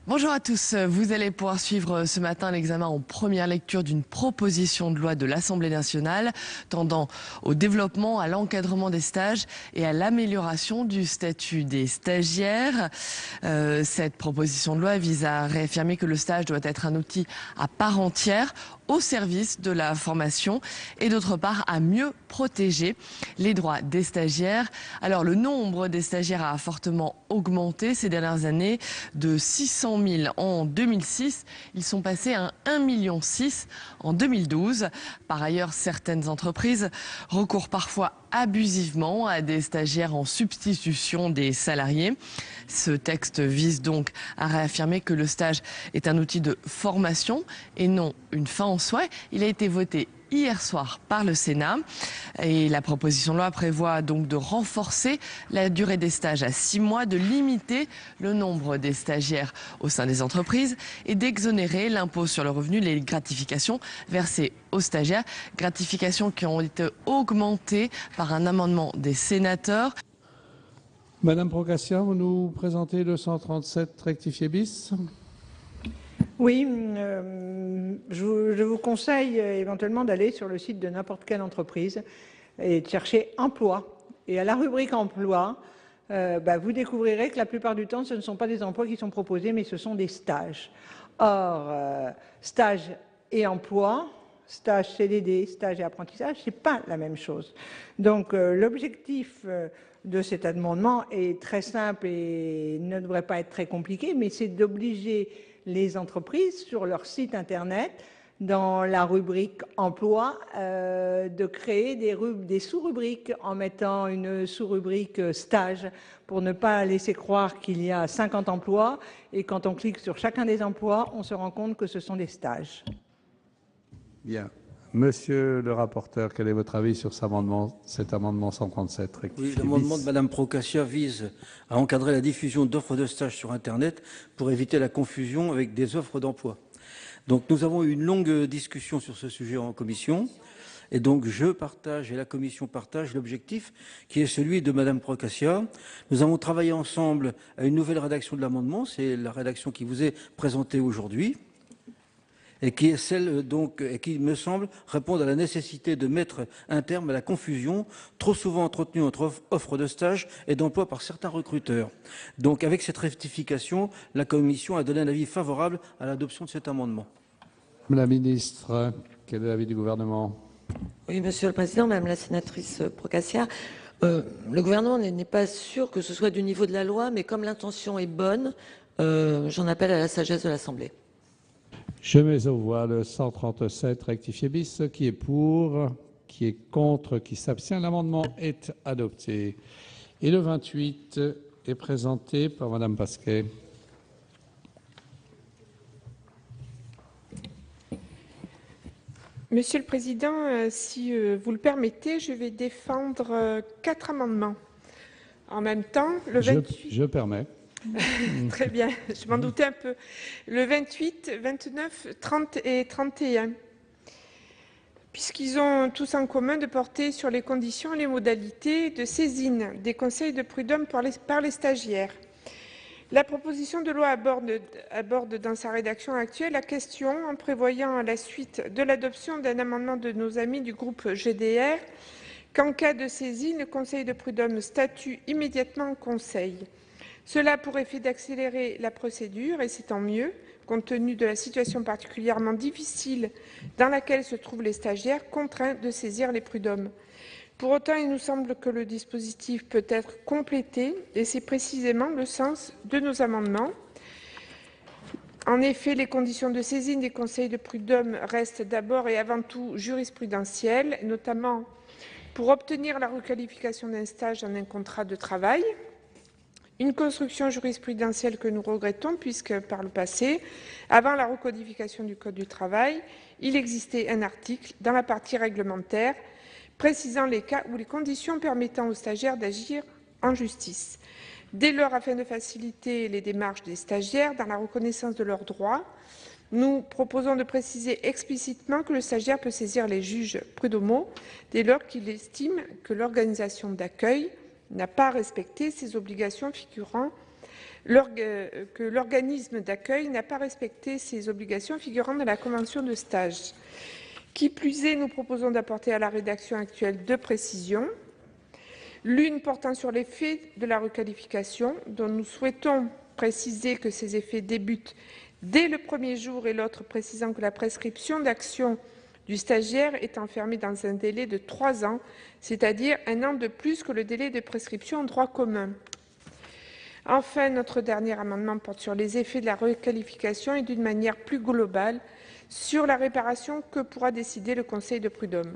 Bonjour à tous, vous allez pouvoir suivre ce matin l'examen en première lecture d'une proposition de loi de l'Assemblée nationale tendant au développement, à l'encadrement des stages et à l'amélioration du statut des stagiaires. Cette proposition de loi vise à réaffirmer que le stage doit être un outil à part entière au service de la formation et d'autre part à mieux protéger les droits des stagiaires. Alors le nombre des stagiaires a fortement augmenté ces dernières années, de 600 000 en 2006. Ils sont passés à 1,6 million en 2012. Par ailleurs, certaines entreprises recourent parfois abusivement à des stagiaires en substitution des salariés. Ce texte vise donc à réaffirmer que le stage est un outil de formation et non une fin en soi. Il a été voté hier soir par le Sénat et la proposition de loi prévoit donc de renforcer la durée des stages à 6 mois, de limiter le nombre des stagiaires au sein des entreprises et d'exonérer l'impôt sur le revenu les gratifications versées aux stagiaires, gratifications qui ont été augmentées par un amendement des sénateurs. Madame Procaccia, vous nous présentez le 137 rectifié bis. Oui, je vous conseille éventuellement d'aller sur le site de n'importe quelle entreprise et de chercher emploi. Et à la rubrique emploi, vous découvrirez que la plupart du temps, ce ne sont pas des emplois qui sont proposés, mais ce sont des stages. Or, stage et emploi, stage CDD, stage et apprentissage, ce n'est pas la même chose. Donc, l'objectif de cet amendement est très simple et ne devrait pas être très compliqué, mais c'est d'obliger les entreprises sur leur site internet, dans la rubrique emploi, de créer des sous-rubriques en mettant une sous-rubrique stage pour ne pas laisser croire qu'il y a 50 emplois et quand on clique sur chacun des emplois, on se rend compte que ce sont des stages. Bien. Monsieur le rapporteur, quel est votre avis sur cet amendement 137 rectifié bis? Oui, l'amendement de Madame Procaccia vise à encadrer la diffusion d'offres de stage sur Internet pour éviter la confusion avec des offres d'emploi. Donc nous avons eu une longue discussion sur ce sujet en commission et donc je partage et la commission partage l'objectif qui est celui de Madame Procaccia. Nous avons travaillé ensemble à une nouvelle rédaction de l'amendement, c'est la rédaction qui vous est présentée aujourd'hui, et qui est celle donc et qui me semble répondre à la nécessité de mettre un terme à la confusion trop souvent entretenue entre offres de stage et d'emploi par certains recruteurs. Donc avec cette rectification, la commission a donné un avis favorable à l'adoption de cet amendement. Madame la ministre, quel est l'avis du gouvernement? Oui, Monsieur le Président, Madame la sénatrice Procaccia, le gouvernement n'est pas sûr que ce soit du niveau de la loi, mais comme l'intention est bonne, j'en appelle à la sagesse de l'Assemblée. Je mets aux voix le 137 rectifié bis. Qui est pour? Qui est contre? Qui s'abstient? L'amendement est adopté. Et le 28 est présenté par Madame Pasquet. Monsieur le Président, si vous le permettez, je vais défendre 4 amendements. En même temps, le 28... Je permets. Très bien, je m'en doutais un peu. Le 28, 29, 30 et 31, puisqu'ils ont tous en commun de porter sur les conditions et les modalités de saisine des conseils de prud'homme par les stagiaires. La proposition de loi aborde dans sa rédaction actuelle la question en prévoyant à la suite de l'adoption d'un amendement de nos amis du groupe GDR qu'en cas de saisine, le conseil de prud'homme statue immédiatement en conseil. Cela a pour effet d'accélérer la procédure, et c'est tant mieux, compte tenu de la situation particulièrement difficile dans laquelle se trouvent les stagiaires contraints de saisir les prud'hommes. Pour autant, il nous semble que le dispositif peut être complété, et c'est précisément le sens de nos amendements. En effet, les conditions de saisine des conseils de prud'homme restent d'abord et avant tout jurisprudentielles, notamment pour obtenir la requalification d'un stage en un contrat de travail. Une construction jurisprudentielle que nous regrettons puisque, par le passé, avant la recodification du Code du travail, il existait un article dans la partie réglementaire précisant les cas où les conditions permettant aux stagiaires d'agir en justice. Dès lors, afin de faciliter les démarches des stagiaires dans la reconnaissance de leurs droits, Nous proposons de préciser explicitement que le stagiaire peut saisir les juges prud'homaux dès lors qu'il estime que l'organisation d'accueil n'a pas respecté ses obligations figurant que l'organisme d'accueil n'a pas respecté ses obligations figurant dans la convention de stage. Qui plus est, nous proposons d'apporter à la rédaction actuelle deux précisions. L'une portant sur l'effet de la requalification, dont nous souhaitons préciser que ces effets débutent dès le premier jour, et l'autre précisant que la prescription d'action du stagiaire est enfermée dans un délai de 3 ans, c'est-à-dire 1 an de plus que le délai de prescription en droit commun. Enfin, notre dernier amendement porte sur les effets de la requalification et d'une manière plus globale sur la réparation que pourra décider le Conseil de prud'homme.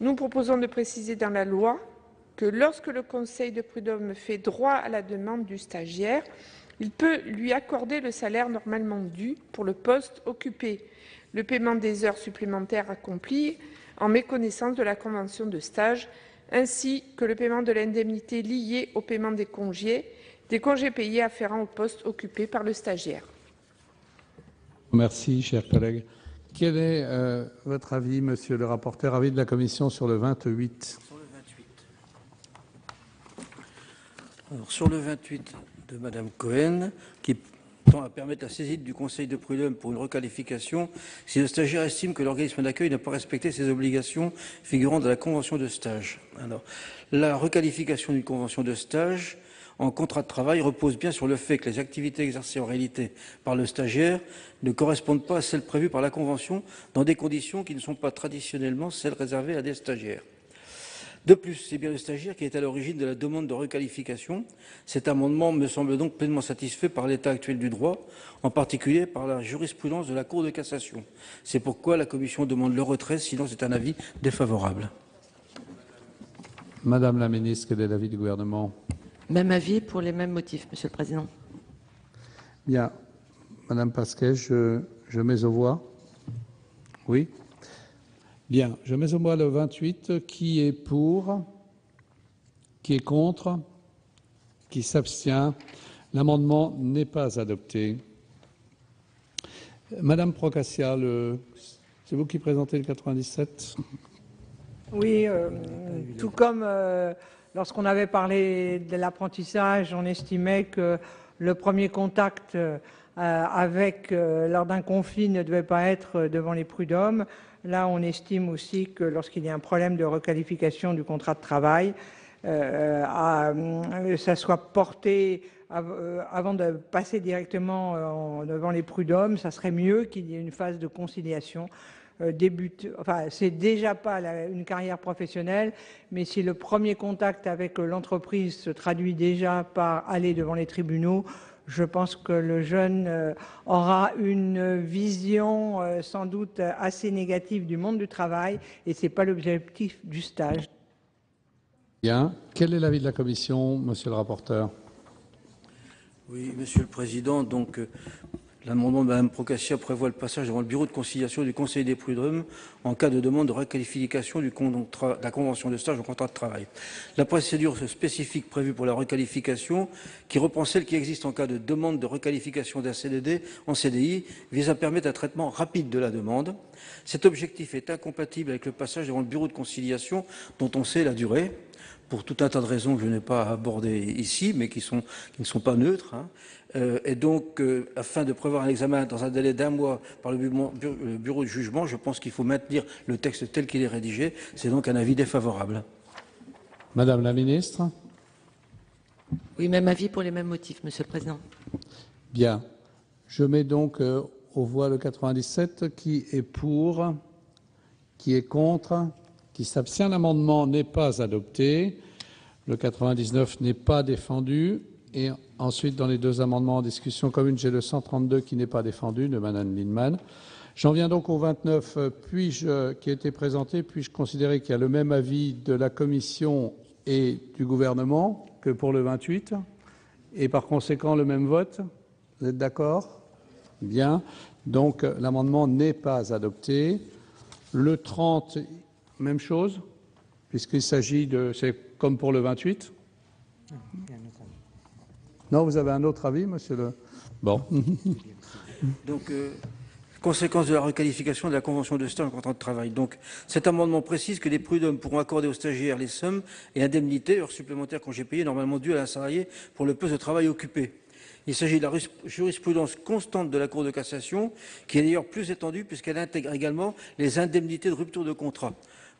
Nous proposons de préciser dans la loi que lorsque le Conseil de prud'homme fait droit à la demande du stagiaire, il peut lui accorder le salaire normalement dû pour le poste occupé, le paiement des heures supplémentaires accomplies en méconnaissance de la convention de stage, ainsi que le paiement de l'indemnité liée au paiement des congés payés afférents au poste occupé par le stagiaire. Merci, chers collègues. Quel est votre avis, monsieur le rapporteur, avis de la commission sur le 28? Sur le 28. Alors, sur le 28 de Madame Cohen, qui tend à permettre la saisine du Conseil de prud'homme pour une requalification si le stagiaire estime que l'organisme d'accueil n'a pas respecté ses obligations figurant dans la convention de stage. Alors, la requalification d'une convention de stage en contrat de travail repose bien sur le fait que les activités exercées en réalité par le stagiaire ne correspondent pas à celles prévues par la convention dans des conditions qui ne sont pas traditionnellement celles réservées à des stagiaires. De plus, c'est bien le stagiaire qui est à l'origine de la demande de requalification. Cet amendement me semble donc pleinement satisfait par l'état actuel du droit, en particulier par la jurisprudence de la Cour de cassation. C'est pourquoi la Commission demande le retrait, sinon c'est un avis défavorable. Madame la ministre, quel est l'avis du gouvernement? Même avis pour les mêmes motifs, Monsieur le Président. Bien. Madame Pasquet, je mets aux voix. Oui. Bien. Je mets aux voix le 28. Qui est pour? Qui est contre? Qui s'abstient? L'amendement n'est pas adopté. Madame Procaccia, c'est vous qui présentez le 97? Oui, tout comme lorsqu'on avait parlé de l'apprentissage, on estimait que le premier contact lors d'un conflit ne devait pas être devant les prud'hommes. Là, on estime aussi que lorsqu'il y a un problème de requalification du contrat de travail, ça soit porté avant de passer directement devant les prud'hommes, ça serait mieux qu'il y ait une phase de conciliation. C'est déjà pas une carrière professionnelle, mais si le premier contact avec l'entreprise se traduit déjà par aller devant les tribunaux, je pense que le jeune aura une vision sans doute assez négative du monde du travail, et c'est pas l'objectif du stage. Bien. Quel est l'avis de la commission, monsieur le rapporteur? Oui, Monsieur le Président, donc l'amendement de Mme Procaccia prévoit le passage devant le bureau de conciliation du Conseil des prud'hommes en cas de demande de requalification de la convention de stage au contrat de travail. La procédure spécifique prévue pour la requalification, qui reprend celle qui existe en cas de demande de requalification d'un CDD en CDI, vise à permettre un traitement rapide de la demande. Cet objectif est incompatible avec le passage devant le bureau de conciliation dont on sait la durée, pour tout un tas de raisons que je n'ai pas abordées ici, mais qui ne sont pas neutres. Et donc, afin de prévoir un examen dans un délai d'1 mois par le bureau de jugement, je pense qu'il faut maintenir le texte tel qu'il est rédigé. C'est donc un avis défavorable. Madame la ministre? Oui, même avis pour les mêmes motifs, Monsieur le Président. Bien. Je mets donc aux voix le 97. Qui est pour? Qui est contre? Qui s'abstient? L'amendement n'est pas adopté. Le 99 n'est pas défendu. Et ensuite, dans les deux amendements en discussion commune, j'ai le 132 qui n'est pas défendu, de Mme Lienemann. J'en viens donc au 29, qui a été présenté. Puis-je considérer qu'il y a le même avis de la Commission et du gouvernement que pour le 28, et par conséquent le même vote? Vous êtes d'accord? Bien. Donc l'amendement n'est pas adopté. Le 30, même chose, puisqu'il s'agit de... C'est comme pour le 28. Non, vous avez un autre avis, monsieur le... Bon. Donc, conséquence de la requalification de la convention de stage en contrat de travail. Donc, cet amendement précise que les prud'hommes pourront accorder aux stagiaires les sommes et indemnités, heures supplémentaires congés payés, normalement dues à un salarié pour le poste de travail occupé. Il s'agit de la jurisprudence constante de la Cour de cassation, qui est d'ailleurs plus étendue puisqu'elle intègre également les indemnités de rupture de contrat.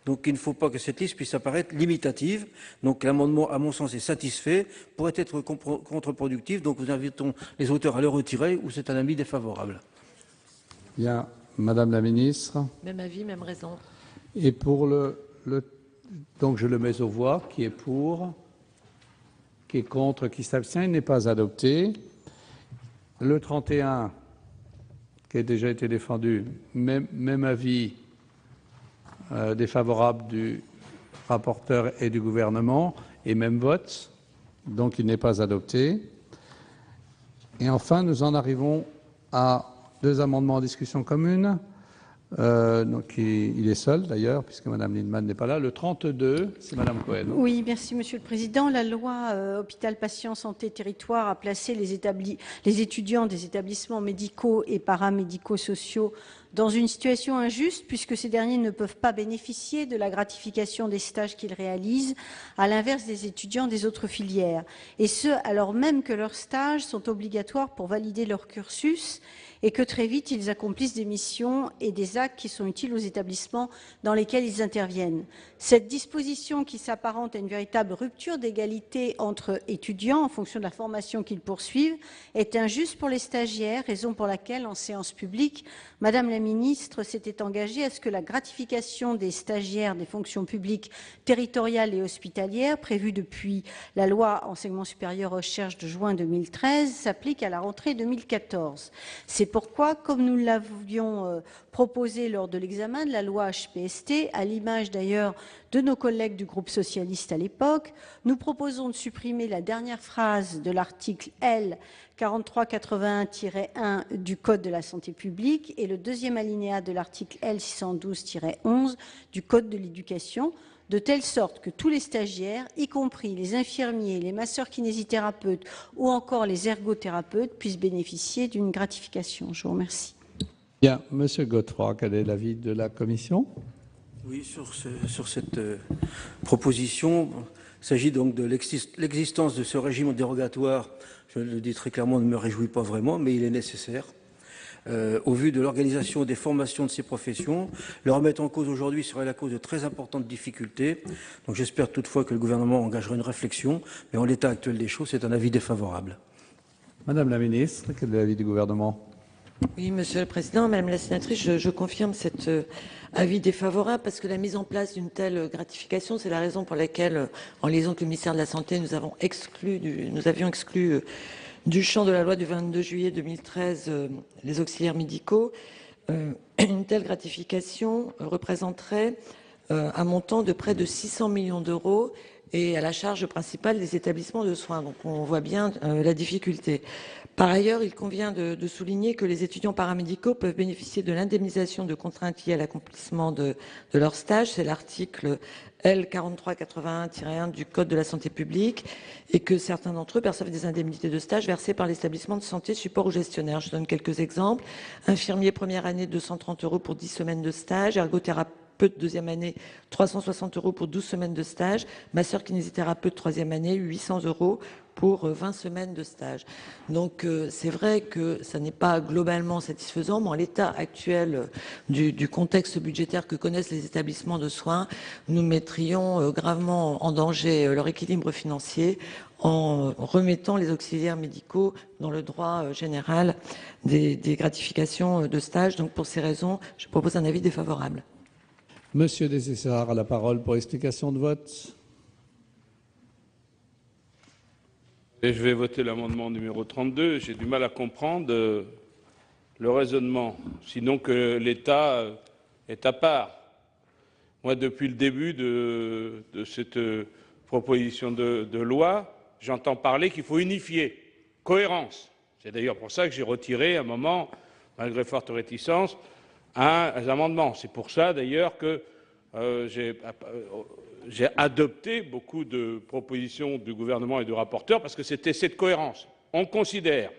Donc il ne faut pas que cette liste puisse apparaître limitative. Donc l'amendement, à mon sens, est satisfait, pourrait être contre-productif. Donc nous invitons les auteurs à le retirer ou c'est un avis défavorable. Bien, Madame la Ministre. Même avis, même raison. Et pour donc je le mets aux voix. Qui est pour? Qui est contre? Qui s'abstient? Il n'est pas adopté. Le 31, qui a déjà été défendu, même avis défavorable du rapporteur et du gouvernement, et même vote. Donc il n'est pas adopté. Et enfin, nous en arrivons à deux amendements en discussion commune. Donc il est seul d'ailleurs, puisque Mme Lindemann n'est pas là. Le 32, c'est Mme Cohen. Oui, merci Monsieur le Président. La loi Hôpital Patient Santé Territoire a placé les étudiants des établissements médicaux et paramédico-sociaux dans une situation injuste, puisque ces derniers ne peuvent pas bénéficier de la gratification des stages qu'ils réalisent, à l'inverse des étudiants des autres filières. Et ce, alors même que leurs stages sont obligatoires pour valider leur cursus et que très vite, ils accomplissent des missions et des actes qui sont utiles aux établissements dans lesquels ils interviennent. Cette disposition, qui s'apparente à une véritable rupture d'égalité entre étudiants en fonction de la formation qu'ils poursuivent, est injuste pour les stagiaires, raison pour laquelle, en séance publique, Madame la ministre s'était engagée à ce que la gratification des stagiaires des fonctions publiques territoriales et hospitalières, prévue depuis la loi Enseignement supérieur recherche de juin 2013, s'applique à la rentrée 2014. C'est pourquoi, comme nous l'avions proposé lors de l'examen de la loi HPST, à l'image d'ailleurs de nos collègues du groupe socialiste à l'époque, nous proposons de supprimer la dernière phrase de l'article L. 4381-1 du Code de la santé publique et le deuxième alinéa de l'article L. 612-11 du Code de l'éducation, de telle sorte que tous les stagiaires, y compris les infirmiers, les masseurs-kinésithérapeutes ou encore les ergothérapeutes, puissent bénéficier d'une gratification. Je vous remercie. Bien, Monsieur Godefroy, quel est l'avis de la Commission? Oui, sur cette proposition, il s'agit donc de l'existence de ce régime dérogatoire. Je le dis très clairement, ne me réjouis pas vraiment, mais il est nécessaire. Au vu de l'organisation des formations de ces professions, le remettre en cause aujourd'hui serait la cause de très importantes difficultés. Donc j'espère toutefois que le gouvernement engagera une réflexion, mais en l'état actuel des choses, c'est un avis défavorable. Madame la Ministre, quel est l'avis du gouvernement? Oui, Monsieur le Président, Madame la sénatrice, je confirme cet avis défavorable parce que la mise en place d'une telle gratification, c'est la raison pour laquelle, en liaison avec le ministère de la Santé, nous avions exclu du champ de la loi du 22 juillet 2013 les auxiliaires médicaux. Une telle gratification représenterait un montant de près de 600 millions d'euros et à la charge principale des établissements de soins. Donc on voit bien la difficulté. Par ailleurs, il convient de souligner que les étudiants paramédicaux peuvent bénéficier de l'indemnisation de contraintes liées à l'accomplissement de leur stage. C'est l'article L. 4381-1 du Code de la santé publique et que certains d'entre eux perçoivent des indemnités de stage versées par l'établissement de santé, support ou gestionnaire. Je donne quelques exemples. Infirmier première année, 230 € pour 10 semaines de stage. Ergothérapeute deuxième année, 360 € pour 12 semaines de stage. Masseur kinésithérapeute troisième année, 800 € pour 20 semaines de stage. Donc c'est vrai que ça n'est pas globalement satisfaisant, mais en l'état actuel du contexte budgétaire que connaissent les établissements de soins, nous mettrions gravement en danger leur équilibre financier en remettant les auxiliaires médicaux dans le droit général des gratifications de stage. Donc pour ces raisons, je propose un avis défavorable. Monsieur Desessard a la parole pour explication de vote. Et je vais voter l'amendement numéro 32. J'ai du mal à comprendre le raisonnement, sinon que l'État est à part. Moi, depuis le début de cette proposition de loi, j'entends parler qu'il faut unifier, cohérence. C'est d'ailleurs pour ça que j'ai retiré à un moment, malgré forte réticence, un amendement. C'est pour ça d'ailleurs que j'ai adopté beaucoup de propositions du gouvernement et du rapporteur parce que c'était cette cohérence. On considère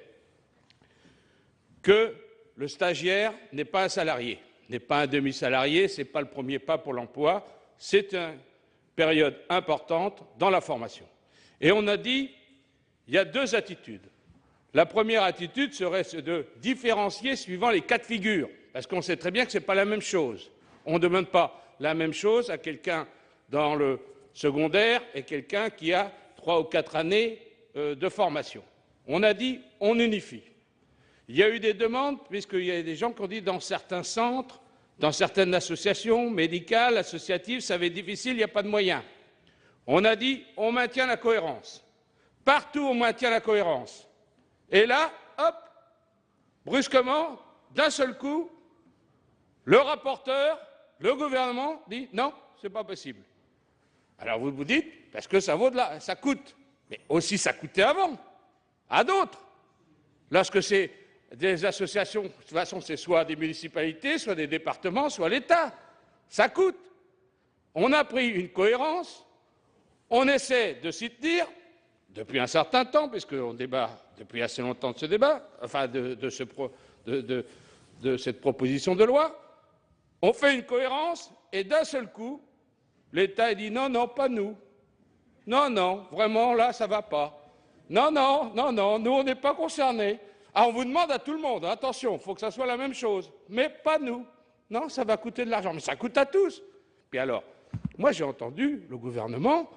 que le stagiaire n'est pas un salarié, n'est pas un demi-salarié, ce n'est pas le premier pas pour l'emploi, c'est une période importante dans la formation. Et on a dit, il y a deux attitudes. La première attitude serait de différencier suivant les cas de figure, parce qu'on sait très bien que ce n'est pas la même chose. On ne demande pas la même chose à quelqu'un dans le secondaire et quelqu'un qui a 3 ou 4 années de formation. On a dit, on unifie. Il y a eu des demandes, puisqu'il y a des gens qui ont dit dans certains centres, dans certaines associations médicales, associatives, ça va être difficile, il n'y a pas de moyens. On a dit, on maintient la cohérence. Partout, on maintient la cohérence. Et là, hop, brusquement, d'un seul coup, le rapporteur, le gouvernement dit non, ce n'est pas possible. Alors vous vous dites, parce que ça coûte. Mais aussi ça coûtait avant, à d'autres. Lorsque c'est des associations, de toute façon c'est soit des municipalités, soit des départements, soit l'État. Ça coûte. On a pris une cohérence, on essaie de s'y tenir depuis un certain temps, puisqu'on débat depuis assez longtemps de ce débat, enfin de cette proposition de loi. On fait une cohérence et d'un seul coup, l'État dit non, non, pas nous. Non, non, vraiment là, ça ne va pas. Non, non, non, non, nous, on n'est pas concernés. Ah, on vous demande à tout le monde, attention, il faut que ça soit la même chose, mais pas nous. Non, ça va coûter de l'argent, mais ça coûte à tous. Puis alors, moi j'ai entendu le gouvernement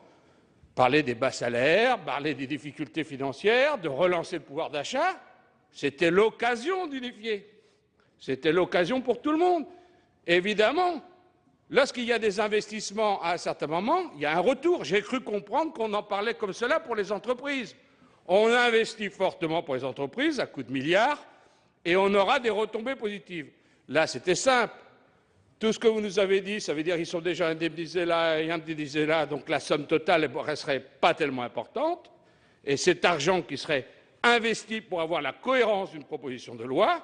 parler des bas salaires, parler des difficultés financières, de relancer le pouvoir d'achat. C'était l'occasion d'unifier. C'était l'occasion pour tout le monde. Évidemment, lorsqu'il y a des investissements à un certain moment, il y a un retour. J'ai cru comprendre qu'on en parlait comme cela pour les entreprises. On investit fortement pour les entreprises, à coups de milliards, et on aura des retombées positives. Là, c'était simple. Tout ce que vous nous avez dit, ça veut dire qu'ils sont déjà indemnisés là et indemnisés là, donc la somme totale ne resterait pas tellement importante. Et cet argent qui serait investi pour avoir la cohérence d'une proposition de loi,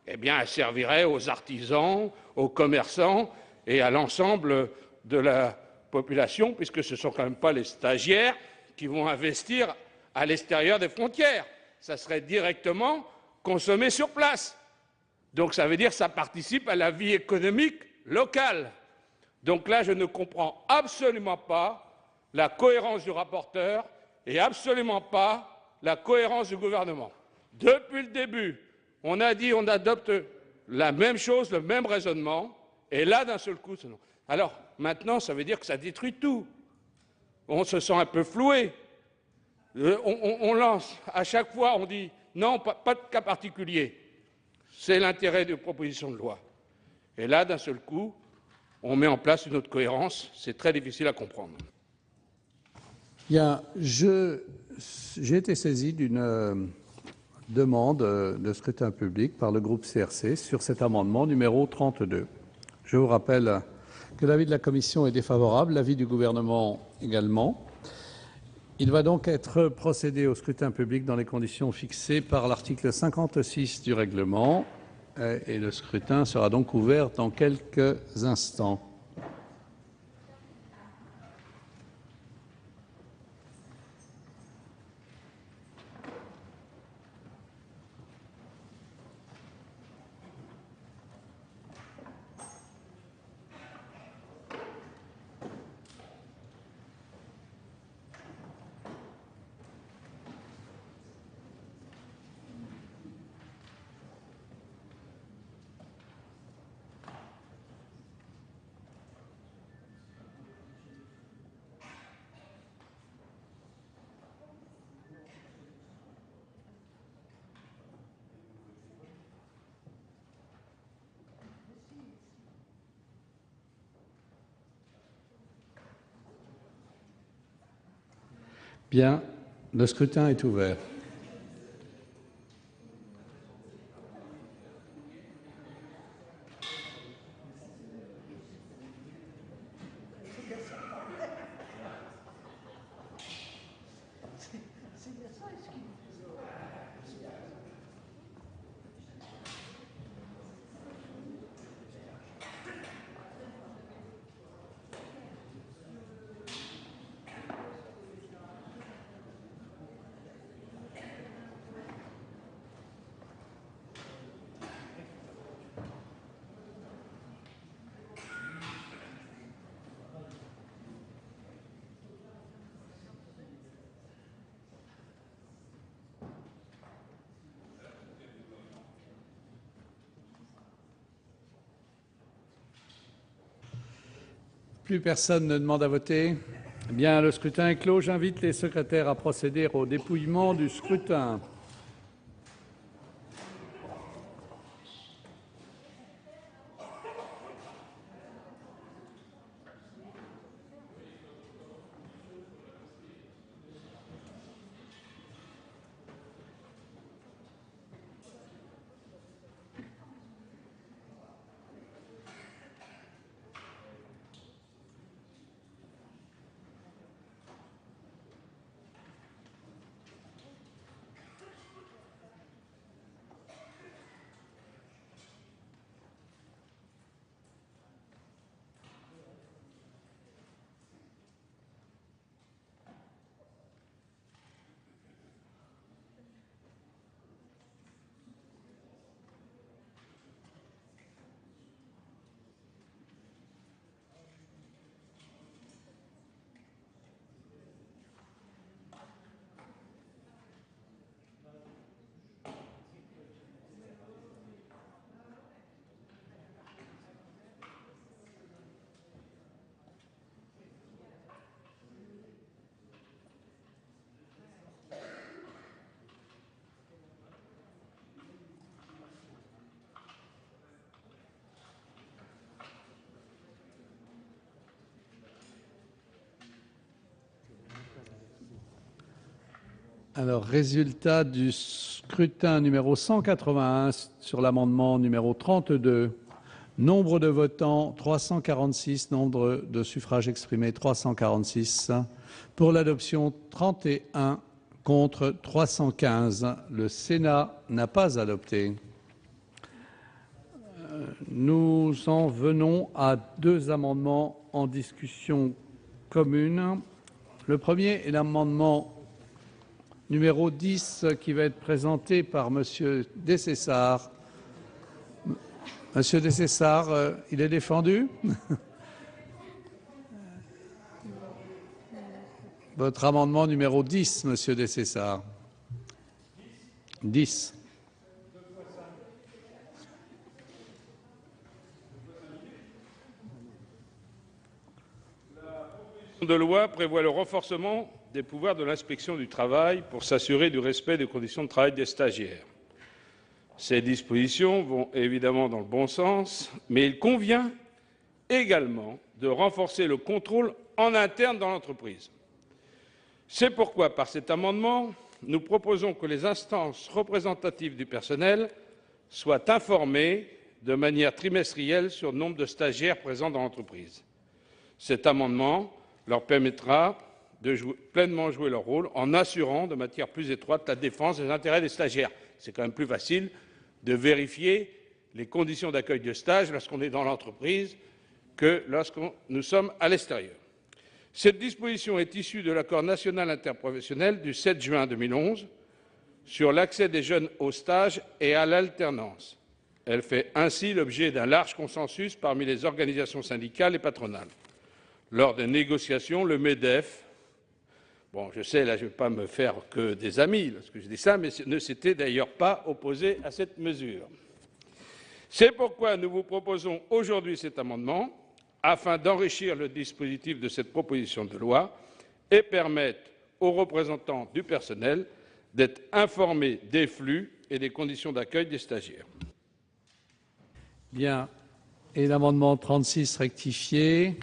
eh bien, elle servirait aux artisans, aux commerçants et à l'ensemble de la population, puisque ce ne sont quand même pas les stagiaires qui vont investir à l'extérieur des frontières. Ça serait directement consommé sur place. Donc ça veut dire que ça participe à la vie économique locale. Donc là, je ne comprends absolument pas la cohérence du rapporteur et absolument pas la cohérence du gouvernement. Depuis le début, on a dit on adopte la même chose, le même raisonnement, et là, d'un seul coup, c'est non. Alors, maintenant, ça veut dire que ça détruit tout. On se sent un peu floué. On lance, à chaque fois, on dit non, pas de cas particulier. C'est l'intérêt de proposition de loi. Et là, d'un seul coup, on met en place une autre cohérence. C'est très difficile à comprendre. Bien, j'ai été saisi d'une demande de scrutin public par le groupe CRC sur cet amendement numéro 32. Je vous rappelle que l'avis de la commission est défavorable, l'avis du gouvernement également. Il va donc être procédé au scrutin public dans les conditions fixées par l'article 56 du règlement. Et le scrutin sera donc ouvert dans quelques instants. Bien, le scrutin est ouvert. Plus personne ne demande à voter. Eh bien, le scrutin est clos. J'invite les secrétaires à procéder au dépouillement du scrutin. Alors, résultat du scrutin numéro 181 sur l'amendement numéro 32. Nombre de votants 346, nombre de suffrages exprimés 346. Pour l'adoption 31, contre 315. Le Sénat n'a pas adopté. Nous en venons à deux amendements en discussion commune. Le premier est l'amendement numéro 10 qui va être présenté par Monsieur Dessessart. Monsieur Dessessart, il est défendu. Votre amendement numéro 10, Monsieur Dessessart. 10. La proposition de loi prévoit le renforcement des pouvoirs de l'inspection du travail pour s'assurer du respect des conditions de travail des stagiaires. Ces dispositions vont évidemment dans le bon sens, mais il convient également de renforcer le contrôle en interne dans l'entreprise. C'est pourquoi, par cet amendement, nous proposons que les instances représentatives du personnel soient informées de manière trimestrielle sur le nombre de stagiaires présents dans l'entreprise. Cet amendement leur permettra de pleinement jouer leur rôle en assurant de manière plus étroite la défense des intérêts des stagiaires. C'est quand même plus facile de vérifier les conditions d'accueil de stage lorsqu'on est dans l'entreprise que lorsque nous sommes à l'extérieur. Cette disposition est issue de l'accord national interprofessionnel du 7 juin 2011 sur l'accès des jeunes au stage et à l'alternance. Elle fait ainsi l'objet d'un large consensus parmi les organisations syndicales et patronales. Lors des négociations, le MEDEF, je sais, là, je ne vais pas me faire que des amis lorsque je dis ça, mais ne s'était d'ailleurs pas opposé à cette mesure. C'est pourquoi nous vous proposons aujourd'hui cet amendement, afin d'enrichir le dispositif de cette proposition de loi et permettre aux représentants du personnel d'être informés des flux et des conditions d'accueil des stagiaires. Bien. Et l'amendement 36 rectifié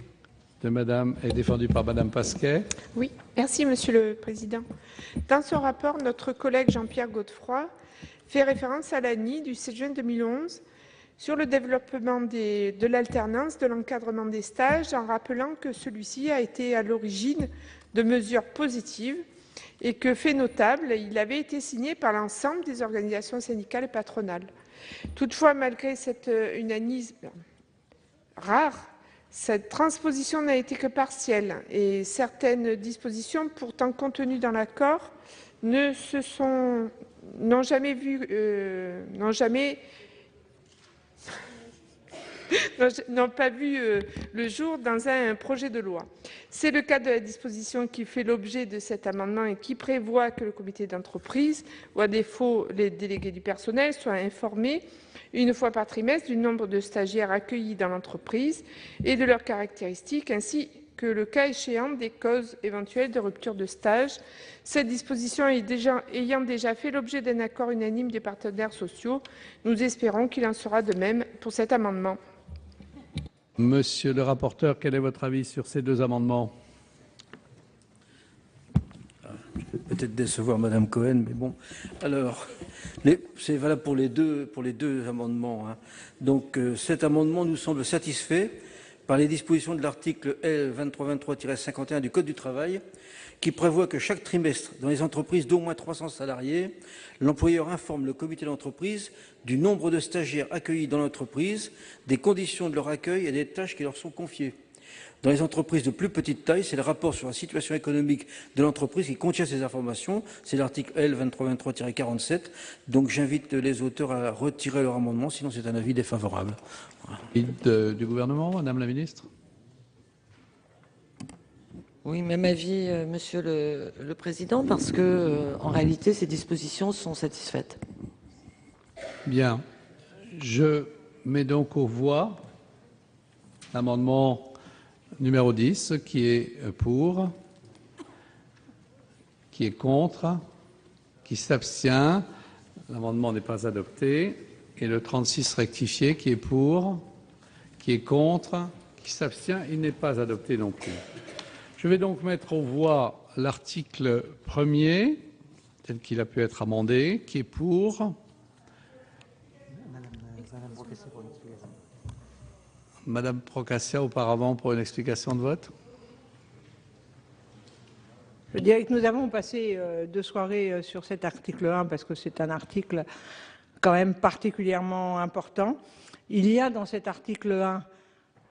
est défendu par Madame Pasquet. Oui, merci Monsieur le Président. Dans son rapport, notre collègue Jean-Pierre Godefroy fait référence à l'ANI du 7 juin 2011 sur le développement de l'alternance, de l'encadrement des stages, en rappelant que celui-ci a été à l'origine de mesures positives et que, fait notable, il avait été signé par l'ensemble des organisations syndicales et patronales. Toutefois, malgré cet unanisme rare, cette transposition n'a été que partielle et certaines dispositions pourtant contenues dans l'accord n'ont pas vu le jour dans un projet de loi. C'est le cas de la disposition qui fait l'objet de cet amendement et qui prévoit que le comité d'entreprise, ou à défaut les délégués du personnel, soient informés une fois par trimestre du nombre de stagiaires accueillis dans l'entreprise et de leurs caractéristiques, ainsi que le cas échéant des causes éventuelles de rupture de stage. Cette disposition ayant déjà fait l'objet d'un accord unanime des partenaires sociaux, nous espérons qu'il en sera de même pour cet amendement. Monsieur le rapporteur, quel est votre avis sur ces deux amendements? Je vais peut-être décevoir Madame Cohen, mais bon. Alors, c'est valable pour les deux amendements, hein. Donc, cet amendement nous semble satisfait par les dispositions de l'article L. 2323-51 du Code du travail, qui prévoit que chaque trimestre, dans les entreprises d'au moins 300 salariés, l'employeur informe le comité d'entreprise du nombre de stagiaires accueillis dans l'entreprise, des conditions de leur accueil et des tâches qui leur sont confiées. Dans les entreprises de plus petite taille, c'est le rapport sur la situation économique de l'entreprise qui contient ces informations. C'est l'article L. 2323-47. Donc j'invite les auteurs à retirer leur amendement, sinon c'est un avis défavorable. Voilà. Du gouvernement, Madame la Ministre? Oui, même avis, Monsieur le Président, parce que, en réalité, ces dispositions sont satisfaites. Bien. Je mets donc aux voix l'amendement numéro 10, qui est pour, qui est contre, qui s'abstient. L'amendement n'est pas adopté. Et le 36 rectifié, qui est pour, qui est contre, qui s'abstient. Il n'est pas adopté non plus. Je vais donc mettre aux voix l'article 1er, tel qu'il a pu être amendé, qui est pour. Madame Procaccia, auparavant, pour une explication de vote. Je dirais que nous avons passé 2 soirées sur cet article 1 parce que c'est un article quand même particulièrement important. Il y a dans cet article 1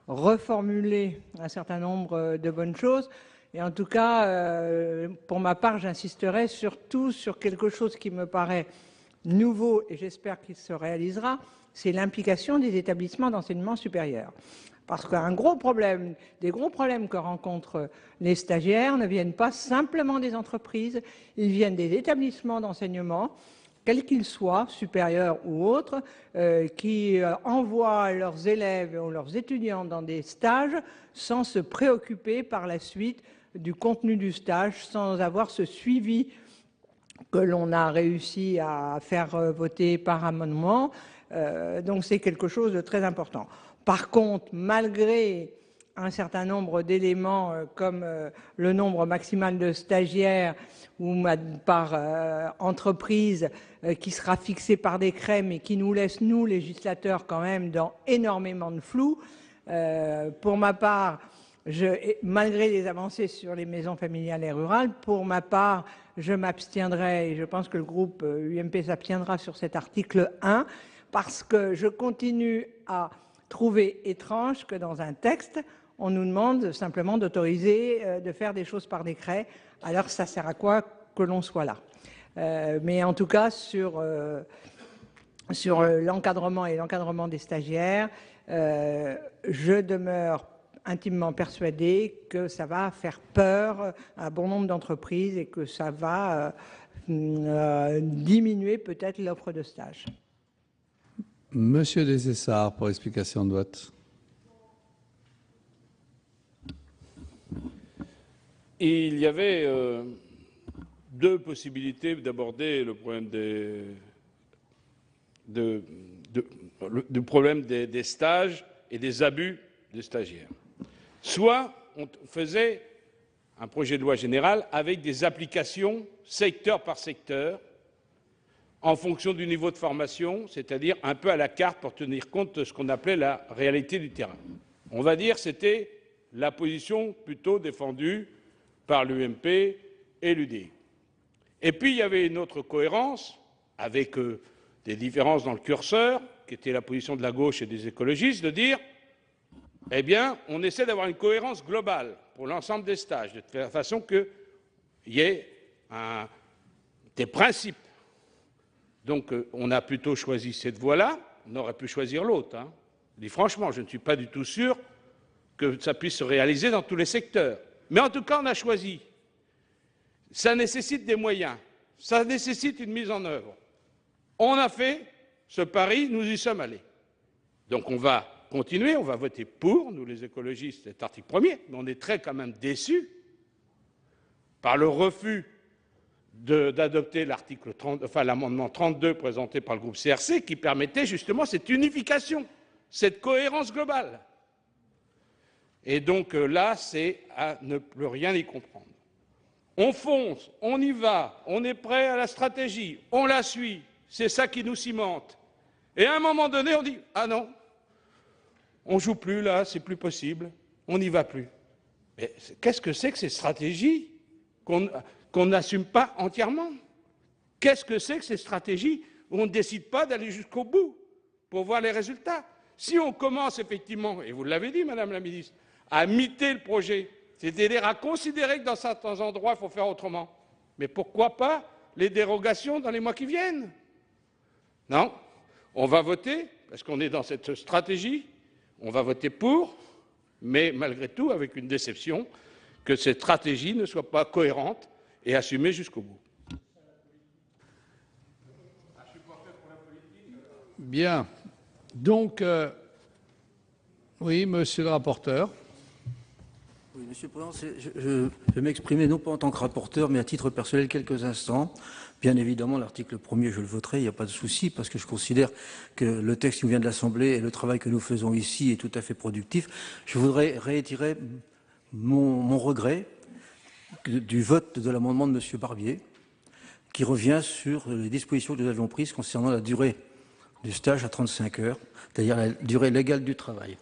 reformulé un certain nombre de bonnes choses. Et en tout cas, pour ma part, j'insisterai surtout sur quelque chose qui me paraît nouveau et j'espère qu'il se réalisera, c'est l'implication des établissements d'enseignement supérieur. Parce qu'un gros problème, des gros problèmes que rencontrent les stagiaires ne viennent pas simplement des entreprises, ils viennent des établissements d'enseignement, quels qu'ils soient, supérieurs ou autres, qui envoient leurs élèves ou leurs étudiants dans des stages sans se préoccuper par la suite du contenu du stage, sans avoir ce suivi que l'on a réussi à faire voter par amendement. Donc c'est quelque chose de très important. Par contre, malgré un certain nombre d'éléments comme le nombre maximal de stagiaires ou par entreprise qui sera fixé par décret mais qui nous laisse, nous, législateurs, quand même dans énormément de flou, pour ma part, malgré les avancées sur les maisons familiales et rurales, pour ma part, je m'abstiendrai et je pense que le groupe UMP s'abstiendra sur cet article 1 parce que je continue à trouver étrange que dans un texte, on nous demande simplement d'autoriser de faire des choses par décret. Alors ça sert à quoi que l'on soit là? Mais en tout cas, sur l'encadrement et l'encadrement des stagiaires, je demeure intimement persuadée que ça va faire peur à un bon nombre d'entreprises et que ça va diminuer peut-être l'offre de stage. Monsieur Desessard, pour explication de vote. Il y avait deux possibilités d'aborder le problème du problème des stages et des abus des stagiaires. Soit on faisait un projet de loi général avec des applications secteur par secteur en fonction du niveau de formation, c'est-à-dire un peu à la carte pour tenir compte de ce qu'on appelait la réalité du terrain. On va dire que c'était la position plutôt défendue par l'UMP et l'UDI. Et puis il y avait une autre cohérence avec des différences dans le curseur, qui était la position de la gauche et des écologistes, de dire eh bien, on essaie d'avoir une cohérence globale pour l'ensemble des stages, de façon qu'il y ait des principes. Donc, on a plutôt choisi cette voie-là. On aurait pu choisir l'autre. Hein. Je dis franchement, je ne suis pas du tout sûr que ça puisse se réaliser dans tous les secteurs. Mais en tout cas, on a choisi. Ça nécessite des moyens. Ça nécessite une mise en œuvre. On a fait Ce pari, nous y sommes allés. Donc on va continuer, on va voter pour, nous les écologistes, cet article 1er, mais on est très quand même déçus par le refus d'adopter l'amendement 32 présenté par le groupe CRC qui permettait justement cette unification, cette cohérence globale. Et donc là, c'est à ne plus rien y comprendre. On fonce, on y va, on est prêt à la stratégie, on la suit, c'est ça qui nous cimente. Et à un moment donné, on dit « Ah non, on joue plus là, c'est plus possible, on n'y va plus ». Mais qu'est-ce que c'est que ces stratégies qu'on n'assume pas entièrement? Qu'est-ce que c'est que ces stratégies où on ne décide pas d'aller jusqu'au bout pour voir les résultats? Si on commence effectivement, et vous l'avez dit, Madame la Ministre, à miter le projet, c'est-à-dire à considérer que dans certains endroits, il faut faire autrement. Mais pourquoi pas les dérogations dans les mois qui viennent? Non, on va voter, parce qu'on est dans cette stratégie, on va voter pour, mais malgré tout, avec une déception, que cette stratégie ne soit pas cohérente et assumée jusqu'au bout. Bien. Donc, oui, monsieur le rapporteur. Oui, monsieur le Président, je vais m'exprimer non pas en tant que rapporteur, mais à titre personnel quelques instants. Bien évidemment, l'article 1er, je le voterai, il n'y a pas de souci, parce que je considère que le texte qui nous vient de l'Assemblée et le travail que nous faisons ici est tout à fait productif. Je voudrais réitérer mon regret du vote de l'amendement de monsieur Barbier, qui revient sur les dispositions que nous avions prises concernant la durée du stage à 35 heures, c'est-à-dire la durée légale du travail.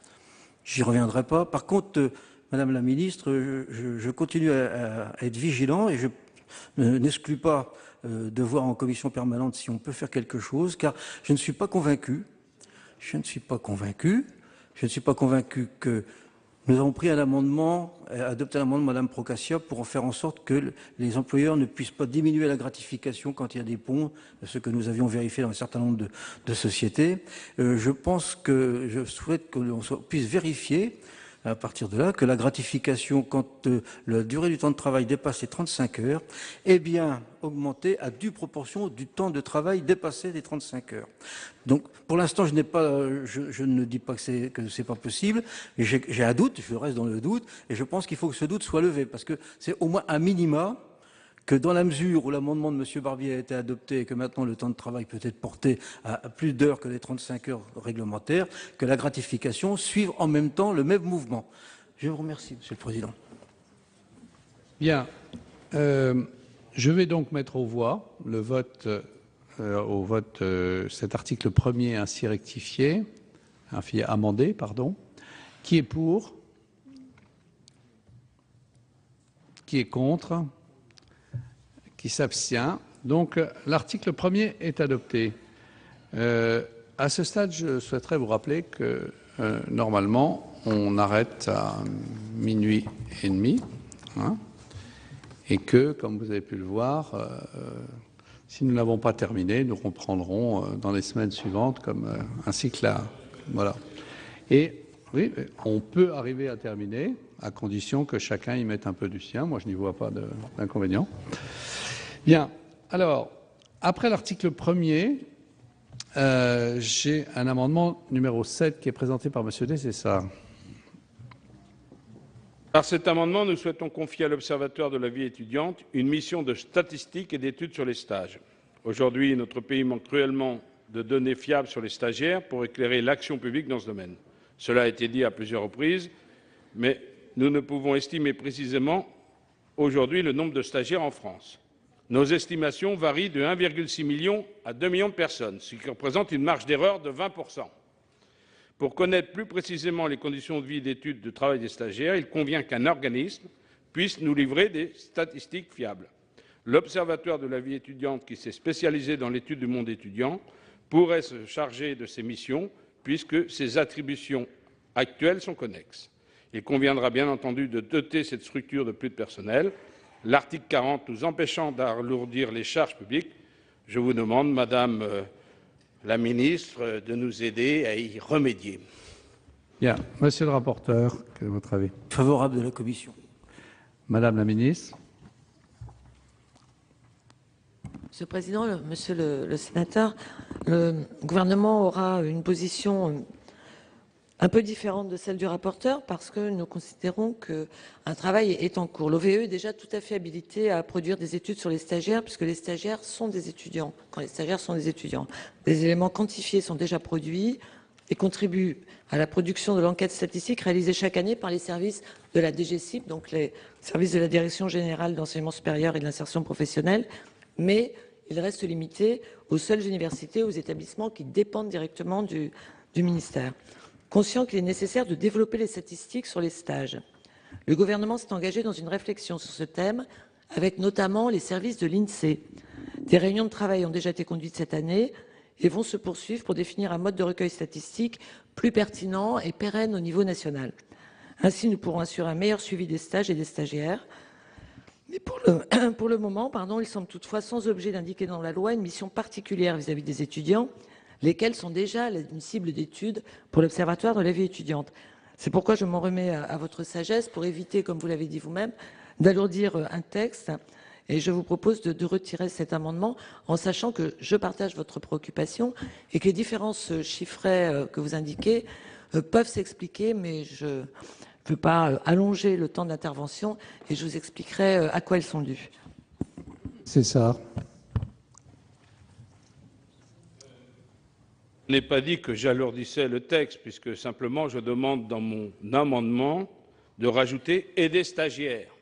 J'y reviendrai pas. Par contre, Madame la Ministre, je continue à être vigilant et je n'exclus pas de voir en commission permanente si on peut faire quelque chose, car je ne suis pas convaincu. Je ne suis pas convaincu que nous avons pris un amendement, adopté un amendement de Madame Procaccia pour en faire en sorte que les employeurs ne puissent pas diminuer la gratification quand il y a des ponts, ce que nous avions vérifié dans un certain nombre de sociétés. Je souhaite que l'on puisse vérifier à partir de là, que la gratification, quand la durée du temps de travail dépasse les 35 heures, est bien augmentée à due proportion du temps de travail dépassé des 35 heures. Donc, pour l'instant, je ne dis pas que c'est pas possible. J'ai un doute, je reste dans le doute, et je pense qu'il faut que ce doute soit levé, parce que c'est au moins un minima que dans la mesure où l'amendement de M. Barbier a été adopté et que maintenant le temps de travail peut être porté à plus d'heures que les 35 heures réglementaires, que la gratification suive en même temps le même mouvement. Je vous remercie, M. le Président. Bien. Je vais donc mettre au vote cet article 1er ainsi rectifié, amendé, pardon. Qui est pour? Qui est contre? Qui s'abstient. Donc, l'article 1er est adopté. À ce stade, je souhaiterais vous rappeler que, normalement, on arrête à 12h30, hein, et que, comme vous avez pu le voir, si nous n'avons pas terminé, nous reprendrons dans les semaines suivantes comme un cycle là. Voilà. Et oui, on peut arriver à terminer, à condition que chacun y mette un peu du sien. Moi, je n'y vois pas d'inconvénient. Bien. Alors, après l'article 1er, j'ai un amendement numéro 7 qui est présenté par M. Desessard. Par cet amendement, nous souhaitons confier à l'Observatoire de la vie étudiante une mission de statistique et d'études sur les stages. Aujourd'hui, notre pays manque cruellement de données fiables sur les stagiaires pour éclairer l'action publique dans ce domaine. Cela a été dit à plusieurs reprises, mais nous ne pouvons estimer précisément aujourd'hui le nombre de stagiaires en France. Nos estimations varient de 1,6 million à 2 millions de personnes, ce qui représente une marge d'erreur de 20%. Pour connaître plus précisément les conditions de vie et d'études de travail des stagiaires, il convient qu'un organisme puisse nous livrer des statistiques fiables. L'Observatoire de la vie étudiante, qui s'est spécialisé dans l'étude du monde étudiant, pourrait se charger de ces missions, puisque ses attributions actuelles sont connexes. Il conviendra bien entendu de doter cette structure de plus de personnel. L'article 40 nous empêchant d'alourdir les charges publiques, je vous demande, Madame la Ministre, de nous aider à y remédier. Bien. Monsieur le rapporteur, quel est votre avis? Favorable de la Commission. Madame la Ministre. Monsieur le Président, Monsieur le Sénateur, le gouvernement aura une position un peu différente de celle du rapporteur parce que nous considérons qu'un travail est en cours. L'OVE est déjà tout à fait habilité à produire des études sur les stagiaires puisque les stagiaires sont des étudiants. Quand les stagiaires sont des étudiants, des éléments quantifiés sont déjà produits et contribuent à la production de l'enquête statistique réalisée chaque année par les services de la DGCIP, donc les services de la Direction générale d'enseignement supérieur et de l'insertion professionnelle, mais il reste limité aux seules universités, aux établissements qui dépendent directement du ministère. Conscient qu'il est nécessaire de développer les statistiques sur les stages, le gouvernement s'est engagé dans une réflexion sur ce thème avec notamment les services de l'INSEE. Des réunions de travail ont déjà été conduites cette année et vont se poursuivre pour définir un mode de recueil statistique plus pertinent et pérenne au niveau national. Ainsi, nous pourrons assurer un meilleur suivi des stages et des stagiaires. Mais pour le moment, il semble toutefois sans objet d'indiquer dans la loi une mission particulière vis-à-vis des étudiants, lesquels sont déjà une cible d'étude pour l'Observatoire de la vie étudiante. C'est pourquoi je m'en remets à votre sagesse pour éviter, comme vous l'avez dit vous-même, d'alourdir un texte. Et je vous propose de retirer cet amendement en sachant que je partage votre préoccupation et que les différences chiffrées que vous indiquez peuvent s'expliquer, mais je ne peux pas allonger le temps d'intervention et je vous expliquerai à quoi elles sont dues. C'est ça. Je n'ai pas dit que j'alourdissais le texte, puisque simplement je demande dans mon amendement de rajouter « et des stagiaires ».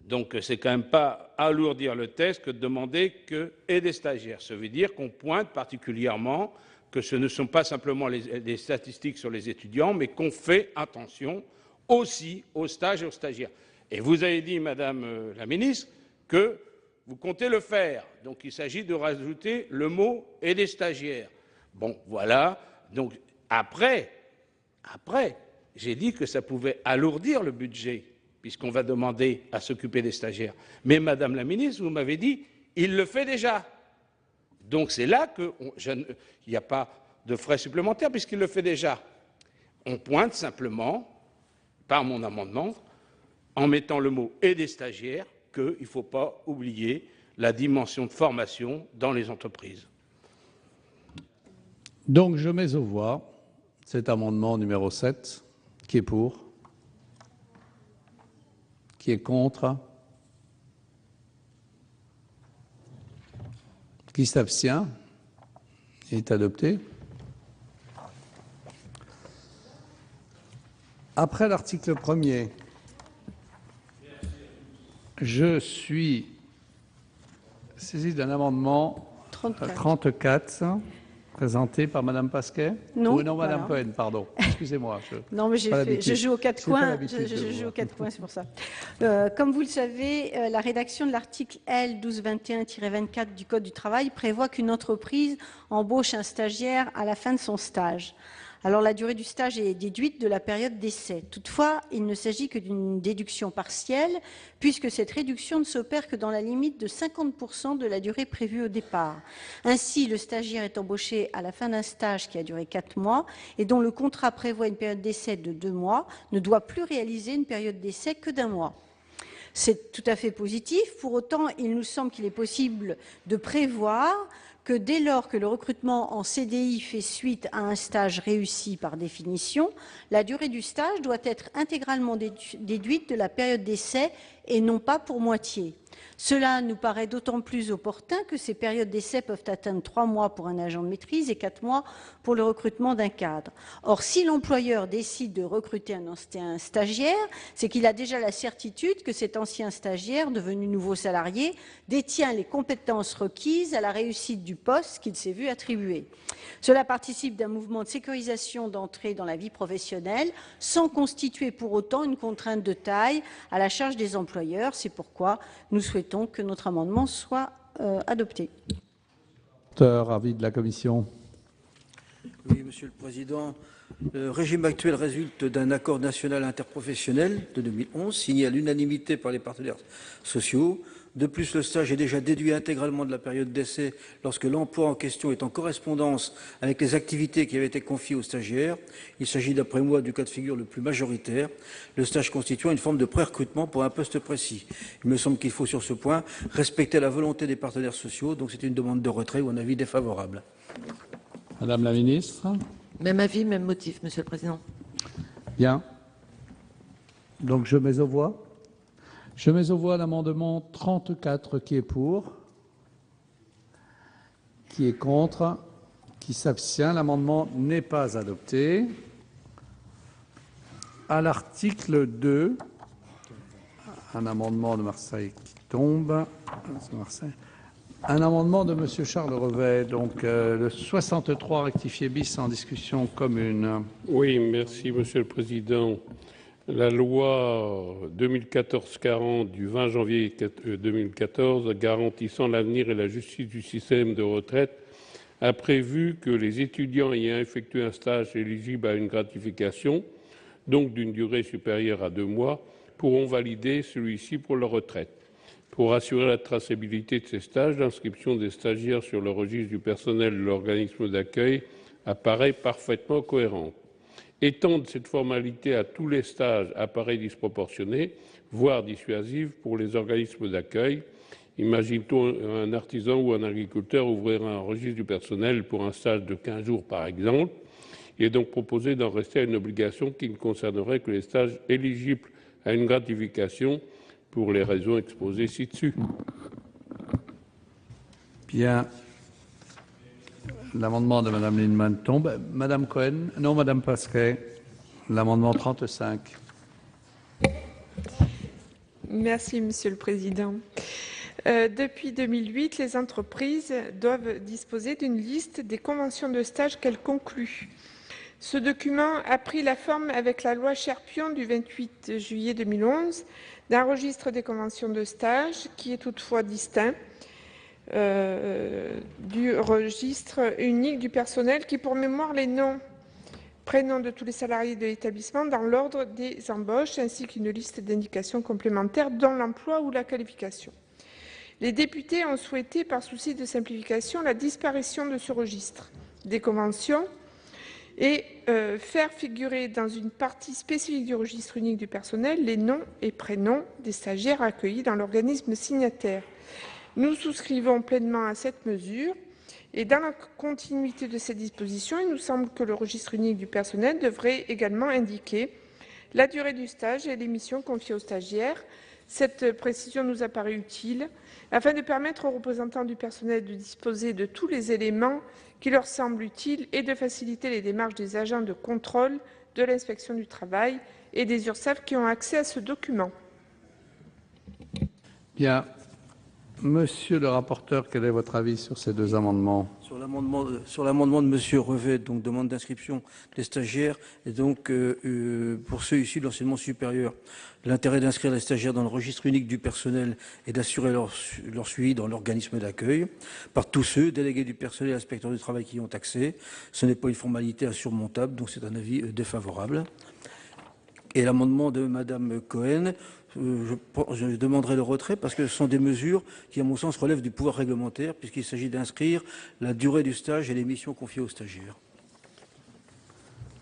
Donc c'est quand même pas alourdir le texte que de demander que « et des stagiaires ». Ça veut dire qu'on pointe particulièrement que ce ne sont pas simplement des statistiques sur les étudiants, mais qu'on fait attention aussi aux stages et aux stagiaires. Et vous avez dit, Madame la Ministre, que vous comptez le faire. Donc il s'agit de rajouter le mot « et des stagiaires ». Bon, voilà. Donc, après, j'ai dit que ça pouvait alourdir le budget, puisqu'on va demander à s'occuper des stagiaires. Mais, Madame la Ministre, vous m'avez dit, il le fait déjà. Donc, c'est là qu'il n'y a pas de frais supplémentaires, puisqu'il le fait déjà. On pointe simplement, par mon amendement, en mettant le mot « et des stagiaires », qu'il ne faut pas oublier la dimension de formation dans les entreprises. Donc, je mets aux voix cet amendement numéro 7. Qui est pour? Qui est contre? Qui s'abstient? Il est adopté. Après l'article 1er, je suis saisi d'un amendement 34. Présenté par Madame Pasquet? Non, non, Madame voilà. Cohen, pardon. Excusez-moi. Non, mais je joue aux quatre coins. Je joue aux quatre coins, c'est pour ça. Comme vous le savez, la rédaction de l'article L 1221-24 du Code du travail prévoit qu'une entreprise embauche un stagiaire à la fin de son stage. Alors, la durée du stage est déduite de la période d'essai. Toutefois, il ne s'agit que d'une déduction partielle, puisque cette réduction ne s'opère que dans la limite de 50% de la durée prévue au départ. Ainsi, le stagiaire est embauché à la fin d'un stage qui a duré 4 mois et dont le contrat prévoit une période d'essai de 2 mois, ne doit plus réaliser une période d'essai que d'1 mois. C'est tout à fait positif. Pour autant, il nous semble qu'il est possible de prévoir que dès lors que le recrutement en CDI fait suite à un stage réussi par définition, la durée du stage doit être intégralement déduite de la période d'essai et non pas pour moitié. Cela nous paraît d'autant plus opportun que ces périodes d'essai peuvent atteindre 3 mois pour un agent de maîtrise et 4 mois pour le recrutement d'un cadre. Or, si l'employeur décide de recruter un stagiaire, c'est qu'il a déjà la certitude que cet ancien stagiaire, devenu nouveau salarié, détient les compétences requises à la réussite du poste qu'il s'est vu attribuer. Cela participe d'un mouvement de sécurisation d'entrée dans la vie professionnelle, sans constituer pour autant une contrainte de taille à la charge des employeurs. C'est pourquoi nous souhaitons que notre amendement soit adopté. Avis de la Commission. Oui, Monsieur le Président. Le régime actuel résulte d'un accord national interprofessionnel de 2011, signé à l'unanimité par les partenaires sociaux. De plus, le stage est déjà déduit intégralement de la période d'essai lorsque l'emploi en question est en correspondance avec les activités qui avaient été confiées aux stagiaires. Il s'agit, d'après moi, du cas de figure le plus majoritaire, le stage constituant une forme de pré-recrutement pour un poste précis. Il me semble qu'il faut, sur ce point, respecter la volonté des partenaires sociaux. Donc, c'est une demande de retrait ou un avis défavorable. Madame la ministre. Même avis, même motif, Monsieur le Président. Bien. Donc, je mets aux voix. Je mets aux voix l'amendement 34 qui est pour, qui est contre, qui s'abstient. L'amendement n'est pas adopté. À l'article 2, un amendement de Marseille qui tombe. Un amendement de M. Charles Revet, donc le 63 rectifié bis en discussion commune. Oui, merci Monsieur le Président. La loi 2014-40 du 20 janvier 2014 garantissant l'avenir et la justice du système de retraite a prévu que les étudiants ayant effectué un stage éligible à une gratification, donc d'une durée supérieure à 2 mois, pourront valider celui-ci pour leur retraite. Pour assurer la traçabilité de ces stages, l'inscription des stagiaires sur le registre du personnel de l'organisme d'accueil apparaît parfaitement cohérente. Étendre cette formalité à tous les stages apparaît disproportionné, voire dissuasif pour les organismes d'accueil. Imagine-t-on un artisan ou un agriculteur ouvrir un registre du personnel pour un stage de 15 jours par exemple. Il est donc proposé d'en rester à une obligation qui ne concernerait que les stages éligibles à une gratification pour les raisons exposées ci-dessus. Bien. L'amendement de Mme Lienemann tombe. Madame Cohen, non, Madame Pasquet, l'amendement 35. Merci, Monsieur le Président. Depuis 2008, les entreprises doivent disposer d'une liste des conventions de stage qu'elles concluent. Ce document a pris la forme avec la loi Cherpion du 28 juillet 2011 d'un registre des conventions de stage qui est toutefois distinct du registre unique du personnel qui, pour mémoire, les noms, prénoms de tous les salariés de l'établissement dans l'ordre des embauches ainsi qu'une liste d'indications complémentaires dans l'emploi ou la qualification. Les députés ont souhaité, par souci de simplification, la disparition de ce registre des conventions et faire figurer dans une partie spécifique du registre unique du personnel les noms et prénoms des stagiaires accueillis dans l'organisme signataire. Nous souscrivons pleinement à cette mesure et dans la continuité de ces dispositions, il nous semble que le registre unique du personnel devrait également indiquer la durée du stage et les missions confiées aux stagiaires. Cette précision nous apparaît utile afin de permettre aux représentants du personnel de disposer de tous les éléments qui leur semblent utiles et de faciliter les démarches des agents de contrôle de l'inspection du travail et des URSSAF qui ont accès à ce document. Bien. Monsieur le rapporteur, quel est votre avis sur ces deux amendements? Sur l'amendement de Monsieur Revet, donc demande d'inscription des stagiaires, et donc pour ceux issus de l'enseignement supérieur, l'intérêt d'inscrire les stagiaires dans le registre unique du personnel est d'assurer leur suivi dans l'organisme d'accueil par tous ceux, délégués du personnel et inspecteurs du travail qui y ont accès. Ce n'est pas une formalité insurmontable, donc c'est un avis défavorable. Et l'amendement de Madame Cohen, je demanderai le retrait parce que ce sont des mesures qui, à mon sens, relèvent du pouvoir réglementaire puisqu'il s'agit d'inscrire la durée du stage et les missions confiées aux stagiaires.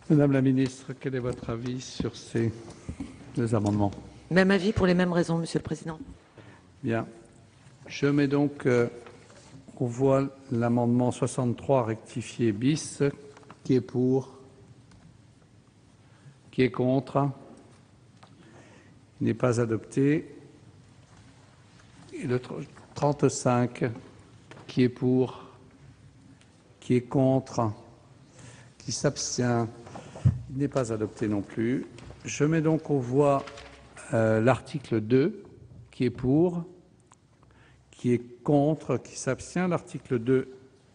Madame la ministre, quel est votre avis sur ces deux amendements? Même avis pour les mêmes raisons, Monsieur le Président. Bien. Je mets donc aux voix l'amendement 63 rectifié bis. Qui est pour? Qui est contre? Il n'est pas adopté. Et le 35, qui est pour? Qui est contre? Qui s'abstient? Il n'est pas adopté non plus. Je mets donc aux voix l'article 2, qui est pour? Qui est contre? Qui s'abstient? L'article 2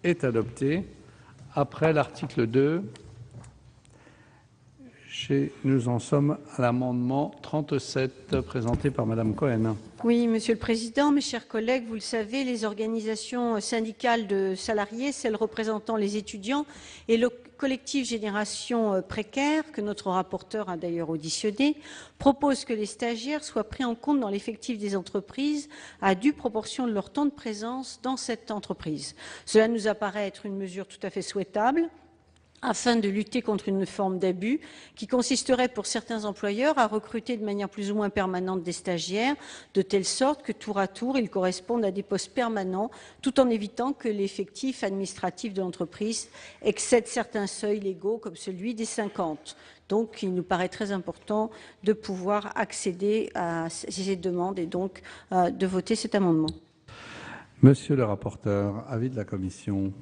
est adopté. Après l'article 2, Nous en sommes à l'amendement 37 présenté par Madame Cohen. Oui, Monsieur le Président, mes chers collègues, vous le savez, les organisations syndicales de salariés, celles représentant les étudiants et le collectif Génération Précaire, que notre rapporteur a d'ailleurs auditionné, proposent que les stagiaires soient pris en compte dans l'effectif des entreprises à due proportion de leur temps de présence dans cette entreprise. Cela nous apparaît être une mesure tout à fait souhaitable, afin de lutter contre une forme d'abus qui consisterait pour certains employeurs à recruter de manière plus ou moins permanente des stagiaires, de telle sorte que tour à tour, ils correspondent à des postes permanents, tout en évitant que l'effectif administratif de l'entreprise excède certains seuils légaux, comme celui des 50. Donc, il nous paraît très important de pouvoir accéder à ces demandes et donc de voter cet amendement. Monsieur le rapporteur, avis de la commission.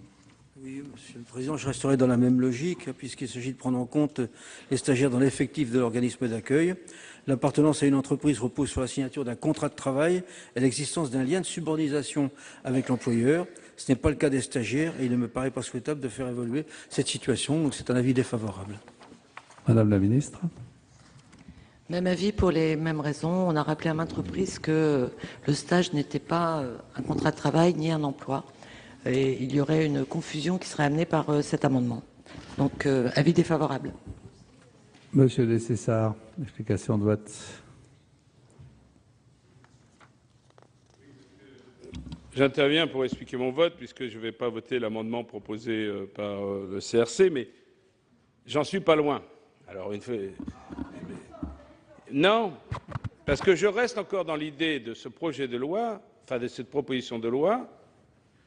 Oui, Monsieur le Président, je resterai dans la même logique, puisqu'il s'agit de prendre en compte les stagiaires dans l'effectif de l'organisme d'accueil. L'appartenance à une entreprise repose sur la signature d'un contrat de travail et l'existence d'un lien de subordination avec l'employeur. Ce n'est pas le cas des stagiaires et il ne me paraît pas souhaitable de faire évoluer cette situation. Donc c'est un avis défavorable. Madame la ministre. Même avis pour les mêmes raisons. On a rappelé à maintes reprises que le stage n'était pas un contrat de travail ni un emploi. Et il y aurait une confusion qui serait amenée par cet amendement. Donc, avis défavorable. Monsieur Dessessart, explication de vote. J'interviens pour expliquer mon vote, puisque je ne vais pas voter l'amendement proposé par le CRC, mais j'en suis pas loin. Alors, non, parce que je reste encore dans l'idée de ce projet de loi, enfin de cette proposition de loi,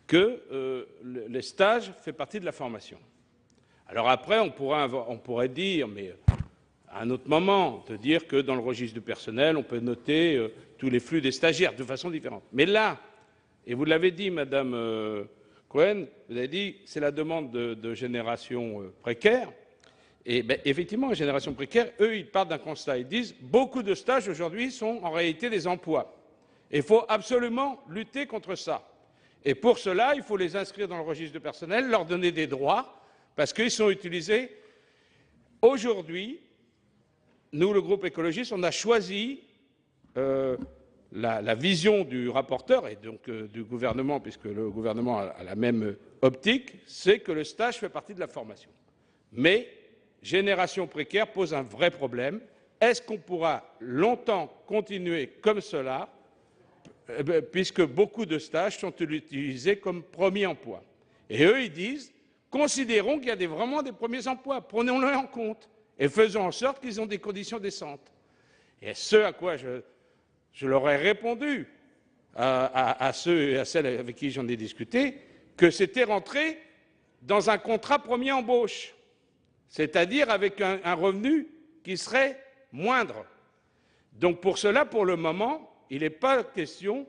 que les stages font partie de la formation. Alors après, on pourrait dire, mais à un autre moment, de dire que dans le registre du personnel, on peut noter tous les flux des stagiaires de façon différente. Mais là, et vous l'avez dit, Madame Cohen, vous avez dit, c'est la demande de génération précaire. Et ben, effectivement, génération précaire, eux, ils partent d'un constat. Ils disent, beaucoup de stages aujourd'hui sont en réalité des emplois. Et il faut absolument lutter contre ça. Et pour cela, il faut les inscrire dans le registre de personnel, leur donner des droits, parce qu'ils sont utilisés. Aujourd'hui, nous, le groupe écologiste, on a choisi la vision du rapporteur et donc du gouvernement, puisque le gouvernement a la même optique, c'est que le stage fait partie de la formation. Mais génération précaire pose un vrai problème. Est-ce qu'on pourra longtemps continuer comme cela, puisque beaucoup de stages sont utilisés comme premier emploi. Et eux, ils disent, considérons qu'il y a vraiment des premiers emplois, prenons-les en compte et faisons en sorte qu'ils ont des conditions décentes. Et ce à quoi je leur ai répondu, à ceux et à celles avec qui j'en ai discuté, que c'était rentré dans un contrat premier embauche, c'est-à-dire avec un revenu qui serait moindre. Donc pour cela, pour le moment, il n'est pas question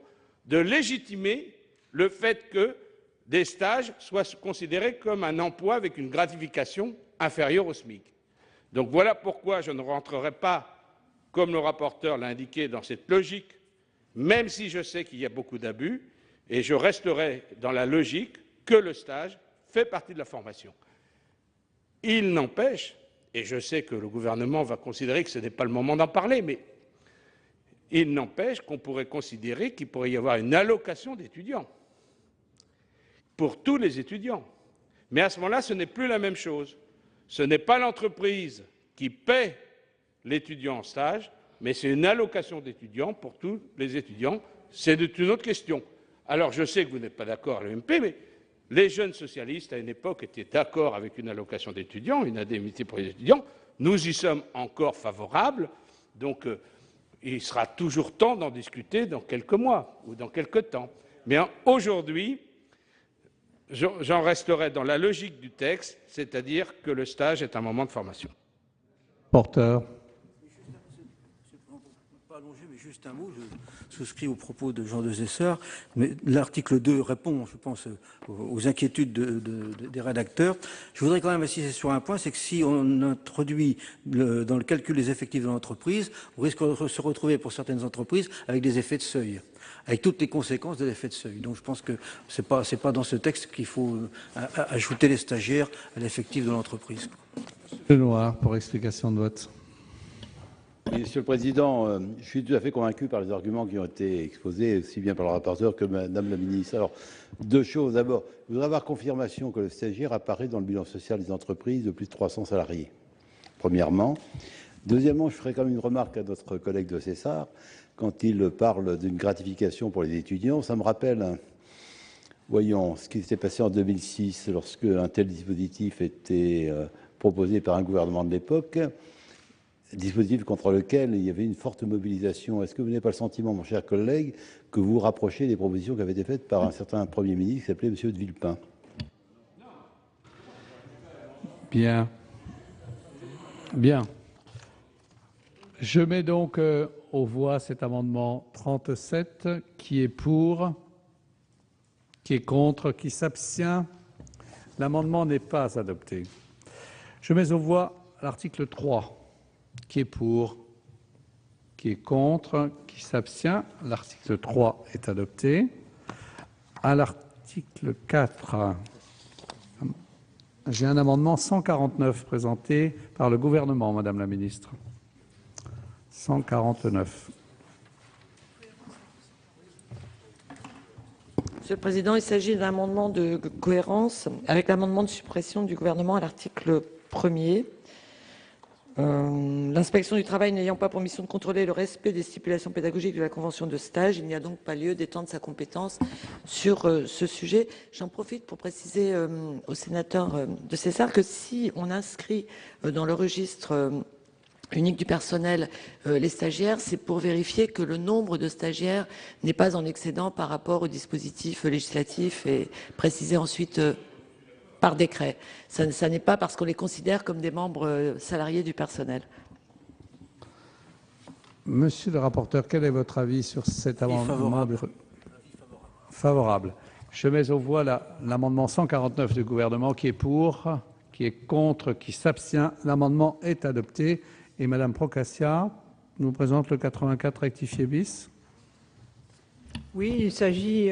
de légitimer le fait que des stages soient considérés comme un emploi avec une gratification inférieure au SMIC. Donc voilà pourquoi je ne rentrerai pas, comme le rapporteur l'a indiqué, dans cette logique, même si je sais qu'il y a beaucoup d'abus, et je resterai dans la logique que le stage fait partie de la formation. Il n'empêche, et je sais que le gouvernement va considérer que ce n'est pas le moment d'en parler, mais il n'empêche qu'on pourrait considérer qu'il pourrait y avoir une allocation d'étudiants pour tous les étudiants. Mais à ce moment-là, ce n'est plus la même chose. Ce n'est pas l'entreprise qui paie l'étudiant en stage, mais c'est une allocation d'étudiants pour tous les étudiants. C'est une autre question. Alors, je sais que vous n'êtes pas d'accord à l'UMP, mais les jeunes socialistes, à une époque, étaient d'accord avec une allocation d'étudiants, une indemnité pour les étudiants. Nous y sommes encore favorables. Donc, il sera toujours temps d'en discuter dans quelques mois ou dans quelques temps. Mais aujourd'hui, j'en resterai dans la logique du texte, c'est-à-dire que le stage est un moment de formation. Porteur. Pas allonger, mais juste un mot. Je souscris aux propos de Jean Dessessart, mais l'article 2 répond, je pense, aux inquiétudes des rédacteurs. Je voudrais quand même insister sur un point, c'est que si on introduit dans le calcul des effectifs de l'entreprise, on risque de se retrouver pour certaines entreprises avec des effets de seuil, avec toutes les conséquences de l'effet de seuil. Donc je pense que c'est pas dans ce texte qu'il faut ajouter les stagiaires à l'effectif de l'entreprise. Lenoir, pour explication de vote. Oui, Monsieur le Président, je suis tout à fait convaincu par les arguments qui ont été exposés, aussi bien par le rapporteur que Madame la Ministre. Alors, deux choses. D'abord, je voudrais avoir confirmation que le stagiaire apparaît dans le bilan social des entreprises de plus de 300 salariés, premièrement. Deuxièmement, je ferai quand même une remarque à notre collègue de César. Quand il parle d'une gratification pour les étudiants, ça me rappelle, voyons, ce qui s'est passé en 2006, lorsque un tel dispositif était proposé par un gouvernement de l'époque, dispositif contre lequel il y avait une forte mobilisation. Est-ce que vous n'avez pas le sentiment, mon cher collègue, que vous vous rapprochez des propositions qui avaient été faites par un certain Premier ministre qui s'appelait M. de Villepin? Bien. Bien. Je mets donc aux voix cet amendement 37. Qui est pour? Qui est contre? Qui s'abstient? L'amendement n'est pas adopté. Je mets aux voix l'article 3. Qui est pour? Qui est contre? Qui s'abstient? L'article 3 est adopté. À l'article 4, j'ai un amendement 149 présenté par le gouvernement, Madame la Ministre. 149. Monsieur le Président, il s'agit d'un amendement de cohérence avec l'amendement de suppression du gouvernement à l'article 1er. L'inspection du travail n'ayant pas pour mission de contrôler le respect des stipulations pédagogiques de la convention de stage, il n'y a donc pas lieu d'étendre sa compétence sur ce sujet. J'en profite pour préciser au sénateur de César que si on inscrit dans le registre unique du personnel les stagiaires, c'est pour vérifier que le nombre de stagiaires n'est pas en excédent par rapport au dispositif législatif et préciser ensuite par décret. Ça n'est pas parce qu'on les considère comme des membres salariés du personnel. Monsieur le rapporteur, quel est votre avis sur cet amendement? Favorable. Je mets aux voix l'amendement 149 du gouvernement. Qui est pour? Qui est contre? Qui s'abstient? L'amendement est adopté. Et Madame Procaccia nous présente le 84 rectifié bis. Oui, il s'agit,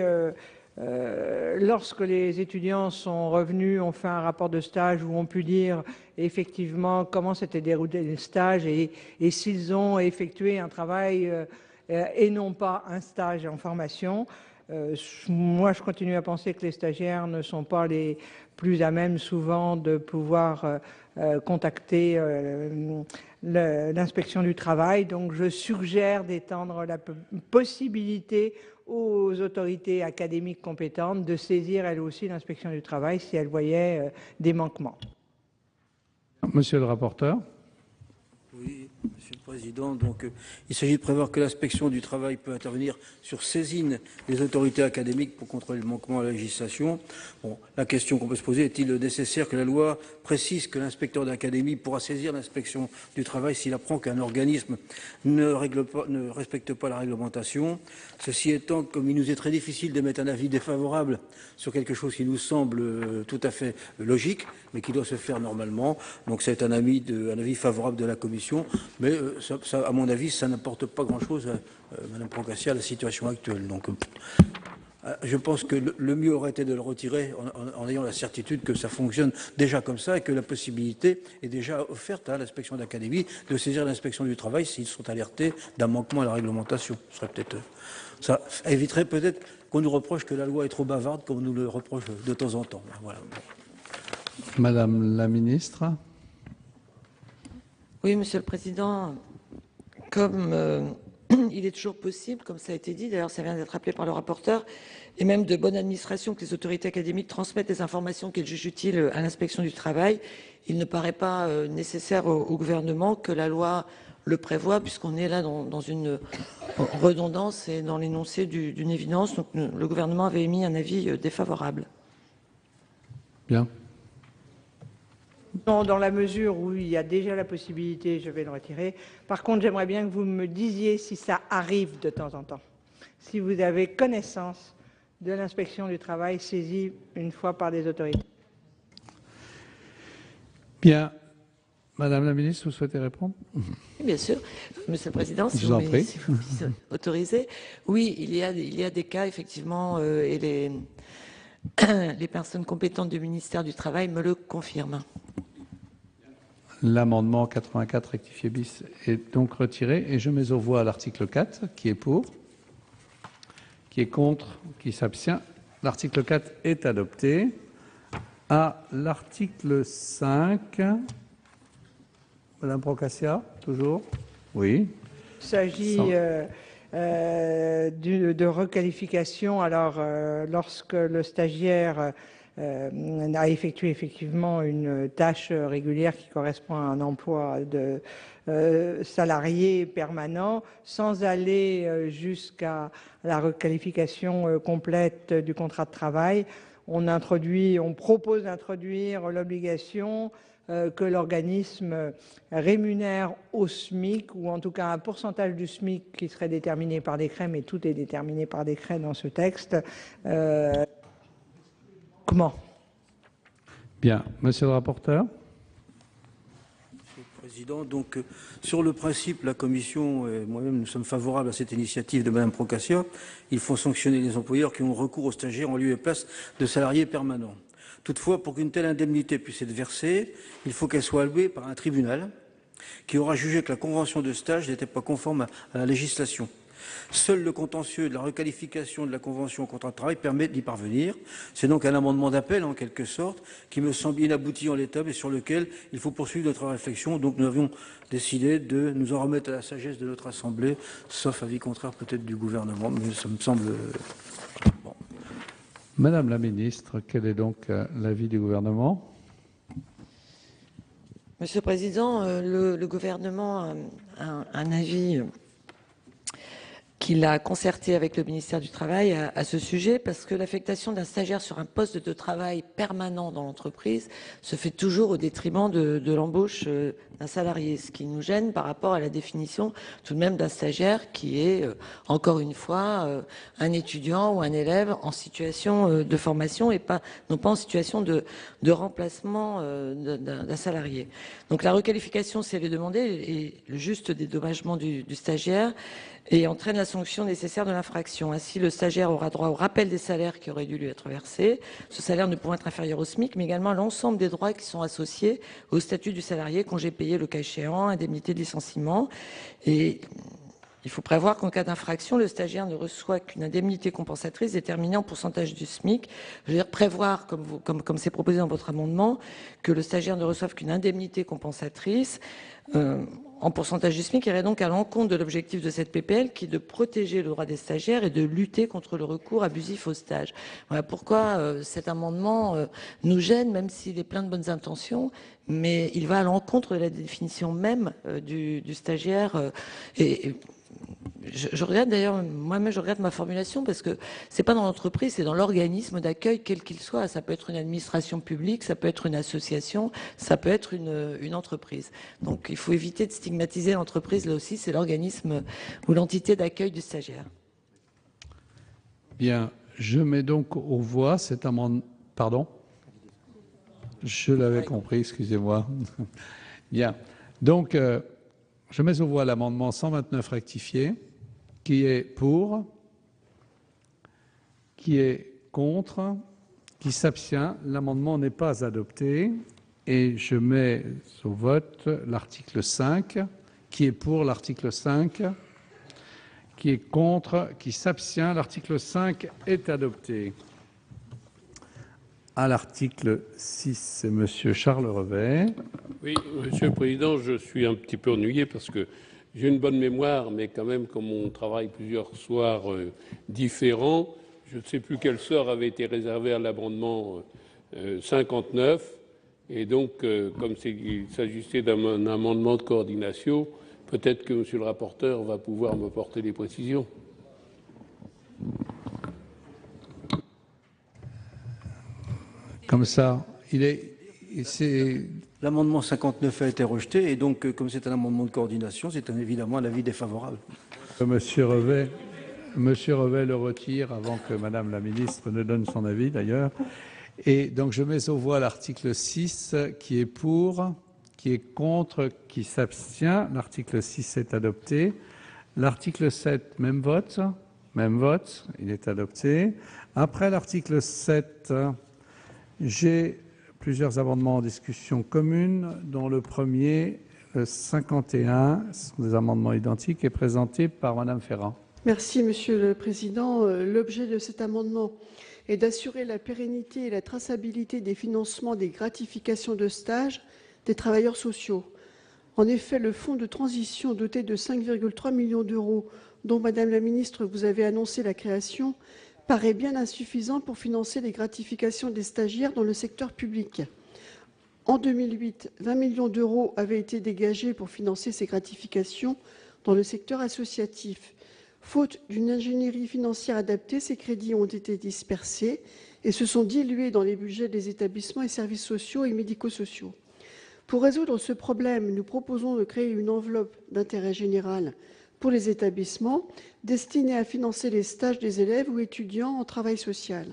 lorsque les étudiants sont revenus, ont fait un rapport de stage où on pu dire effectivement comment s'était déroulé le stage et s'ils ont effectué un travail et non pas un stage en formation. Moi, je continue à penser que les stagiaires ne sont pas les plus à même souvent de pouvoir contacter l'inspection du travail. Donc, je suggère d'étendre la possibilité aux autorités académiques compétentes de saisir elles aussi l'inspection du travail si elles voyaient des manquements. Monsieur le rapporteur. Oui, Monsieur le Président. Donc, il s'agit de prévoir que l'inspection du travail peut intervenir sur saisine des autorités académiques pour contrôler le manquement à la législation. Bon, la question qu'on peut se poser, est-il nécessaire que la loi précise que l'inspecteur d'académie pourra saisir l'inspection du travail s'il apprend qu'un organisme ne respecte pas la réglementation? Ceci étant, comme il nous est très difficile d'émettre un avis défavorable sur quelque chose qui nous semble tout à fait logique, mais qui doit se faire normalement, donc c'est un avis favorable de la Commission, mais ça, à mon avis, ça n'apporte pas grand-chose à Madame Procaccia à la situation actuelle. Donc, je pense que le mieux aurait été de le retirer en ayant la certitude que ça fonctionne déjà comme ça et que la possibilité est déjà offerte à l'inspection d'académie de saisir l'inspection du travail s'ils sont alertés d'un manquement à la réglementation. Ce serait peut-être, ça éviterait peut-être qu'on nous reproche que la loi est trop bavarde, comme on nous le reproche de temps en temps. Voilà. Madame la Ministre. Oui, Monsieur le Président, comme il est toujours possible, comme ça a été dit, d'ailleurs ça vient d'être rappelé par le rapporteur, et même de bonne administration que les autorités académiques transmettent les informations qu'elles jugent utiles à l'inspection du travail, il ne paraît pas nécessaire au gouvernement que la loi le prévoit, puisqu'on est là dans une redondance et dans l'énoncé d'une évidence. Donc le gouvernement avait émis un avis défavorable. Bien. Non, dans la mesure où il y a déjà la possibilité, je vais le retirer. Par contre, j'aimerais bien que vous me disiez si ça arrive de temps en temps. Si vous avez connaissance de l'inspection du travail saisie une fois par des autorités. Bien. Madame la Ministre, vous souhaitez répondre? Oui, bien sûr. Monsieur le Président, si vous autorisez. Oui, il y a des cas, effectivement, et les personnes compétentes du ministère du Travail me le confirment. L'amendement 84 rectifié bis est donc retiré et je mets aux voix l'article 4 qui est pour, qui est contre, qui s'abstient. L'article 4 est adopté. À l'article 5, Madame Procaccia, toujours. Oui. Il s'agit de requalification. Alors, lorsque le stagiaire a effectué effectivement une tâche régulière qui correspond à un emploi de salarié permanent, sans aller jusqu'à la requalification complète du contrat de travail, on propose d'introduire l'obligation que l'organisme rémunère au SMIC, ou en tout cas un pourcentage du SMIC qui serait déterminé par décret, mais tout est déterminé par décret dans ce texte. Comment ? Bien. Monsieur le rapporteur. Monsieur le Président, donc, sur le principe, la Commission et moi-même, nous sommes favorables à cette initiative de Mme Procaccia. Il faut sanctionner les employeurs qui ont recours aux stagiaires en lieu et place de salariés permanents. Toutefois, pour qu'une telle indemnité puisse être versée, il faut qu'elle soit allouée par un tribunal qui aura jugé que la convention de stage n'était pas conforme à la législation. Seul le contentieux de la requalification de la convention au contrat de travail permet d'y parvenir. C'est donc un amendement d'appel, en quelque sorte, qui me semble inabouti en l'état, mais sur lequel il faut poursuivre notre réflexion. Donc nous avions décidé de nous en remettre à la sagesse de notre Assemblée, sauf avis contraire peut-être du gouvernement, mais ça me semble... Bon. Madame la ministre, quel est donc l'avis du gouvernement? Monsieur le Président, le gouvernement a un avis qu'il a concerté avec le ministère du Travail à ce sujet, parce que l'affectation d'un stagiaire sur un poste de travail permanent dans l'entreprise se fait toujours au détriment de l'embauche d'un salarié, ce qui nous gêne par rapport à la définition tout de même d'un stagiaire qui est, encore une fois, un étudiant ou un élève en situation de formation et non pas en situation de remplacement d'un salarié. Donc la requalification, si elle est demandée, et le juste dédommagement du stagiaire, et entraîne la sanction nécessaire de l'infraction. Ainsi, le stagiaire aura droit au rappel des salaires qui auraient dû lui être versés, ce salaire ne pouvant être inférieur au SMIC, mais également à l'ensemble des droits qui sont associés au statut du salarié, congé payé le cas échéant, indemnité de licenciement. Et il faut prévoir qu'en cas d'infraction, le stagiaire ne reçoit qu'une indemnité compensatrice déterminée en pourcentage du SMIC. Je veux dire prévoir, comme c'est proposé dans votre amendement, que le stagiaire ne reçoive qu'une indemnité compensatrice en pourcentage du SMIC, irait donc à l'encontre de l'objectif de cette PPL qui est de protéger le droit des stagiaires et de lutter contre le recours abusif au stage. Voilà pourquoi cet amendement nous gêne, même s'il est plein de bonnes intentions, mais il va à l'encontre de la définition même du stagiaire. Je regrette d'ailleurs, moi-même je regrette ma formulation parce que c'est pas dans l'entreprise, c'est dans l'organisme d'accueil quel qu'il soit. Ça peut être une administration publique, ça peut être une association, ça peut être une entreprise. Donc il faut éviter de stigmatiser l'entreprise, là aussi c'est l'organisme ou l'entité d'accueil du stagiaire. Bien, je mets donc aux voix cet amendement. Pardon ? Je l'avais compris, excusez-moi. Bien, donc je mets aux voix l'amendement 129 rectifié. Qui est pour? Qui est contre? Qui s'abstient? L'amendement n'est pas adopté. Et je mets au vote l'article 5. Qui est pour l'article 5? Qui est contre? Qui s'abstient? L'article 5 est adopté. À l'article 6, c'est M. Charles Revet. Oui, Monsieur le Président, je suis un petit peu ennuyé parce que j'ai une bonne mémoire, mais quand même, comme on travaille plusieurs soirs différents, je ne sais plus quel sort avait été réservé à l'amendement 59. Et donc, comme il s'agissait d'un amendement de coordination, peut-être que Monsieur le rapporteur va pouvoir me porter des précisions. Comme ça, L'amendement 59 a été rejeté et donc, comme c'est un amendement de coordination, c'est évidemment un avis défavorable. Monsieur Revet le retire avant que Madame la ministre ne donne son avis d'ailleurs. Et donc je mets aux voix l'article 6 qui est pour, qui est contre, qui s'abstient. L'article 6 est adopté. L'article 7, même vote, il est adopté. Après l'article 7, j'ai plusieurs amendements en discussion commune, dont le premier, le 51, ce sont des amendements identiques, est présenté par Madame Ferrand. Merci, Monsieur le Président. L'objet de cet amendement est d'assurer la pérennité et la traçabilité des financements des gratifications de stage des travailleurs sociaux. En effet, le fonds de transition doté de 5,3 millions d'euros, dont, Madame la Ministre, vous avez annoncé la création, paraît bien insuffisant pour financer les gratifications des stagiaires dans le secteur public. En 2008, 20 millions d'euros avaient été dégagés pour financer ces gratifications dans le secteur associatif. Faute d'une ingénierie financière adaptée, ces crédits ont été dispersés et se sont dilués dans les budgets des établissements et services sociaux et médico-sociaux. Pour résoudre ce problème, nous proposons de créer une enveloppe d'intérêt général pour les établissements destinée à financer les stages des élèves ou étudiants en travail social.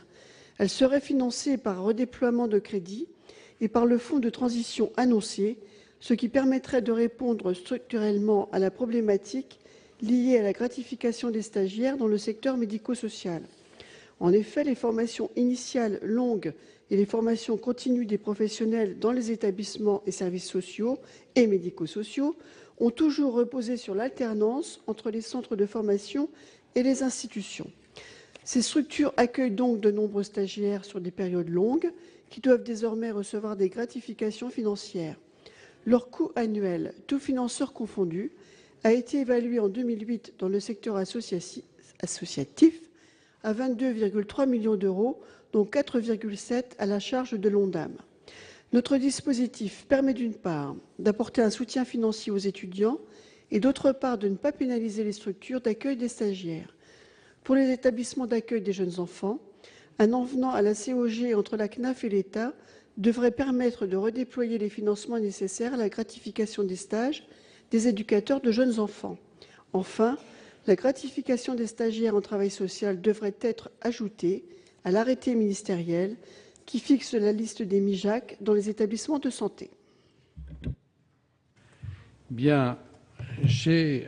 Elle serait financée par redéploiement de crédits et par le fonds de transition annoncé, ce qui permettrait de répondre structurellement à la problématique liée à la gratification des stagiaires dans le secteur médico-social. En effet, les formations initiales longues et les formations continues des professionnels dans les établissements et services sociaux et médico-sociaux ont toujours reposé sur l'alternance entre les centres de formation et les institutions. Ces structures accueillent donc de nombreux stagiaires sur des périodes longues qui doivent désormais recevoir des gratifications financières. Leur coût annuel, tous financeurs confondus, a été évalué en 2008 dans le secteur associatif à 22,3 millions d'euros, dont 4,7 à la charge de l'ONDAM. Notre dispositif permet d'une part d'apporter un soutien financier aux étudiants et d'autre part de ne pas pénaliser les structures d'accueil des stagiaires. Pour les établissements d'accueil des jeunes enfants, un avenant à la COG entre la CNAF et l'État devrait permettre de redéployer les financements nécessaires à la gratification des stages des éducateurs de jeunes enfants. Enfin, la gratification des stagiaires en travail social devrait être ajoutée à l'arrêté ministériel qui fixe la liste des MIJAC dans les établissements de santé. Bien, j'ai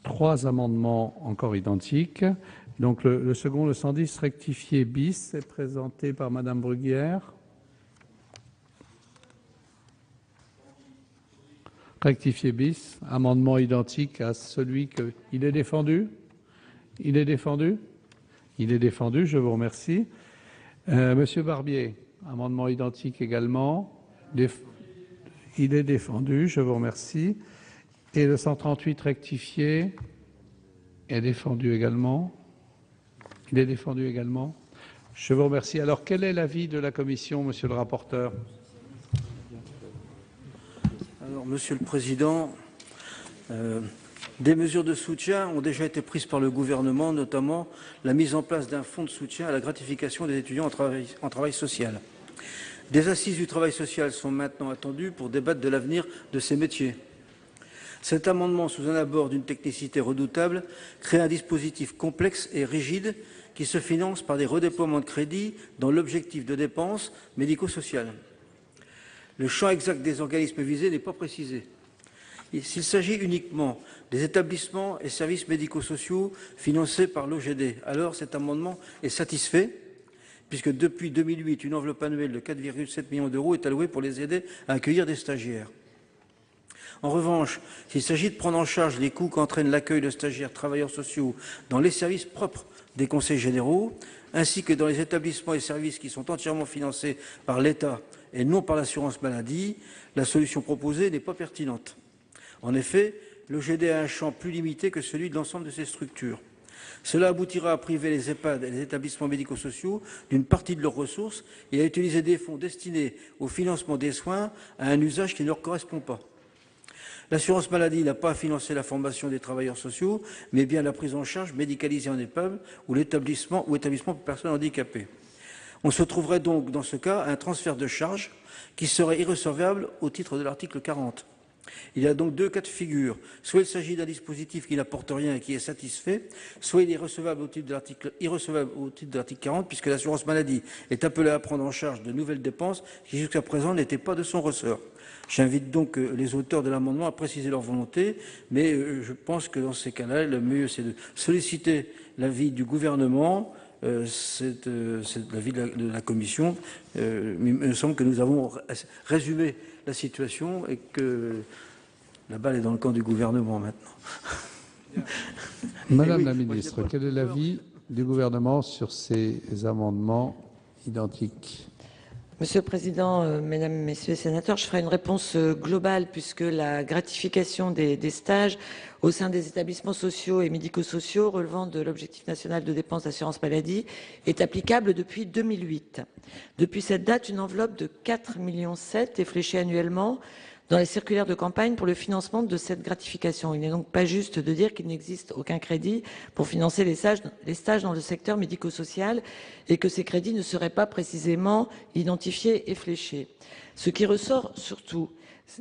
3 amendements encore identiques. Donc le second, le 110 rectifié bis, est présenté par Madame Bruguière. Rectifié bis, amendement identique à celui que... Il est défendu ? Il est défendu ? Il est défendu, je vous remercie. Monsieur Barbier, amendement identique également. Il est défendu, je vous remercie. Et le 138 rectifié est défendu également. Il est défendu également. Je vous remercie. Alors, quel est l'avis de la commission, monsieur le rapporteur ? Alors, Monsieur le Président, des mesures de soutien ont déjà été prises par le gouvernement, notamment la mise en place d'un fonds de soutien à la gratification des étudiants en travail social. Des assises du travail social sont maintenant attendues pour débattre de l'avenir de ces métiers. Cet amendement, sous un abord d'une technicité redoutable, crée un dispositif complexe et rigide qui se finance par des redéploiements de crédits dans l'objectif de dépenses médico-sociales. Le champ exact des organismes visés n'est pas précisé. S'il s'agit uniquement des établissements et services médico-sociaux financés par l'OGD, alors cet amendement est satisfait, puisque depuis 2008, une enveloppe annuelle de 4,7 millions d'euros est allouée pour les aider à accueillir des stagiaires. En revanche, s'il s'agit de prendre en charge les coûts qu'entraîne l'accueil de stagiaires travailleurs sociaux dans les services propres des conseils généraux, ainsi que dans les établissements et services qui sont entièrement financés par l'État et non par l'assurance maladie, la solution proposée n'est pas pertinente. En effet, l'OGD a un champ plus limité que celui de l'ensemble de ces structures. Cela aboutira à priver les EHPAD et les établissements médico-sociaux d'une partie de leurs ressources et à utiliser des fonds destinés au financement des soins à un usage qui ne leur correspond pas. L'assurance maladie n'a pas à financer la formation des travailleurs sociaux, mais bien la prise en charge médicalisée en EHPAD ou établissement pour personnes handicapées. On se trouverait donc dans ce cas à un transfert de charges qui serait irrecevable au titre de l'article 40. Il y a donc 2 cas de figure. Soit il s'agit d'un dispositif qui n'apporte rien et qui est satisfait, soit il est irrecevable au titre de l'article 40, puisque l'assurance maladie est appelée à prendre en charge de nouvelles dépenses qui jusqu'à présent n'étaient pas de son ressort. J'invite donc les auteurs de l'amendement à préciser leur volonté, mais je pense que dans ces cas-là, le mieux c'est de solliciter l'avis du gouvernement c'est l'avis de la Commission. Il me semble que nous avons résumé la situation et que la balle est dans le camp du gouvernement maintenant. Madame la ministre, quel est l'avis du gouvernement sur ces amendements identiques? Monsieur le Président, Mesdames, Messieurs les sénateurs, je ferai une réponse globale puisque la gratification des stages au sein des établissements sociaux et médico-sociaux relevant de l'objectif national de dépenses d'assurance maladie est applicable depuis 2008. Depuis cette date, une enveloppe de 4,7 millions est fléchée annuellement dans les circulaires de campagne pour le financement de cette gratification. Il n'est donc pas juste de dire qu'il n'existe aucun crédit pour financer les stages dans le secteur médico-social et que ces crédits ne seraient pas précisément identifiés et fléchés. Ce qui ressort surtout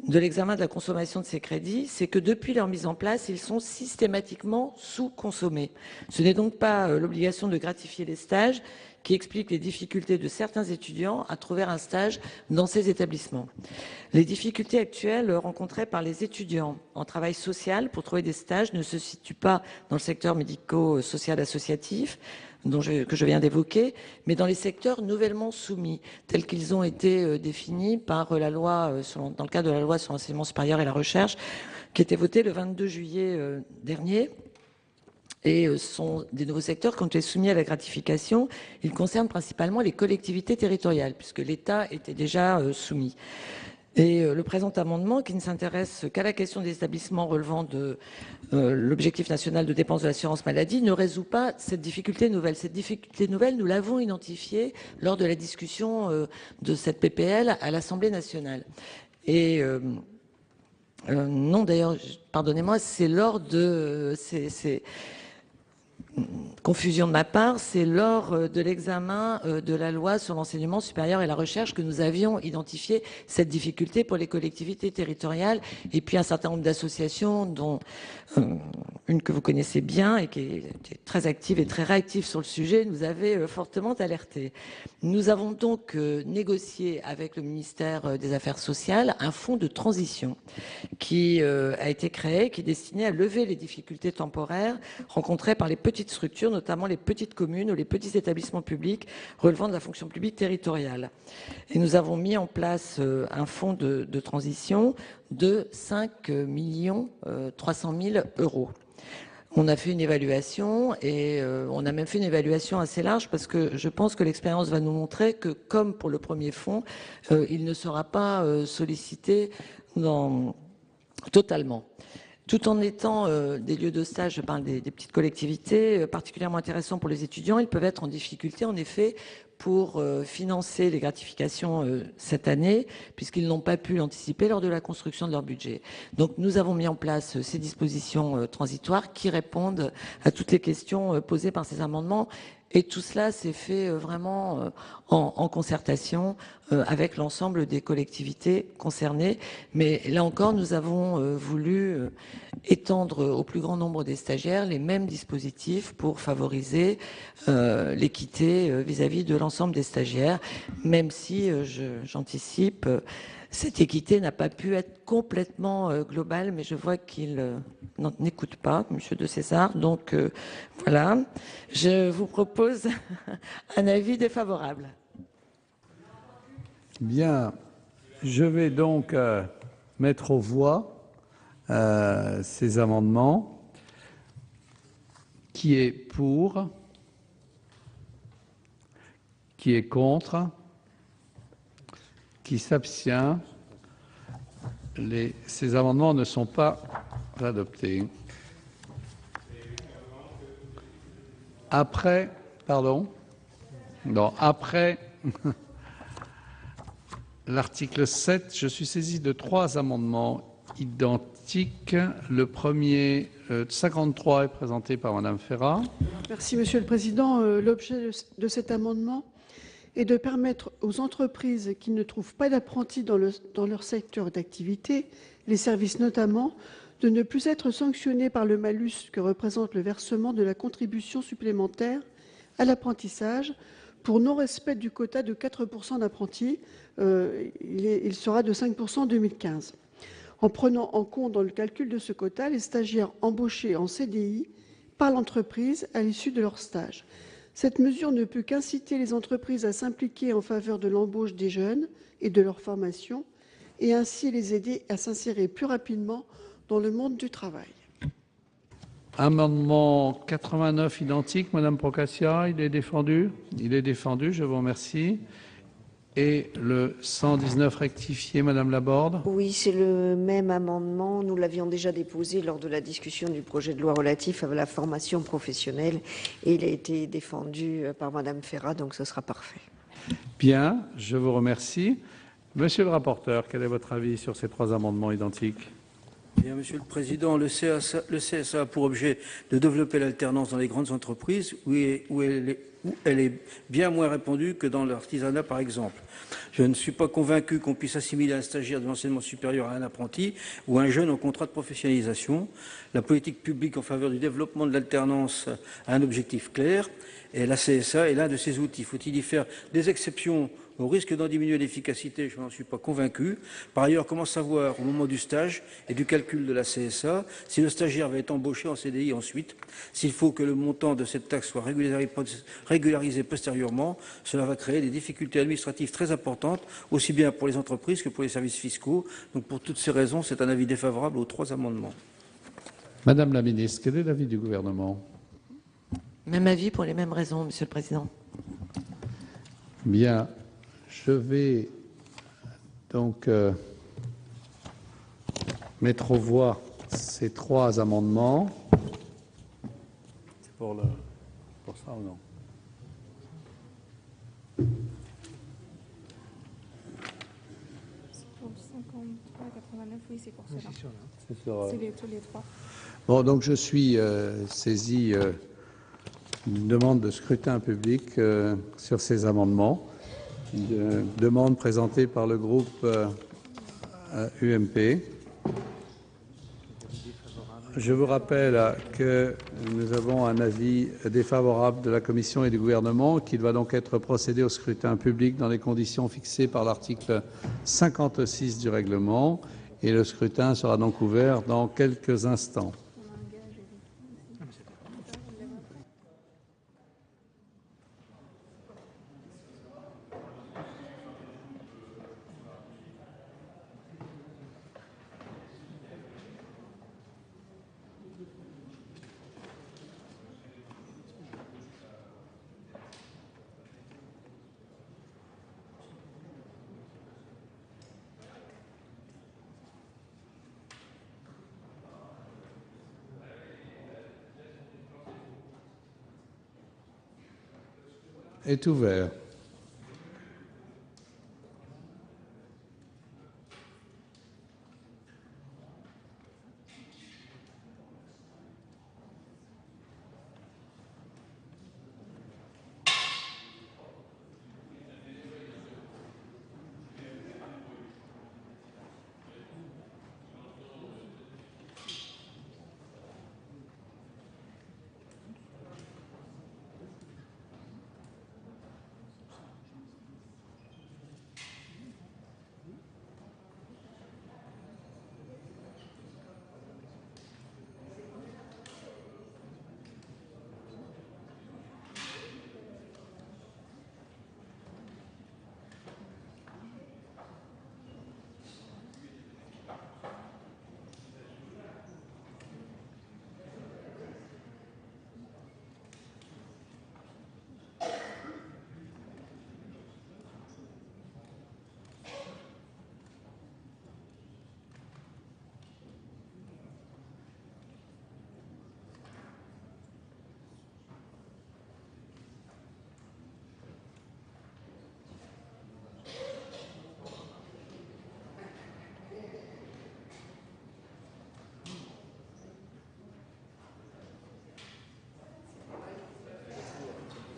de l'examen de la consommation de ces crédits, c'est que depuis leur mise en place, ils sont systématiquement sous-consommés. Ce n'est donc pas l'obligation de gratifier les stages qui explique les difficultés de certains étudiants à trouver un stage dans ces établissements. Les difficultés actuelles rencontrées par les étudiants en travail social pour trouver des stages ne se situent pas dans le secteur médico-social associatif, que je viens d'évoquer, mais dans les secteurs nouvellement soumis, tels qu'ils ont été définis par la loi, dans le cadre de la loi sur l'enseignement supérieur et la recherche, qui a été votée le 22 juillet dernier. Et sont des nouveaux secteurs qui ont été soumis à la gratification. Ils concernent principalement les collectivités territoriales, puisque l'État était déjà soumis. Et le présent amendement, qui ne s'intéresse qu'à la question des établissements relevant de l'objectif national de dépenses de l'assurance maladie, ne résout pas cette difficulté nouvelle. Cette difficulté nouvelle, nous l'avons identifiée lors de la discussion de cette PPL à l'Assemblée nationale. Et non, d'ailleurs, pardonnez-moi, c'est lors de... Confusion de ma part, c'est lors de l'examen de la loi sur l'enseignement supérieur et la recherche que nous avions identifié cette difficulté pour les collectivités territoriales et puis un certain nombre d'associations, dont une que vous connaissez bien et qui est très active et très réactive sur le sujet, nous avait fortement alerté. Nous avons donc négocié avec le ministère des Affaires sociales un fonds de transition qui a été créé, qui est destiné à lever les difficultés temporaires rencontrées par les petites structures, notamment les petites communes ou les petits établissements publics relevant de la fonction publique territoriale. Et nous avons mis en place un fonds de transition de 5 300 000 €. On a fait une évaluation et on a même fait une évaluation assez large parce que je pense que l'expérience va nous montrer que, comme pour le premier fonds, il ne sera pas sollicité totalement. Tout en étant des lieux de stage, je parle des petites collectivités, particulièrement intéressants pour les étudiants, ils peuvent être en difficulté, en effet, pour financer les gratifications cette année, puisqu'ils n'ont pas pu l'anticiper lors de la construction de leur budget. Donc nous avons mis en place ces dispositions transitoires qui répondent à toutes les questions posées par ces amendements. Et tout cela s'est fait vraiment en concertation avec l'ensemble des collectivités concernées. Mais là encore, nous avons voulu étendre au plus grand nombre des stagiaires les mêmes dispositifs pour favoriser l'équité vis-à-vis de l'ensemble des stagiaires, même si, j'anticipe, cette équité n'a pas pu être complètement globale, mais je vois qu'il n'écoute pas, Monsieur de César. Donc voilà, je vous propose un avis défavorable. Bien, je vais donc mettre aux voix ces amendements. Qui est pour? Qui est contre? Qui s'abstient? Ces amendements ne sont pas adoptés. Après, pardon, non, après l'article 7, je suis saisi de 3 amendements identiques. Le premier, 53, est présenté par Madame Ferrat. Merci, Monsieur le Président. L'objet de cet amendement est de permettre aux entreprises qui ne trouvent pas d'apprentis dans leur secteur d'activité, les services notamment, de ne plus être sanctionnées par le malus que représente le versement de la contribution supplémentaire à l'apprentissage pour non-respect du quota de 4% d'apprentis. Il sera de 5% en 2015. En prenant en compte dans le calcul de ce quota les stagiaires embauchés en CDI par l'entreprise à l'issue de leur stage. Cette mesure ne peut qu'inciter les entreprises à s'impliquer en faveur de l'embauche des jeunes et de leur formation, et ainsi les aider à s'insérer plus rapidement dans le monde du travail. Amendement 89 identique, Madame Procaccia, il est défendu. Il est défendu, je vous remercie. Et le 119 rectifié, Madame Laborde. Oui, c'est le même amendement. Nous l'avions déjà déposé lors de la discussion du projet de loi relatif à la formation professionnelle et il a été défendu par Madame Ferrat, donc ce sera parfait. Bien, je vous remercie. Monsieur le rapporteur, quel est votre avis sur ces trois amendements identiques? Bien, Monsieur le Président, le CSA a pour objet de développer l'alternance dans les grandes entreprises où elle est bien moins répandue que dans l'artisanat, par exemple. Je ne suis pas convaincu qu'on puisse assimiler un stagiaire de l'enseignement supérieur à un apprenti ou un jeune en contrat de professionnalisation. La politique publique en faveur du développement de l'alternance a un objectif clair et la CSA est l'un de ses outils. Faut-il y faire des exceptions au risque d'en diminuer l'efficacité? Je n'en suis pas convaincu. Par ailleurs, comment savoir au moment du stage et du calcul de la CSA si le stagiaire va être embauché en CDI ensuite? S'il faut que le montant de cette taxe soit régularisé postérieurement, cela va créer des difficultés administratives très importantes, aussi bien pour les entreprises que pour les services fiscaux. Donc pour toutes ces raisons, c'est un avis défavorable aux trois amendements. Madame la ministre, quel est l'avis du gouvernement? Même avis pour les mêmes raisons, Monsieur le Président. Bien, je vais donc mettre aux voix ces trois amendements. C'est pour ça ou non? Pour 53 89, oui, c'est pour cela. C'est tous les trois. Bon, donc je suis saisi d'une demande de scrutin public sur ces amendements. Une demande présentée par le groupe UMP. Je vous rappelle que nous avons un avis défavorable de la Commission et du gouvernement, qu'il va donc être procédé au scrutin public dans les conditions fixées par l'article 56 du règlement, et le scrutin sera donc ouvert dans quelques instants. Est ouvert.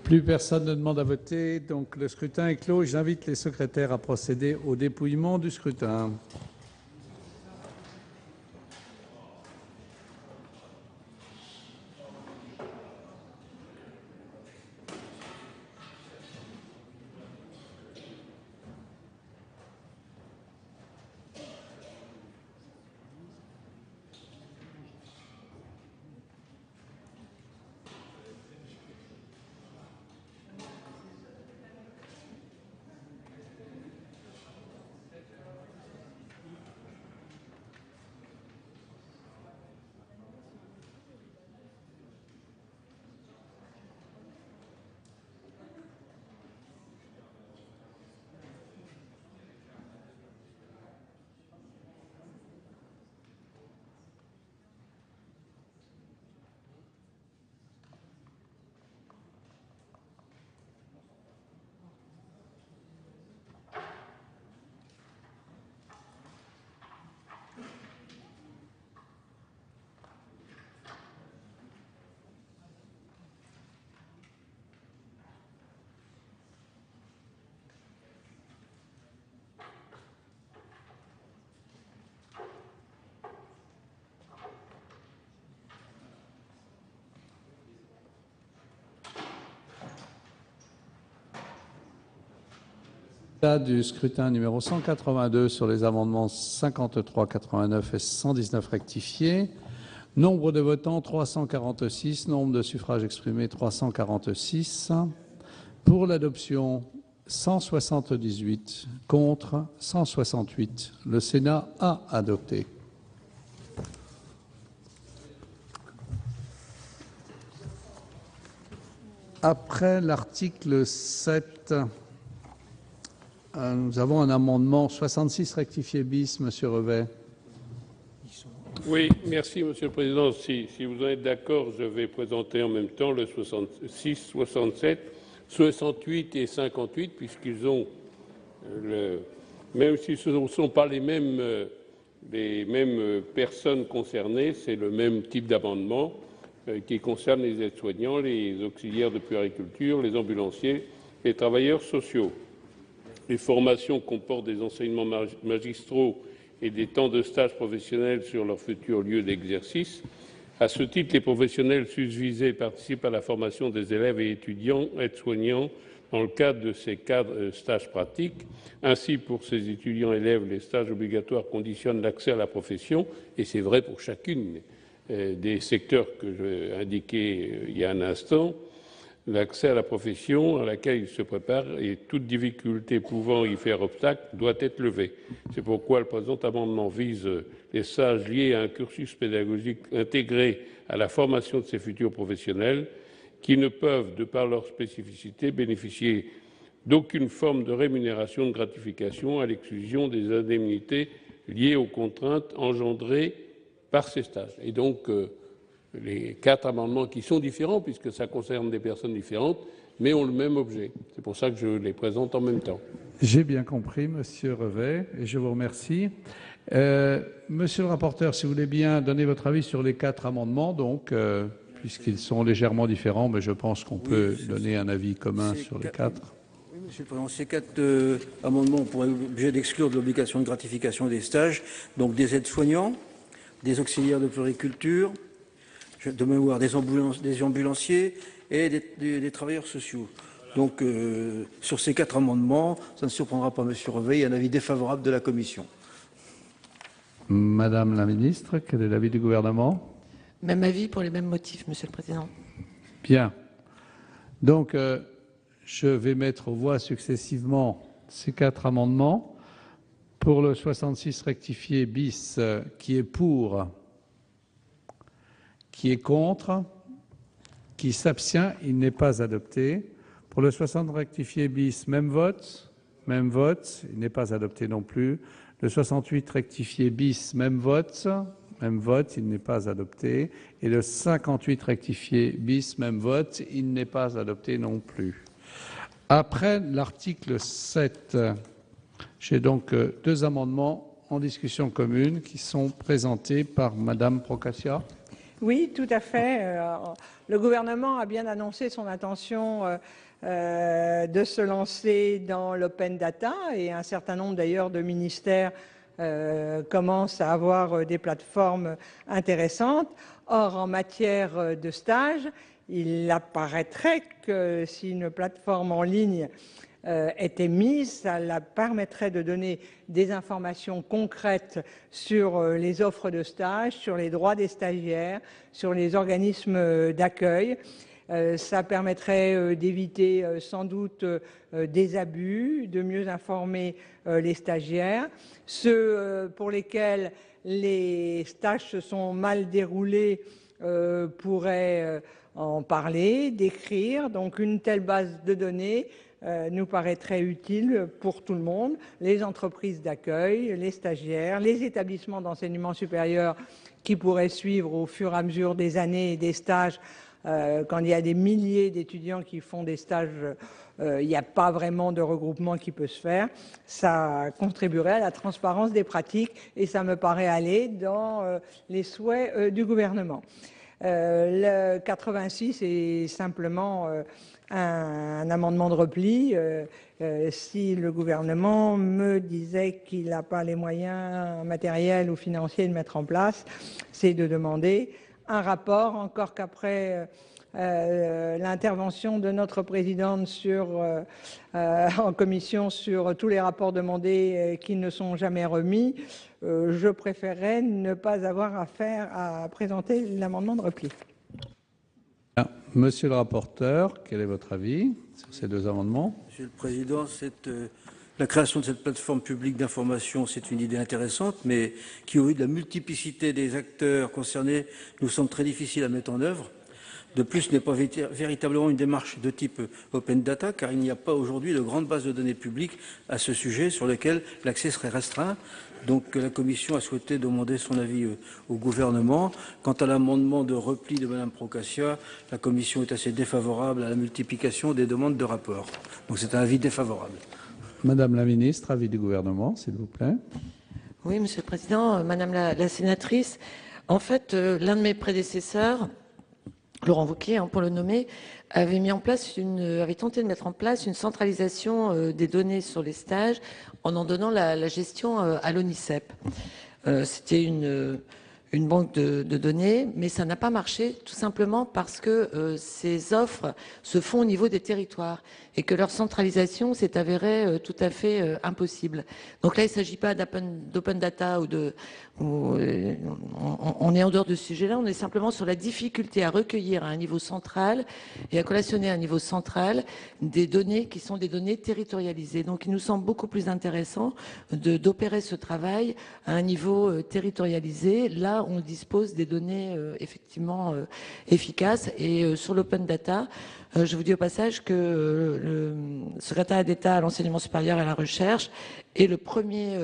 Plus personne ne demande à voter, donc le scrutin est clos. J'invite les secrétaires à procéder au dépouillement du scrutin. Du scrutin numéro 182 sur les amendements 53, 89 et 119 rectifiés. Nombre de votants 346, nombre de suffrages exprimés 346. Pour l'adoption 178, contre 168. Le Sénat a adopté. Après l'article 7, nous avons un amendement 66 rectifié bis, Monsieur Revet. Oui, merci Monsieur le Président. Si vous en êtes d'accord, je vais présenter en même temps le 66, 67, 68 et 58, puisqu'ils ont, même si ce ne sont pas les mêmes personnes concernées, c'est le même type d'amendement qui concerne les aides-soignants, les auxiliaires de puériculture, les ambulanciers, les travailleurs sociaux. Les formations comportent des enseignements magistraux et des temps de stage professionnels sur leur futur lieu d'exercice. À ce titre, les professionnels susvisés participent à la formation des élèves et étudiants aides-soignants dans le cadre de ces stages pratiques. Ainsi, pour ces étudiants élèves, les stages obligatoires conditionnent l'accès à la profession, et c'est vrai pour chacune des secteurs que j'ai indiqués il y a un instant. L'accès à la profession à laquelle il se prépare et toute difficulté pouvant y faire obstacle doit être levée. C'est pourquoi le présent amendement vise les stages liés à un cursus pédagogique intégré à la formation de ces futurs professionnels qui ne peuvent, de par leur spécificité, bénéficier d'aucune forme de rémunération de gratification à l'exclusion des indemnités liées aux contraintes engendrées par ces stages. Et donc, les 4 amendements qui sont différents, puisque ça concerne des personnes différentes, mais ont le même objet. C'est pour ça que je les présente en même temps. J'ai bien compris, Monsieur Revet, et je vous remercie. Monsieur le rapporteur, si vous voulez bien donner votre avis sur les 4 amendements, donc, puisqu'ils sont légèrement différents, mais je pense qu'on peut donner un avis commun sur les 4. Oui, Monsieur le Président, ces 4 amendements ont pour objet d'exclure de l'obligation de gratification des stages, donc des aides-soignants, des auxiliaires de puériculture, de mémoire des ambulanciers et des travailleurs sociaux. Donc, sur ces 4 amendements, ça ne surprendra pas M. Revet, il y a un avis défavorable de la Commission. Madame la Ministre, quel est l'avis du gouvernement? Même avis pour les mêmes motifs, Monsieur le Président. Bien. Donc, je vais mettre aux voix successivement ces 4 amendements. Pour le 66 rectifié bis, qui est pour, qui est contre, qui s'abstient, il n'est pas adopté. Pour le 60 rectifié bis, même vote, il n'est pas adopté non plus. Le 68 rectifié bis, même vote, il n'est pas adopté. Et le 58 rectifié bis, même vote, il n'est pas adopté non plus. Après l'article 7, j'ai donc 2 amendements en discussion commune qui sont présentés par Madame Procaccia. Oui, tout à fait. Le gouvernement a bien annoncé son intention de se lancer dans l'open data et un certain nombre d'ailleurs de ministères commencent à avoir des plateformes intéressantes. Or, en matière de stage, il apparaîtrait que si une plateforme en ligne était mise, ça la permettrait de donner des informations concrètes sur les offres de stage, sur les droits des stagiaires, sur les organismes d'accueil. Ça permettrait d'éviter sans doute des abus, de mieux informer les stagiaires. Ceux pour lesquels les stages se sont mal déroulés pourraient en parler, décrire. Donc une telle base de données nous paraît très utile pour tout le monde, les entreprises d'accueil, les stagiaires, les établissements d'enseignement supérieur qui pourraient suivre au fur et à mesure des années et des stages. Quand il y a des milliers d'étudiants qui font des stages, il n'y a pas vraiment de regroupement qui peut se faire. Ça contribuerait à la transparence des pratiques et ça me paraît aller dans les souhaits du gouvernement. Le 86 est simplement un amendement de repli. Si le gouvernement me disait qu'il n'a pas les moyens matériels ou financiers de mettre en place, c'est de demander un rapport, encore qu'après l'intervention de notre présidente en commission sur tous les rapports demandés qui ne sont jamais remis, je préférerais ne pas avoir à présenter l'amendement de repli. Monsieur le rapporteur, quel est votre avis sur ces deux amendements? Monsieur le Président, la création de cette plateforme publique d'information, c'est une idée intéressante, mais qui, au vu de la multiplicité des acteurs concernés, nous semble très difficile à mettre en œuvre. De plus, ce n'est pas véritablement une démarche de type open data, car il n'y a pas aujourd'hui de grande base de données publiques à ce sujet sur lesquelles l'accès serait restreint. Donc la Commission a souhaité demander son avis au gouvernement. Quant à l'amendement de repli de Mme Procaccia, la Commission est assez défavorable à la multiplication des demandes de rapport. Donc c'est un avis défavorable. Madame la ministre, avis du gouvernement, s'il vous plaît. Oui, Monsieur le Président, Madame la sénatrice, en fait, l'un de mes prédécesseurs, Laurent Wauquiez, pour le nommer, avait tenté de mettre en place une centralisation des données sur les stages en donnant la gestion à l'ONICEP. C'était une banque de données, mais ça n'a pas marché tout simplement parce que ces offres se font au niveau des territoires et que leur centralisation s'est avérée tout à fait impossible. Donc là, il ne s'agit pas d'open data on est en dehors de ce sujet-là, on est simplement sur la difficulté à recueillir à un niveau central et à collationner à un niveau central des données qui sont des données territorialisées. Donc il nous semble beaucoup plus intéressant d'opérer ce travail à un niveau territorialisé. Là, on dispose des données effectivement efficaces. Et sur l'open data, je vous dis au passage que le secrétariat d'État à l'enseignement supérieur et à la recherche est le premier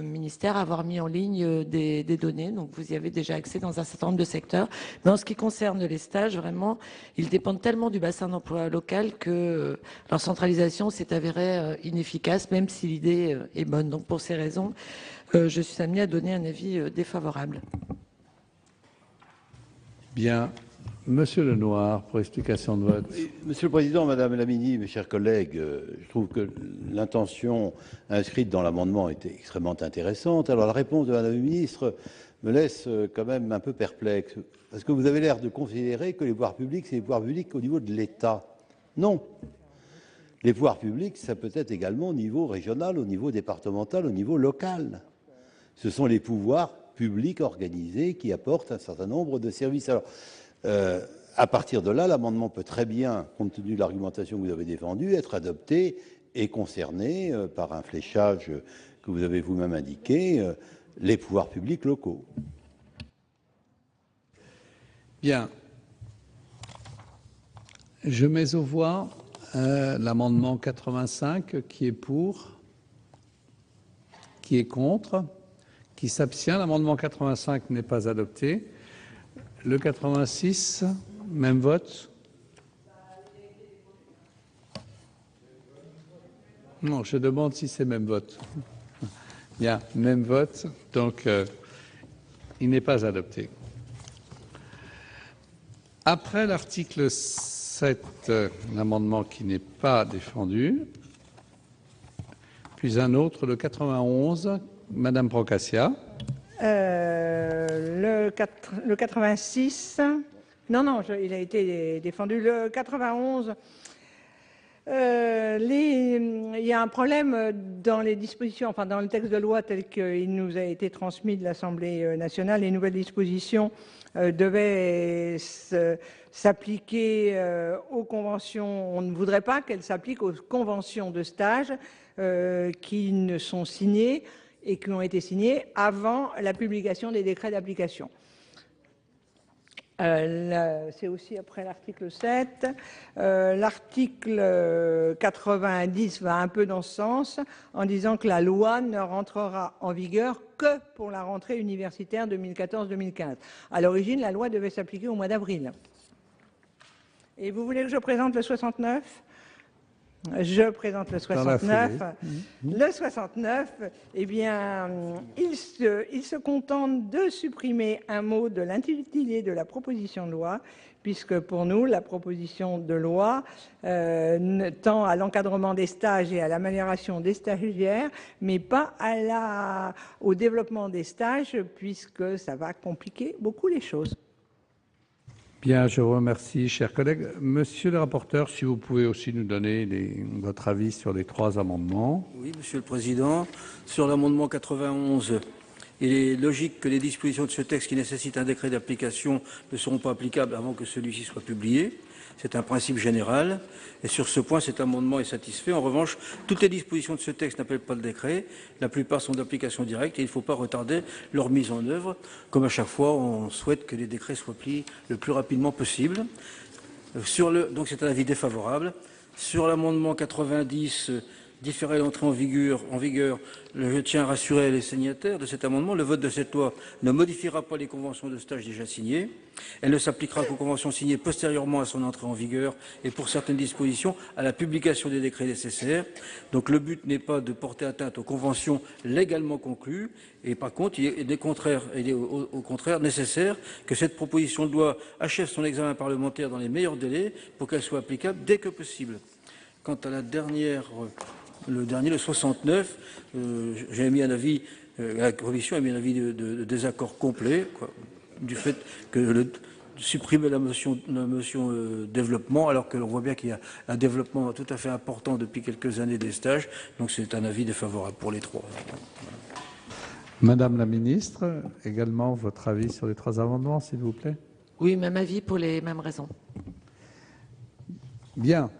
ministère à avoir mis en ligne des données. Donc vous y avez déjà accès dans un certain nombre de secteurs. Mais en ce qui concerne les stages, vraiment, ils dépendent tellement du bassin d'emploi local que leur centralisation s'est avérée inefficace, même si l'idée est bonne. Donc pour ces raisons, je suis amenée à donner un avis défavorable. Bien. Monsieur Lenoir, pour explication de vote. Monsieur le Président, Madame la Ministre, mes chers collègues, je trouve que l'intention inscrite dans l'amendement était extrêmement intéressante. Alors la réponse de Madame la Ministre me laisse quand même un peu perplexe, parce que vous avez l'air de considérer que les pouvoirs publics, c'est les pouvoirs publics au niveau de l'État. Non. Les pouvoirs publics, ça peut être également au niveau régional, au niveau départemental, au niveau local. Ce sont les pouvoirs publics organisés qui apportent un certain nombre de services. Alors, à partir de là, l'amendement peut très bien, compte tenu de l'argumentation que vous avez défendue, être adopté et concerner par un fléchage que vous avez vous-même indiqué les pouvoirs publics locaux. Bien. Je mets aux voix l'amendement 85 qui est pour, qui est contre, qui s'abstient. L'amendement 85 n'est pas adopté. Le 86, même vote. Non, je demande si c'est même vote. Bien, même vote, donc il n'est pas adopté. Après l'article 7, l'amendement qui n'est pas défendu, puis un autre, le 91, Madame Procaccia. Le 86, non, il a été défendu. Le 91, il y a un problème dans les dispositions, enfin dans le texte de loi tel qu'il nous a été transmis de l'Assemblée nationale. Les nouvelles dispositions devaient s'appliquer aux conventions. On ne voudrait pas qu'elles s'appliquent aux conventions de stage qui ne sont signées et qui ont été signés avant la publication des décrets d'application. C'est aussi après l'article 7. L'article 90 va un peu dans ce sens en disant que la loi ne rentrera en vigueur que pour la rentrée universitaire 2014-2015. À l'origine, la loi devait s'appliquer au mois d'avril. Et vous voulez que je présente le 69 ? Je présente le 69. Le 69, eh bien, il se contente de supprimer un mot de l'intitulé de la proposition de loi, puisque pour nous, la proposition de loi tend à l'encadrement des stages et à l'amélioration des stagiaires, mais pas au développement des stages, puisque ça va compliquer beaucoup les choses. Bien, je vous remercie, chers collègues. Monsieur le rapporteur, si vous pouvez aussi nous donner votre avis sur les 3 amendements. Oui, Monsieur le Président. Sur l'amendement 91, il est logique que les dispositions de ce texte qui nécessitent un décret d'application ne seront pas applicables avant que celui-ci soit publié. C'est un principe général. Et sur ce point, cet amendement est satisfait. En revanche, toutes les dispositions de ce texte n'appellent pas le décret. La plupart sont d'application directe et il ne faut pas retarder leur mise en œuvre. Comme à chaque fois, on souhaite que les décrets soient pris le plus rapidement possible. Donc c'est un avis défavorable. Sur l'amendement 90, différer l'entrée en vigueur, je tiens à rassurer les signataires de cet amendement. Le vote de cette loi ne modifiera pas les conventions de stage déjà signées. Elle ne s'appliquera qu'aux conventions signées postérieurement à son entrée en vigueur et pour certaines dispositions à la publication des décrets nécessaires. Donc le but n'est pas de porter atteinte aux conventions légalement conclues. Et par contre, il est au contraire nécessaire que cette proposition de loi achève son examen parlementaire dans les meilleurs délais pour qu'elle soit applicable dès que possible. Quant à la dernière, le 69, j'ai mis un avis, la Commission a mis un avis de désaccord complet, du fait que supprimer la notion développement, alors que l'on voit bien qu'il y a un développement tout à fait important depuis quelques années des stages. Donc c'est un avis défavorable pour les 3. Madame la ministre, également votre avis sur les 3 amendements, s'il vous plaît. Oui, même avis pour les mêmes raisons. Bien.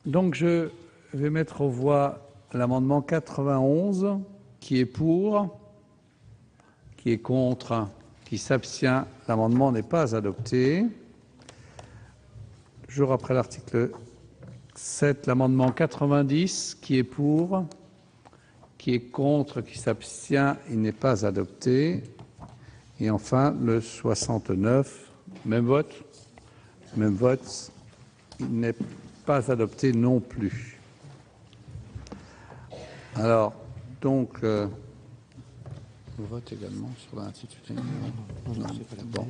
Donc je vais mettre aux voix l'amendement 91, qui est pour, qui est contre, qui s'abstient. L'amendement n'est pas adopté. Jour après l'article 7, l'amendement 90, qui est pour, qui est contre, qui s'abstient. Il n'est pas adopté. Et enfin, le 69, même vote. Même vote. Il n'est pas adopté non plus. Alors, donc, on vote également sur l'intitulé. Non, bon.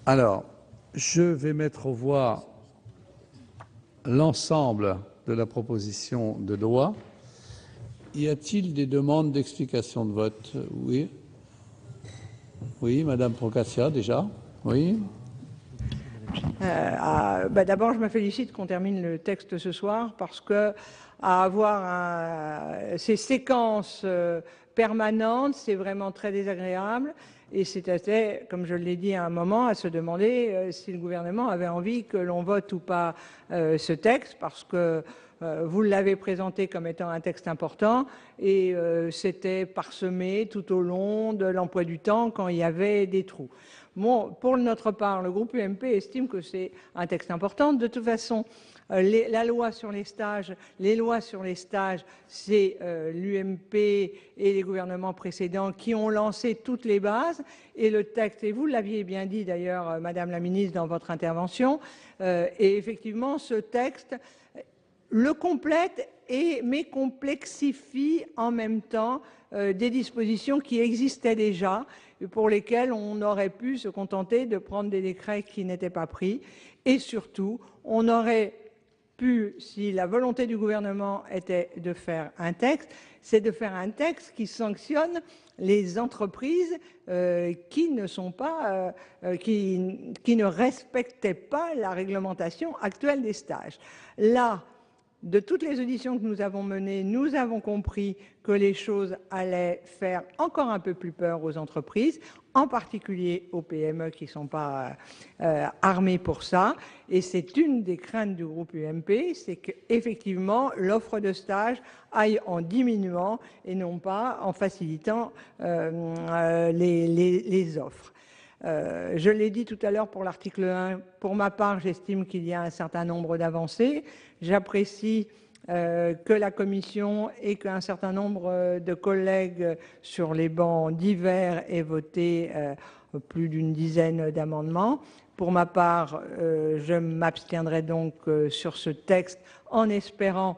Alors, je vais mettre aux voix l'ensemble de la proposition de loi. Y a-t-il des demandes d'explication de vote? Oui. Oui, Madame Procaccia, déjà. Oui. D'abord, je me félicite qu'on termine le texte ce soir parce que à avoir ces séquences permanentes, c'est vraiment très désagréable. Et c'était, comme je l'ai dit à un moment, à se demander si le gouvernement avait envie que l'on vote ou pas ce texte, parce que vous l'avez présenté comme étant un texte important et c'était parsemé tout au long de l'emploi du temps quand il y avait des trous. Bon, pour notre part, le groupe UMP estime que c'est un texte important. De toute façon, la loi sur les stages, c'est l'UMP et les gouvernements précédents qui ont lancé toutes les bases. Et le texte, et vous l'aviez bien dit d'ailleurs, Madame la Ministre, dans votre intervention, et effectivement, ce texte le complète mais complexifie en même temps des dispositions qui existaient déjà et pour lesquelles on aurait pu se contenter de prendre des décrets qui n'étaient pas pris. Et surtout, on aurait pu, si la volonté du gouvernement était de faire un texte, c'est de faire un texte qui sanctionne les entreprises qui ne respectaient pas la réglementation actuelle des stages. Là, de toutes les auditions que nous avons menées, nous avons compris que les choses allaient faire encore un peu plus peur aux entreprises, en particulier aux PME qui ne sont pas armées pour ça. Et c'est une des craintes du groupe UMP, c'est qu'effectivement l'offre de stage aille en diminuant et non pas en facilitant les offres. Je l'ai dit tout à l'heure pour l'article 1, pour ma part, j'estime qu'il y a un certain nombre d'avancées. J'apprécie que la Commission et qu'un certain nombre de collègues sur les bancs divers aient voté plus d'une dizaine d'amendements. Pour ma part, je m'abstiendrai donc sur ce texte en espérant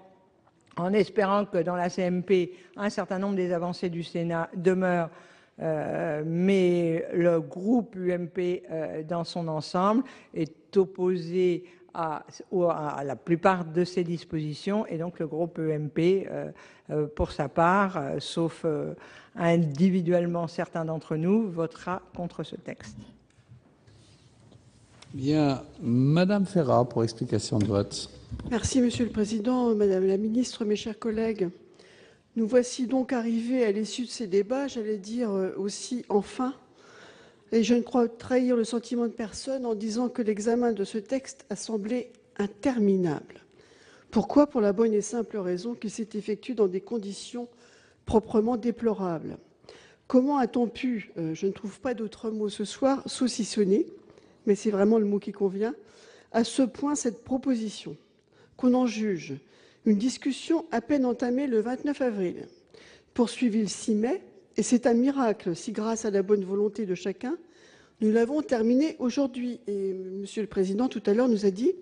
que dans la CMP, un certain nombre des avancées du Sénat demeurent, mais le groupe UMP dans son ensemble est opposé à la plupart de ces dispositions et donc le groupe UMP, pour sa part, sauf individuellement certains d'entre nous, votera contre ce texte. Bien, Madame Ferrat pour explication de vote. Merci, Monsieur le Président, Madame la Ministre, mes chers collègues. Nous voici donc arrivés à l'issue de ces débats, j'allais dire aussi enfin, et je ne crois trahir le sentiment de personne en disant que l'examen de ce texte a semblé interminable. Pourquoi? Pour la bonne et simple raison qu'il s'est effectué dans des conditions proprement déplorables. Comment a-t-on pu, je ne trouve pas d'autre mot ce soir, saucissonner, mais c'est vraiment le mot qui convient, à ce point cette proposition? Qu'on en juge, une discussion à peine entamée le 29 avril, poursuivie le 6 mai, et c'est un miracle si, grâce à la bonne volonté de chacun, nous l'avons terminée aujourd'hui. Et Monsieur le Président, tout à l'heure, nous a dit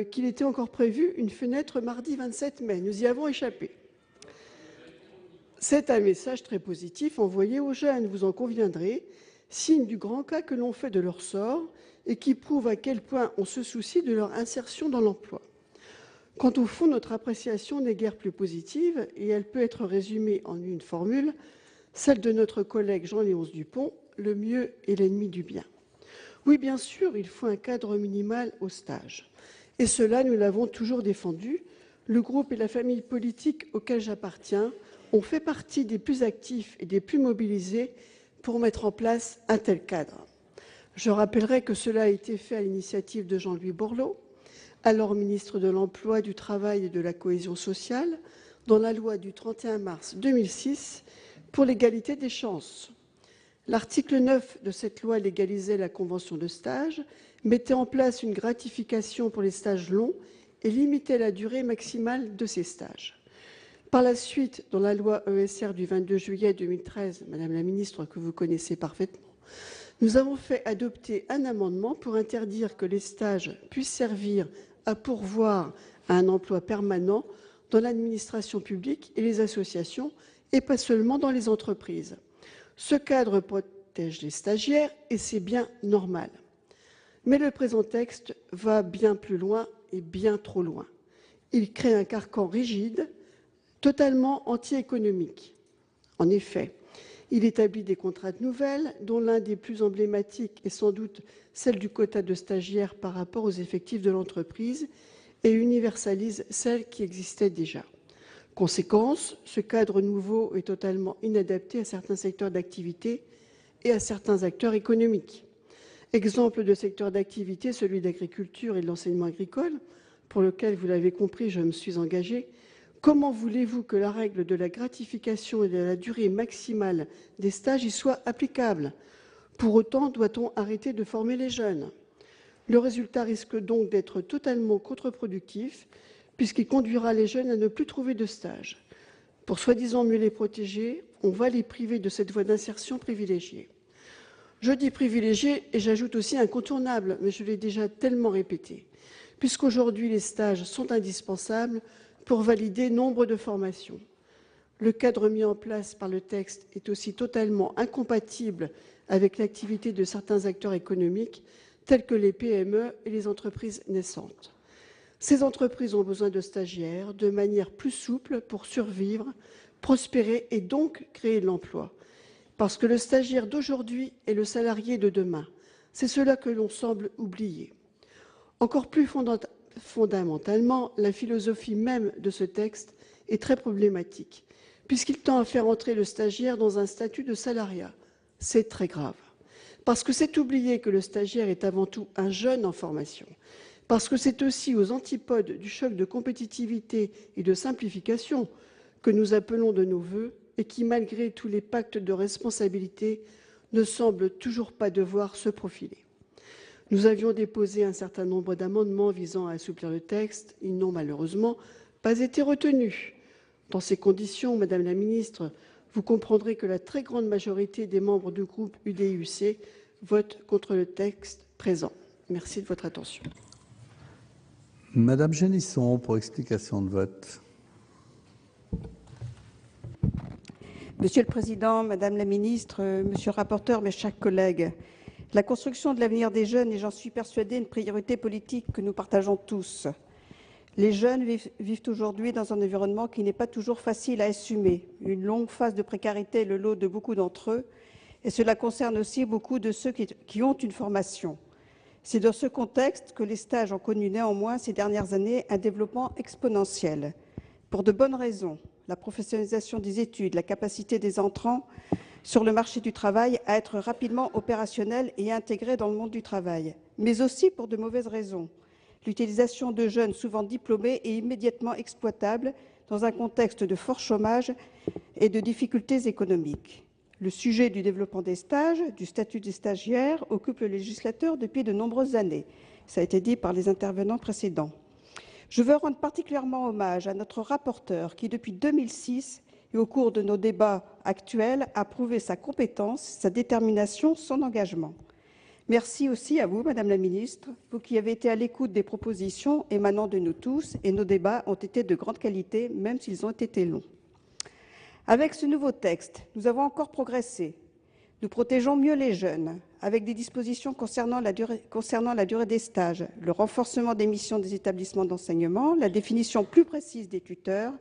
qu'il était encore prévu une fenêtre mardi 27 mai. Nous y avons échappé. C'est un message très positif envoyé aux jeunes, vous en conviendrez, signe du grand cas que l'on fait de leur sort et qui prouve à quel point on se soucie de leur insertion dans l'emploi. Quant au fond, notre appréciation n'est guère plus positive et elle peut être résumée en une formule, celle de notre collègue Jean-Léonce Dupont, le mieux est l'ennemi du bien. Oui, bien sûr, il faut un cadre minimal au stage. Et cela, nous l'avons toujours défendu. Le groupe et la famille politique auxquels j'appartiens ont fait partie des plus actifs et des plus mobilisés pour mettre en place un tel cadre. Je rappellerai que cela a été fait à l'initiative de Jean-Louis Borloo, alors ministre de l'Emploi, du Travail et de la Cohésion sociale, dans la loi du 31 mars 2006 pour l'égalité des chances. L'article 9 de cette loi légalisait la convention de stage, mettait en place une gratification pour les stages longs et limitait la durée maximale de ces stages. Par la suite, dans la loi ESR du 22 juillet 2013, Madame la Ministre, que vous connaissez parfaitement, nous avons fait adopter un amendement pour interdire que les stages puissent servir à pourvoir à un emploi permanent dans l'administration publique et les associations, et pas seulement dans les entreprises. Ce cadre protège les stagiaires et c'est bien normal. Mais le présent texte va bien plus loin et bien trop loin. Il crée un carcan rigide, totalement anti-économique. En effet, il établit des contraintes nouvelles, dont l'un des plus emblématiques est sans doute celle du quota de stagiaires par rapport aux effectifs de l'entreprise, et universalise celle qui existait déjà. Conséquence, ce cadre nouveau est totalement inadapté à certains secteurs d'activité et à certains acteurs économiques. Exemple de secteur d'activité, celui d'agriculture et de l'enseignement agricole, pour lequel, vous l'avez compris, je me suis engagée. Comment voulez-vous que la règle de la gratification et de la durée maximale des stages y soit applicable? Pour autant, doit-on arrêter de former les jeunes? Le résultat risque donc d'être totalement contre-productif, puisqu'il conduira les jeunes à ne plus trouver de stage. Pour soi-disant mieux les protéger, on va les priver de cette voie d'insertion privilégiée. Je dis privilégiée et j'ajoute aussi incontournable, mais je l'ai déjà tellement répété, puisqu'aujourd'hui les stages sont indispensables pour valider nombre de formations. Le cadre mis en place par le texte est aussi totalement incompatible avec l'activité de certains acteurs économiques, tels que les PME et les entreprises naissantes. Ces entreprises ont besoin de stagiaires de manière plus souple pour survivre, prospérer et donc créer de l'emploi. Parce que le stagiaire d'aujourd'hui est le salarié de demain. C'est cela que l'on semble oublier. Encore plus fondamentalement, la philosophie même de ce texte est très problématique, puisqu'il tend à faire entrer le stagiaire dans un statut de salariat. C'est très grave. Parce que c'est oublier que le stagiaire est avant tout un jeune en formation. Parce que c'est aussi aux antipodes du choc de compétitivité et de simplification que nous appelons de nos vœux et qui, malgré tous les pactes de responsabilité, ne semble toujours pas devoir se profiler. Nous avions déposé un certain nombre d'amendements visant à assouplir le texte. Ils n'ont malheureusement pas été retenus. Dans ces conditions, Madame la Ministre, vous comprendrez que la très grande majorité des membres du groupe UDI-UC votent contre le texte présent. Merci de votre attention. Madame Génisson, pour explication de vote. Monsieur le Président, Madame la Ministre, Monsieur le rapporteur, mes chers collègues, la construction de l'avenir des jeunes est, j'en suis persuadée, une priorité politique que nous partageons tous. Les jeunes vivent aujourd'hui dans un environnement qui n'est pas toujours facile à assumer. Une longue phase de précarité est le lot de beaucoup d'entre eux, et cela concerne aussi beaucoup de ceux qui ont une formation. C'est dans ce contexte que les stages ont connu néanmoins ces dernières années un développement exponentiel. Pour de bonnes raisons, la professionnalisation des études, la capacité des entrants sur le marché du travail à être rapidement opérationnels et intégrés dans le monde du travail, mais aussi pour de mauvaises raisons. L'utilisation de jeunes souvent diplômés et immédiatement exploitables dans un contexte de fort chômage et de difficultés économiques. Le sujet du développement des stages, du statut des stagiaires, occupe le législateur depuis de nombreuses années. Ça a été dit par les intervenants précédents. Je veux rendre particulièrement hommage à notre rapporteur qui, depuis 2006 et au cours de nos débats actuels, a prouvé sa compétence, sa détermination, son engagement. Merci aussi à vous, Madame la Ministre, vous qui avez été à l'écoute des propositions émanant de nous tous, et nos débats ont été de grande qualité, même s'ils ont été longs. Avec ce nouveau texte, nous avons encore progressé. Nous protégeons mieux les jeunes, avec des dispositions concernant la durée des stages, le renforcement des missions des établissements d'enseignement, la définition plus précise des tuteurs,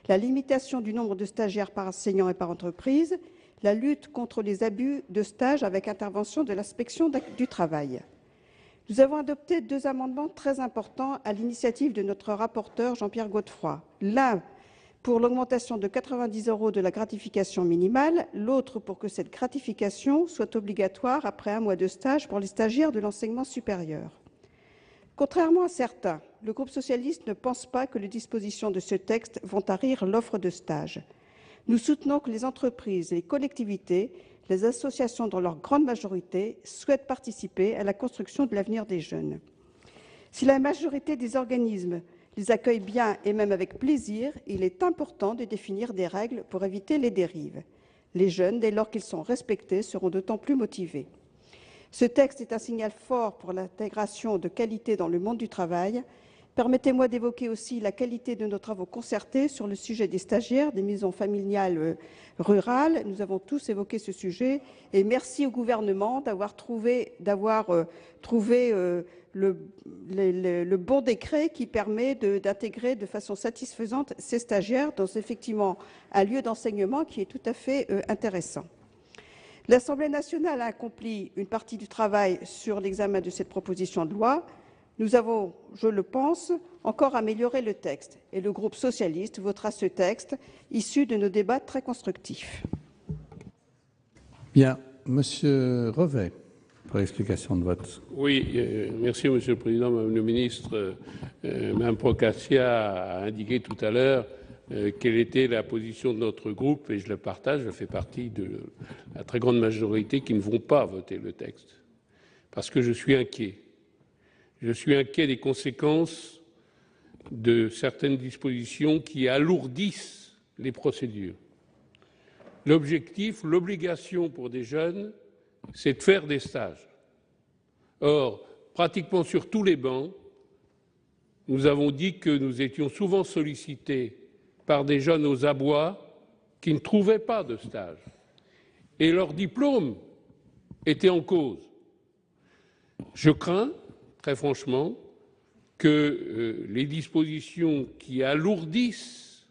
la limitation du nombre de stagiaires par enseignant et par entreprise, la lutte contre les abus de stage avec intervention de l'inspection du travail. Nous avons adopté 2 amendements très importants à l'initiative de notre rapporteur Jean-Pierre Godefroy. L'un pour l'augmentation de 90 € de la gratification minimale, l'autre pour que cette gratification soit obligatoire après 1 mois de stage pour les stagiaires de l'enseignement supérieur. Contrairement à certains, le groupe socialiste ne pense pas que les dispositions de ce texte vont tarir l'offre de stage. Nous soutenons que les entreprises, les collectivités, les associations dans leur grande majorité souhaitent participer à la construction de l'avenir des jeunes. Si la majorité des organismes les accueillent bien et même avec plaisir, il est important de définir des règles pour éviter les dérives. Les jeunes, dès lors qu'ils sont respectés, seront d'autant plus motivés. Ce texte est un signal fort pour l'intégration de qualité dans le monde du travail. Permettez-moi d'évoquer aussi la qualité de nos travaux concertés sur le sujet des stagiaires des maisons familiales rurales. Nous avons tous évoqué ce sujet et merci au gouvernement d'avoir trouvé le bon décret qui permet d'intégrer de façon satisfaisante ces stagiaires dans effectivement un lieu d'enseignement qui est tout à fait intéressant. L'Assemblée nationale a accompli une partie du travail sur l'examen de cette proposition de loi. Nous avons, je le pense, encore amélioré le texte et le groupe socialiste votera ce texte issu de nos débats très constructifs. Bien, Monsieur Revet, pour l'explication de vote. Oui, merci Monsieur le Président, Madame le Ministre. Mme Procaccia a indiqué tout à l'heure quelle était la position de notre groupe et je le partage, je fais partie de la très grande majorité qui ne vont pas voter le texte parce que je suis inquiet. Je suis inquiet des conséquences de certaines dispositions qui alourdissent les procédures. L'objectif, l'obligation pour des jeunes, c'est de faire des stages. Or, pratiquement sur tous les bancs, nous avons dit que nous étions souvent sollicités par des jeunes aux abois qui ne trouvaient pas de stage. Et leur diplôme était en cause. Je crains, très franchement, que les dispositions qui alourdissent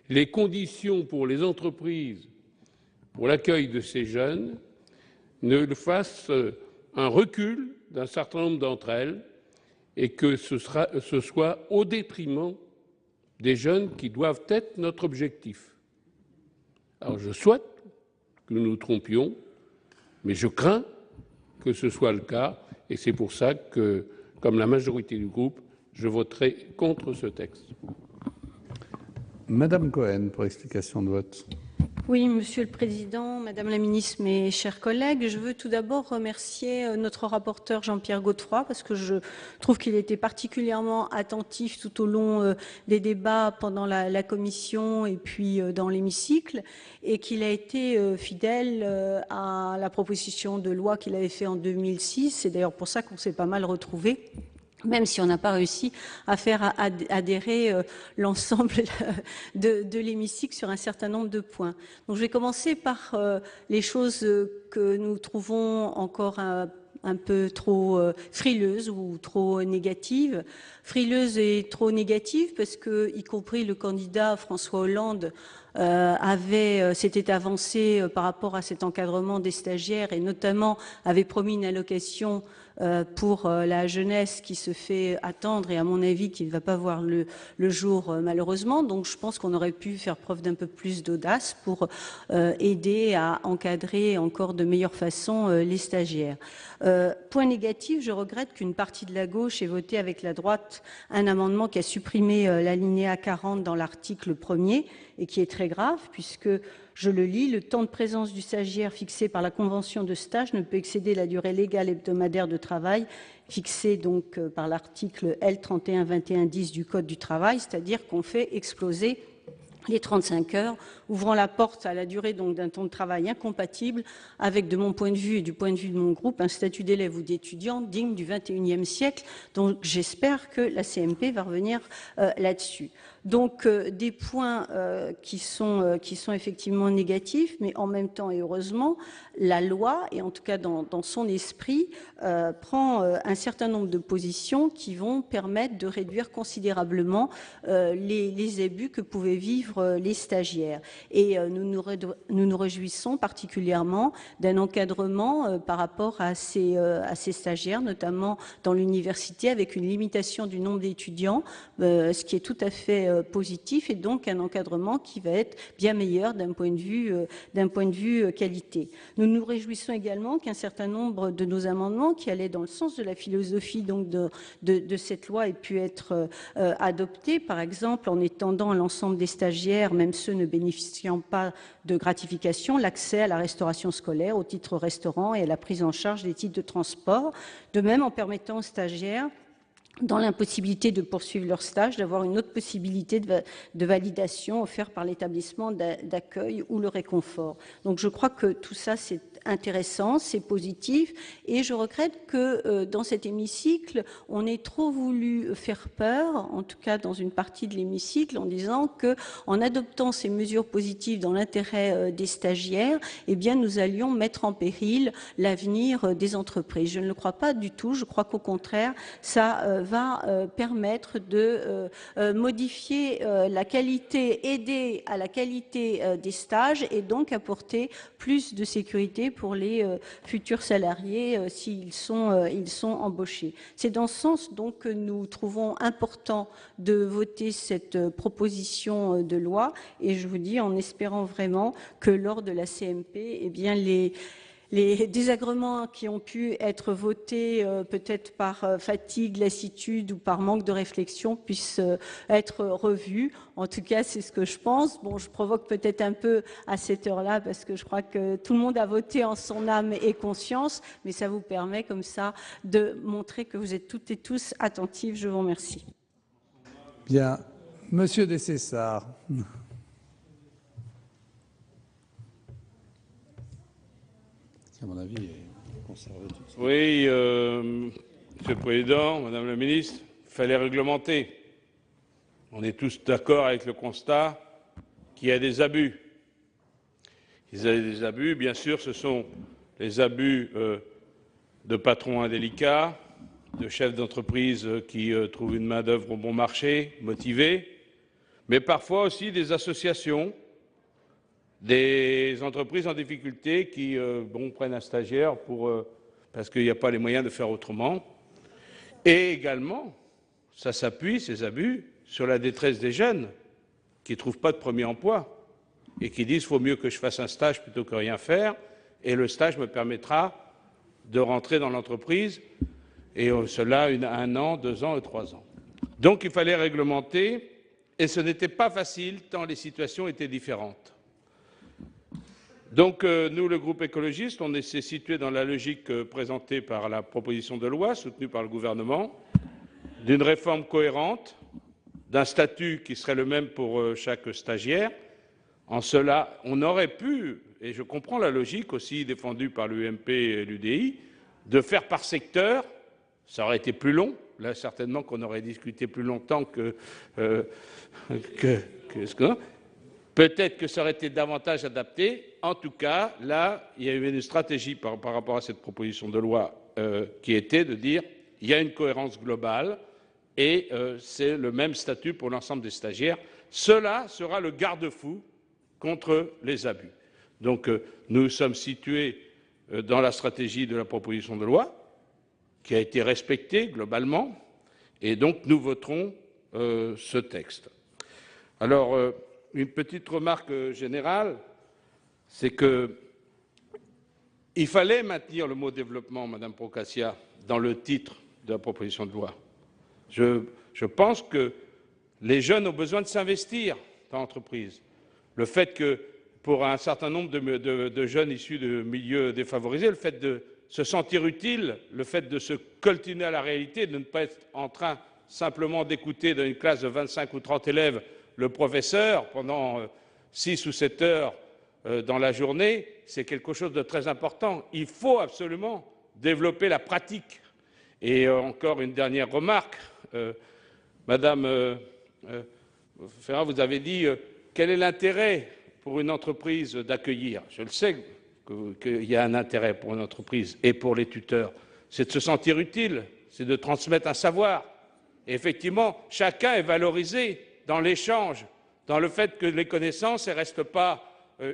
les conditions pour les entreprises pour l'accueil de ces jeunes ne fassent un recul d'un certain nombre d'entre elles et que ce soit au détriment des jeunes qui doivent être notre objectif. Alors je souhaite que nous nous trompions, mais je crains que ce soit le cas et c'est pour ça que, comme la majorité du groupe, je voterai contre ce texte. Madame Cohen, pour explication de vote. Oui, Monsieur le Président, Madame la Ministre, mes chers collègues, je veux tout d'abord remercier notre rapporteur Jean-Pierre Godefroy parce que je trouve qu'il était particulièrement attentif tout au long des débats pendant la commission et puis dans l'hémicycle et qu'il a été fidèle à la proposition de loi qu'il avait fait en 2006. C'est d'ailleurs pour ça qu'on s'est pas mal retrouvés, même si on n'a pas réussi à faire adhérer l'ensemble de l'hémicycle sur un certain nombre de points. Donc je vais commencer par les choses que nous trouvons encore un peu trop frileuses ou trop négatives. Frileuses et trop négatives parce que, y compris le candidat François Hollande, s'était avancé par rapport à cet encadrement des stagiaires et notamment avait promis une allocation pour la jeunesse qui se fait attendre et à mon avis qui ne va pas voir le jour malheureusement. Donc je pense qu'on aurait pu faire preuve d'un peu plus d'audace pour aider à encadrer encore de meilleure façon les stagiaires. Point négatif, je regrette qu'une partie de la gauche ait voté avec la droite un amendement qui a supprimé l'alinéa 40 dans l'article 1er et qui est très grave puisque, je le lis, le temps de présence du stagiaire fixé par la convention de stage ne peut excéder la durée légale hebdomadaire de travail fixée donc par l'article L3121-10 du Code du travail, c'est-à-dire qu'on fait exploser les 35 heures, ouvrant la porte à la durée donc d'un temps de travail incompatible avec, de mon point de vue et du point de vue de mon groupe, un statut d'élève ou d'étudiant digne du XXIe siècle. Donc j'espère que la CMP va revenir là-dessus. Donc des points qui sont effectivement négatifs, mais en même temps et heureusement, la loi, et en tout cas dans son esprit, prend un certain nombre de positions qui vont permettre de réduire considérablement les abus que pouvaient vivre les stagiaires. Et nous nous réjouissons particulièrement d'un encadrement par rapport à ces stagiaires, notamment dans l'université, avec une limitation du nombre d'étudiants, ce qui est tout à fait positif, et donc un encadrement qui va être bien meilleur d'un point de vue qualité. Nous nous réjouissons également qu'un certain nombre de nos amendements qui allaient dans le sens de la philosophie donc de cette loi aient pu être adoptés, par exemple en étendant à l'ensemble des stagiaires, même ceux ne bénéficiant pas de gratification, l'accès à la restauration scolaire, au titre restaurant et à la prise en charge des titres de transport. De même, en permettant aux stagiaires, dans l'impossibilité de poursuivre leur stage, d'avoir une autre possibilité de validation offerte par l'établissement d'accueil ou le réconfort. Donc je crois que tout ça, c'est intéressant, c'est positif, et je regrette que dans cet hémicycle, on ait trop voulu faire peur, en tout cas dans une partie de l'hémicycle, en disant que, en adoptant ces mesures positives dans l'intérêt des stagiaires, eh bien nous allions mettre en péril l'avenir des entreprises. Je ne le crois pas du tout. Je crois qu'au contraire, ça va permettre de modifier la qualité, aider à la qualité des stages et donc apporter plus de sécurité pour les futurs salariés s'ils sont embauchés. C'est dans ce sens donc que nous trouvons important de voter cette proposition de loi, et je vous dis en espérant vraiment que lors de la CMP, eh bien les désagréments qui ont pu être votés peut-être par fatigue, lassitude ou par manque de réflexion puissent être revus. En tout cas, c'est ce que je pense. Bon, je provoque peut-être un peu à cette heure-là parce que je crois que tout le monde a voté en son âme et conscience, mais ça vous permet comme ça de montrer que vous êtes toutes et tous attentifs. Je vous remercie. Bien. Monsieur Dessessart. À mon avis, est conservé tout de suite. Oui, Monsieur le Président, Madame la Ministre, il fallait réglementer. On est tous d'accord avec le constat qu'il y a des abus. Il y a des abus, bien sûr, ce sont les abus de patrons indélicats, de chefs d'entreprise qui trouvent une main-d'œuvre au bon marché, motivée, mais parfois aussi des associations, des entreprises en difficulté qui prennent un stagiaire parce qu'il n'y a pas les moyens de faire autrement. Et également, ça s'appuie, ces abus, sur la détresse des jeunes qui ne trouvent pas de premier emploi et qui disent « il faut mieux que je fasse un stage plutôt que rien faire, et le stage me permettra de rentrer dans l'entreprise, et cela 1 an, 2 ans et 3 ans ». Donc il fallait réglementer, et ce n'était pas facile tant les situations étaient différentes. Donc nous, le groupe écologiste, on s'est situé dans la logique présentée par la proposition de loi, soutenue par le gouvernement, d'une réforme cohérente, d'un statut qui serait le même pour chaque stagiaire. En cela, on aurait pu, et je comprends la logique aussi défendue par l'UMP et l'UDI, de faire par secteur. Ça aurait été plus long. Là, certainement qu'on aurait discuté plus longtemps que ce qu'on... Peut-être que ça aurait été davantage adapté. En tout cas, là, il y a eu une stratégie par rapport à cette proposition de loi qui était de dire il y a une cohérence globale et c'est le même statut pour l'ensemble des stagiaires. Cela sera le garde-fou contre les abus. Donc, nous sommes situés dans la stratégie de la proposition de loi. qui a été respecté globalement, et donc nous voterons ce texte. Alors, une petite remarque générale, c'est que il fallait maintenir le mot développement, Madame Procaccia, dans le titre de la proposition de loi. Je pense que les jeunes ont besoin de s'investir dans l'entreprise. Le fait que, pour un certain nombre de jeunes issus de milieux défavorisés, le fait de se sentir utile, le fait de se coltiner à la réalité, de ne pas être en train simplement d'écouter dans une classe de 25 ou 30 élèves le professeur pendant 6 ou 7 heures dans la journée, c'est quelque chose de très important. Il faut absolument développer la pratique. Et encore une dernière remarque, Madame Ferrat, vous avez dit quel est l'intérêt pour une entreprise d'accueillir. Je le sais qu'il y a un intérêt pour une entreprise et pour les tuteurs, c'est de se sentir utile, c'est de transmettre un savoir. Et effectivement, chacun est valorisé dans l'échange, dans le fait que les connaissances ne restent pas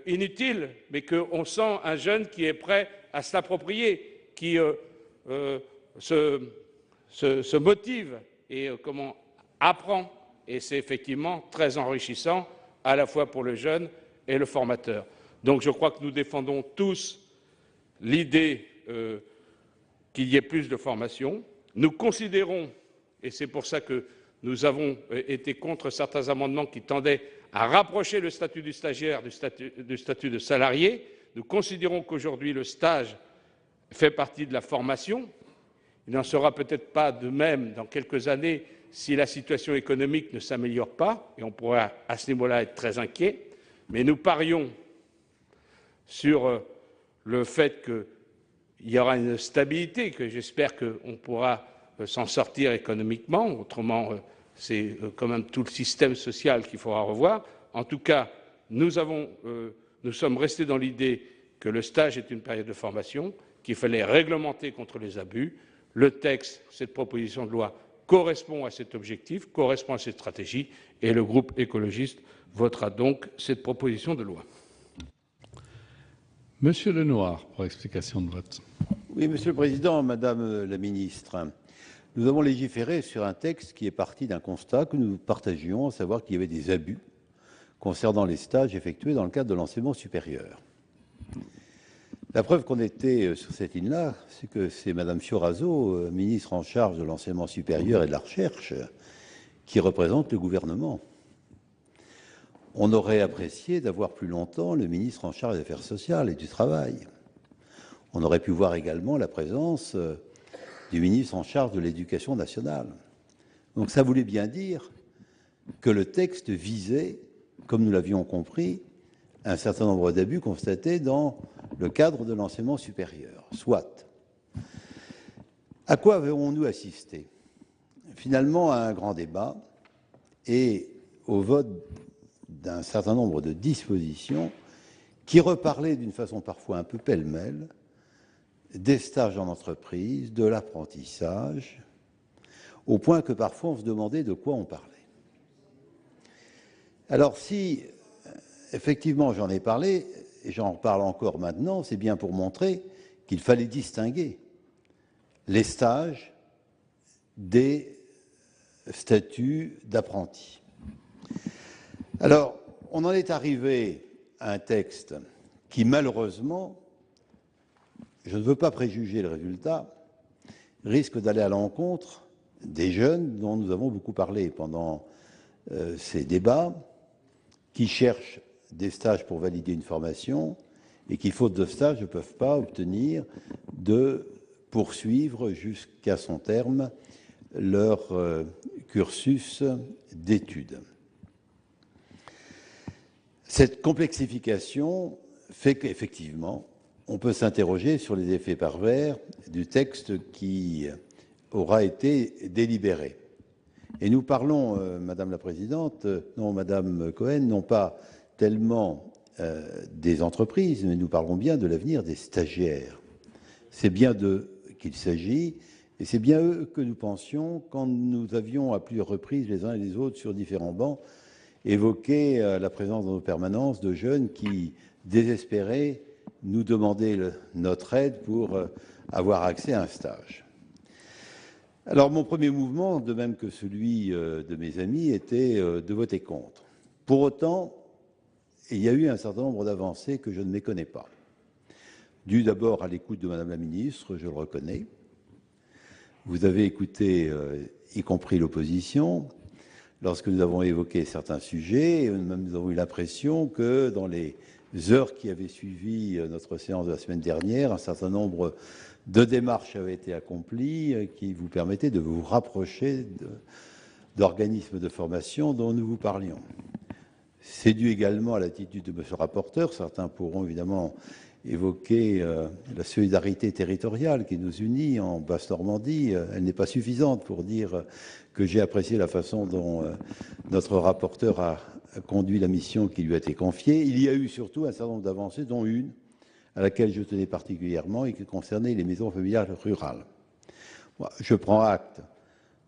inutiles, mais qu'on sent un jeune qui est prêt à se l'approprier, qui se motive et apprend. Et c'est effectivement très enrichissant, à la fois pour le jeune et le formateur. Donc je crois que nous défendons tous l'idée qu'il y ait plus de formation. Nous considérons, et c'est pour ça que nous avons été contre certains amendements qui tendaient à rapprocher le statut du stagiaire du statut de salarié, nous considérons qu'aujourd'hui le stage fait partie de la formation. Il n'en sera peut-être pas de même dans quelques années si la situation économique ne s'améliore pas, et on pourra à ce niveau-là être très inquiet, mais nous parions sur le fait qu'il y aura une stabilité, que j'espère qu'on pourra s'en sortir économiquement, autrement c'est quand même tout le système social qu'il faudra revoir. En tout cas, nous sommes restés dans l'idée que le stage est une période de formation, qu'il fallait réglementer contre les abus. Le texte, cette proposition de loi, correspond à cet objectif, correspond à cette stratégie, et le groupe écologiste votera donc cette proposition de loi. Monsieur Lenoir, pour explication de vote. Oui, Monsieur le Président, Madame la Ministre, nous avons légiféré sur un texte qui est parti d'un constat que nous partagions, à savoir qu'il y avait des abus concernant les stages effectués dans le cadre de l'enseignement supérieur. La preuve qu'on était sur cette ligne-là, c'est que c'est Madame Fioraso, ministre en charge de l'enseignement supérieur et de la recherche, qui représente le gouvernement. On aurait apprécié d'avoir plus longtemps le ministre en charge des Affaires sociales et du Travail. On aurait pu voir également la présence du ministre en charge de l'Éducation nationale. Donc ça voulait bien dire que le texte visait, comme nous l'avions compris, un certain nombre d'abus constatés dans le cadre de l'enseignement supérieur. Soit. À quoi avons-nous assisté? Finalement, à un grand débat et au vote d'un certain nombre de dispositions qui reparlaient d'une façon parfois un peu pêle-mêle des stages en entreprise, de l'apprentissage, au point que parfois on se demandait de quoi on parlait. Alors si, effectivement, j'en ai parlé, et j'en reparle encore maintenant, c'est bien pour montrer qu'il fallait distinguer les stages des statuts d'apprentis. Alors, on en est arrivé à un texte qui, malheureusement, je ne veux pas préjuger le résultat, risque d'aller à l'encontre des jeunes dont nous avons beaucoup parlé pendant ces débats, qui cherchent des stages pour valider une formation et qui, faute de stage, ne peuvent pas obtenir de poursuivre jusqu'à son terme leur cursus d'études. Cette complexification fait qu'effectivement, on peut s'interroger sur les effets pervers du texte qui aura été délibéré. Et nous parlons, Madame la Présidente, non, Madame Cohen, non pas tellement des entreprises, mais nous parlons bien de l'avenir des stagiaires. C'est bien d'eux qu'il s'agit, et c'est bien eux que nous pensions quand nous avions à plusieurs reprises, les uns et les autres, sur différents bancs, évoqué la présence dans nos permanences de jeunes qui, désespérés, nous demandaient notre aide pour avoir accès à un stage. Alors, mon premier mouvement, de même que celui de mes amis, était de voter contre. Pour autant, il y a eu un certain nombre d'avancées que je ne méconnais pas. Dû d'abord à l'écoute de Madame la Ministre, je le reconnais. Vous avez écouté, y compris l'opposition, lorsque nous avons évoqué certains sujets. Nous avons eu l'impression que dans les heures qui avaient suivi notre séance de la semaine dernière, un certain nombre de démarches avaient été accomplies qui vous permettaient de vous rapprocher d'organismes de formation dont nous vous parlions. C'est dû également à l'attitude de monsieur le rapporteur. Certains pourront évidemment évoquer la solidarité territoriale qui nous unit en Basse-Normandie. Elle n'est pas suffisante pour dire que j'ai apprécié la façon dont notre rapporteur a conduit la mission qui lui a été confiée. Il y a eu surtout un certain nombre d'avancées, dont une à laquelle je tenais particulièrement et qui concernait les maisons familiales rurales. Moi, je prends acte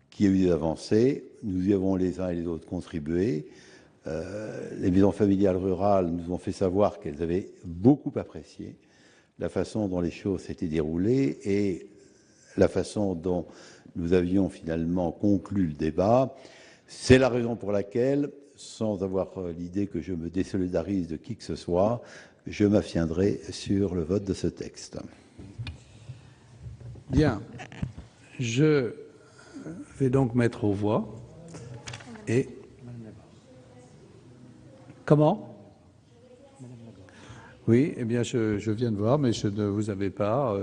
qu'il y a eu des avancées. Nous y avons les uns et les autres contribué. Les maisons familiales rurales nous ont fait savoir qu'elles avaient beaucoup apprécié la façon dont les choses s'étaient déroulées et la façon dont nous avions finalement conclu le débat. C'est la raison pour laquelle, sans avoir l'idée que je me désolidarise de qui que ce soit, je m'abstiendrai sur le vote de ce texte. Bien. Je vais donc mettre aux voix. Et comment? Oui, eh bien, je viens de voir, mais je ne vous avais pas,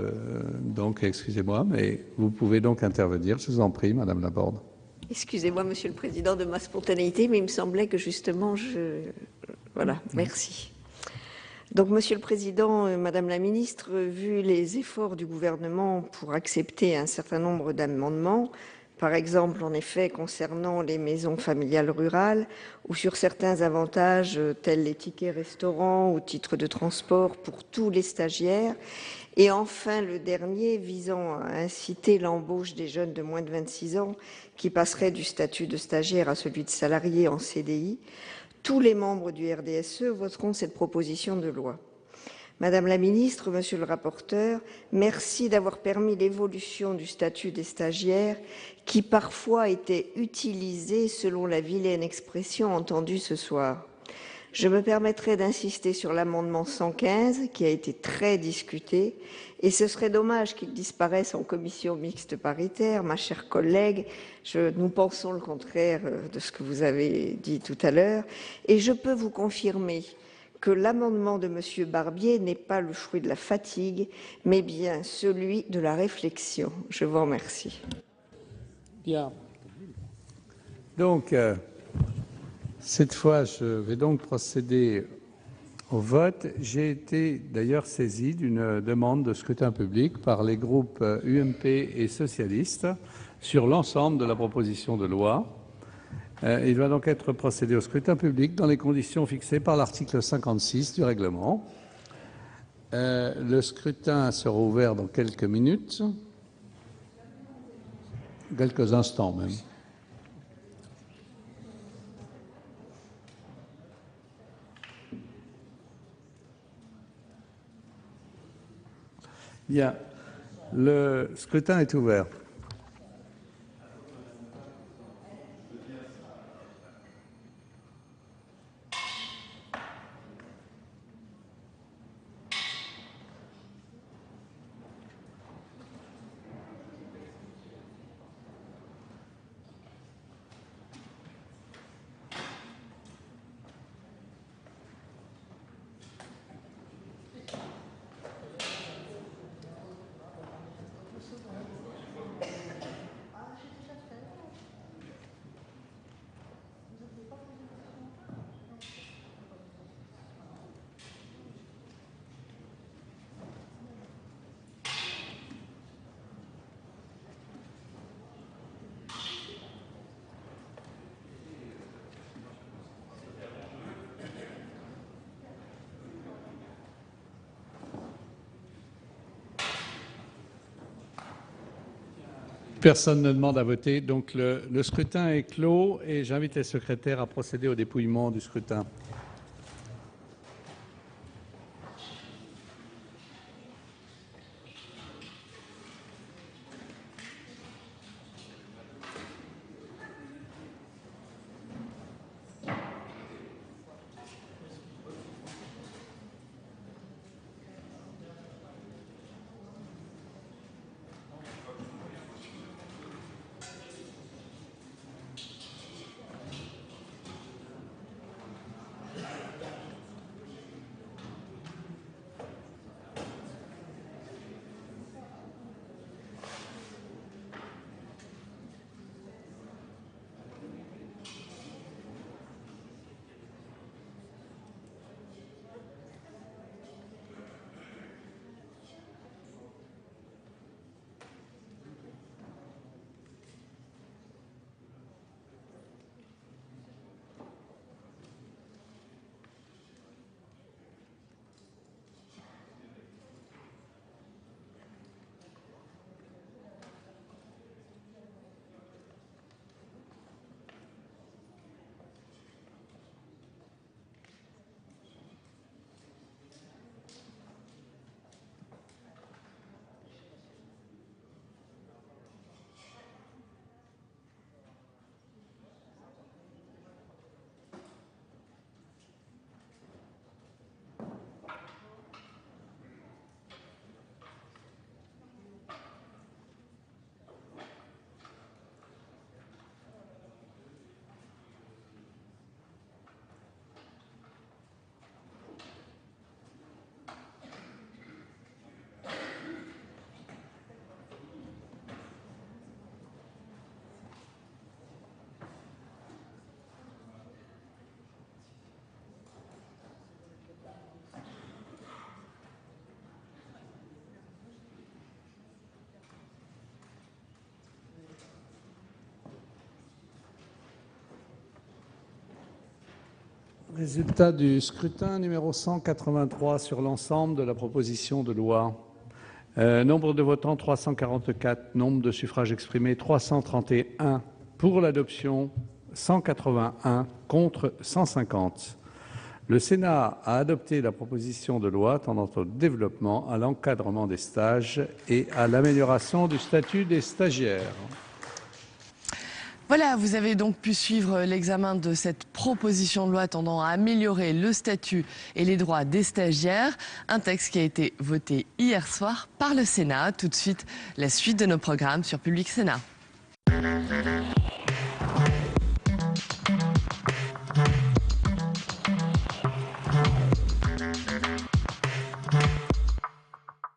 donc excusez-moi, mais vous pouvez donc intervenir, je vous en prie, Madame Laborde. Excusez-moi, Monsieur le Président, de ma spontanéité, mais il me semblait que justement, Voilà, merci. Donc, Monsieur le Président, Madame la Ministre, vu les efforts du gouvernement pour accepter un certain nombre d'amendements, par exemple, en effet, concernant les maisons familiales rurales ou sur certains avantages tels les tickets restaurants ou titres de transport pour tous les stagiaires, et enfin le dernier visant à inciter l'embauche des jeunes de moins de 26 ans qui passeraient du statut de stagiaire à celui de salarié en CDI, tous les membres du RDSE voteront cette proposition de loi. Madame la Ministre, Monsieur le rapporteur, merci d'avoir permis l'évolution du statut des stagiaires qui parfois était utilisé selon la vilaine expression entendue ce soir. Je me permettrai d'insister sur l'amendement 115 qui a été très discuté et ce serait dommage qu'il disparaisse en commission mixte paritaire. Ma chère collègue, nous pensons le contraire de ce que vous avez dit tout à l'heure et je peux vous confirmer que l'amendement de M. Barbier n'est pas le fruit de la fatigue, mais bien celui de la réflexion. Je vous remercie. Bien. Donc, cette fois, je vais donc procéder au vote. J'ai été d'ailleurs saisi d'une demande de scrutin public par les groupes UMP et socialistes sur l'ensemble de la proposition de loi. Il va donc être procédé au scrutin public dans les conditions fixées par l'article 56 du règlement. Le scrutin sera ouvert dans quelques minutes, quelques instants même. Bien, le scrutin est ouvert. Personne ne demande à voter, donc le scrutin est clos et j'invite les secrétaires à procéder au dépouillement du scrutin. Résultat du scrutin numéro 183 sur l'ensemble de la proposition de loi. Nombre de votants 344, nombre de suffrages exprimés 331, pour l'adoption 181, contre 150. Le Sénat a adopté la proposition de loi tendant au développement, à l'encadrement des stages et à l'amélioration du statut des stagiaires. Voilà, vous avez donc pu suivre l'examen de cette proposition de loi tendant à améliorer le statut et les droits des stagiaires, un texte qui a été voté hier soir par le Sénat. Tout de suite, la suite de nos programmes sur Public Sénat.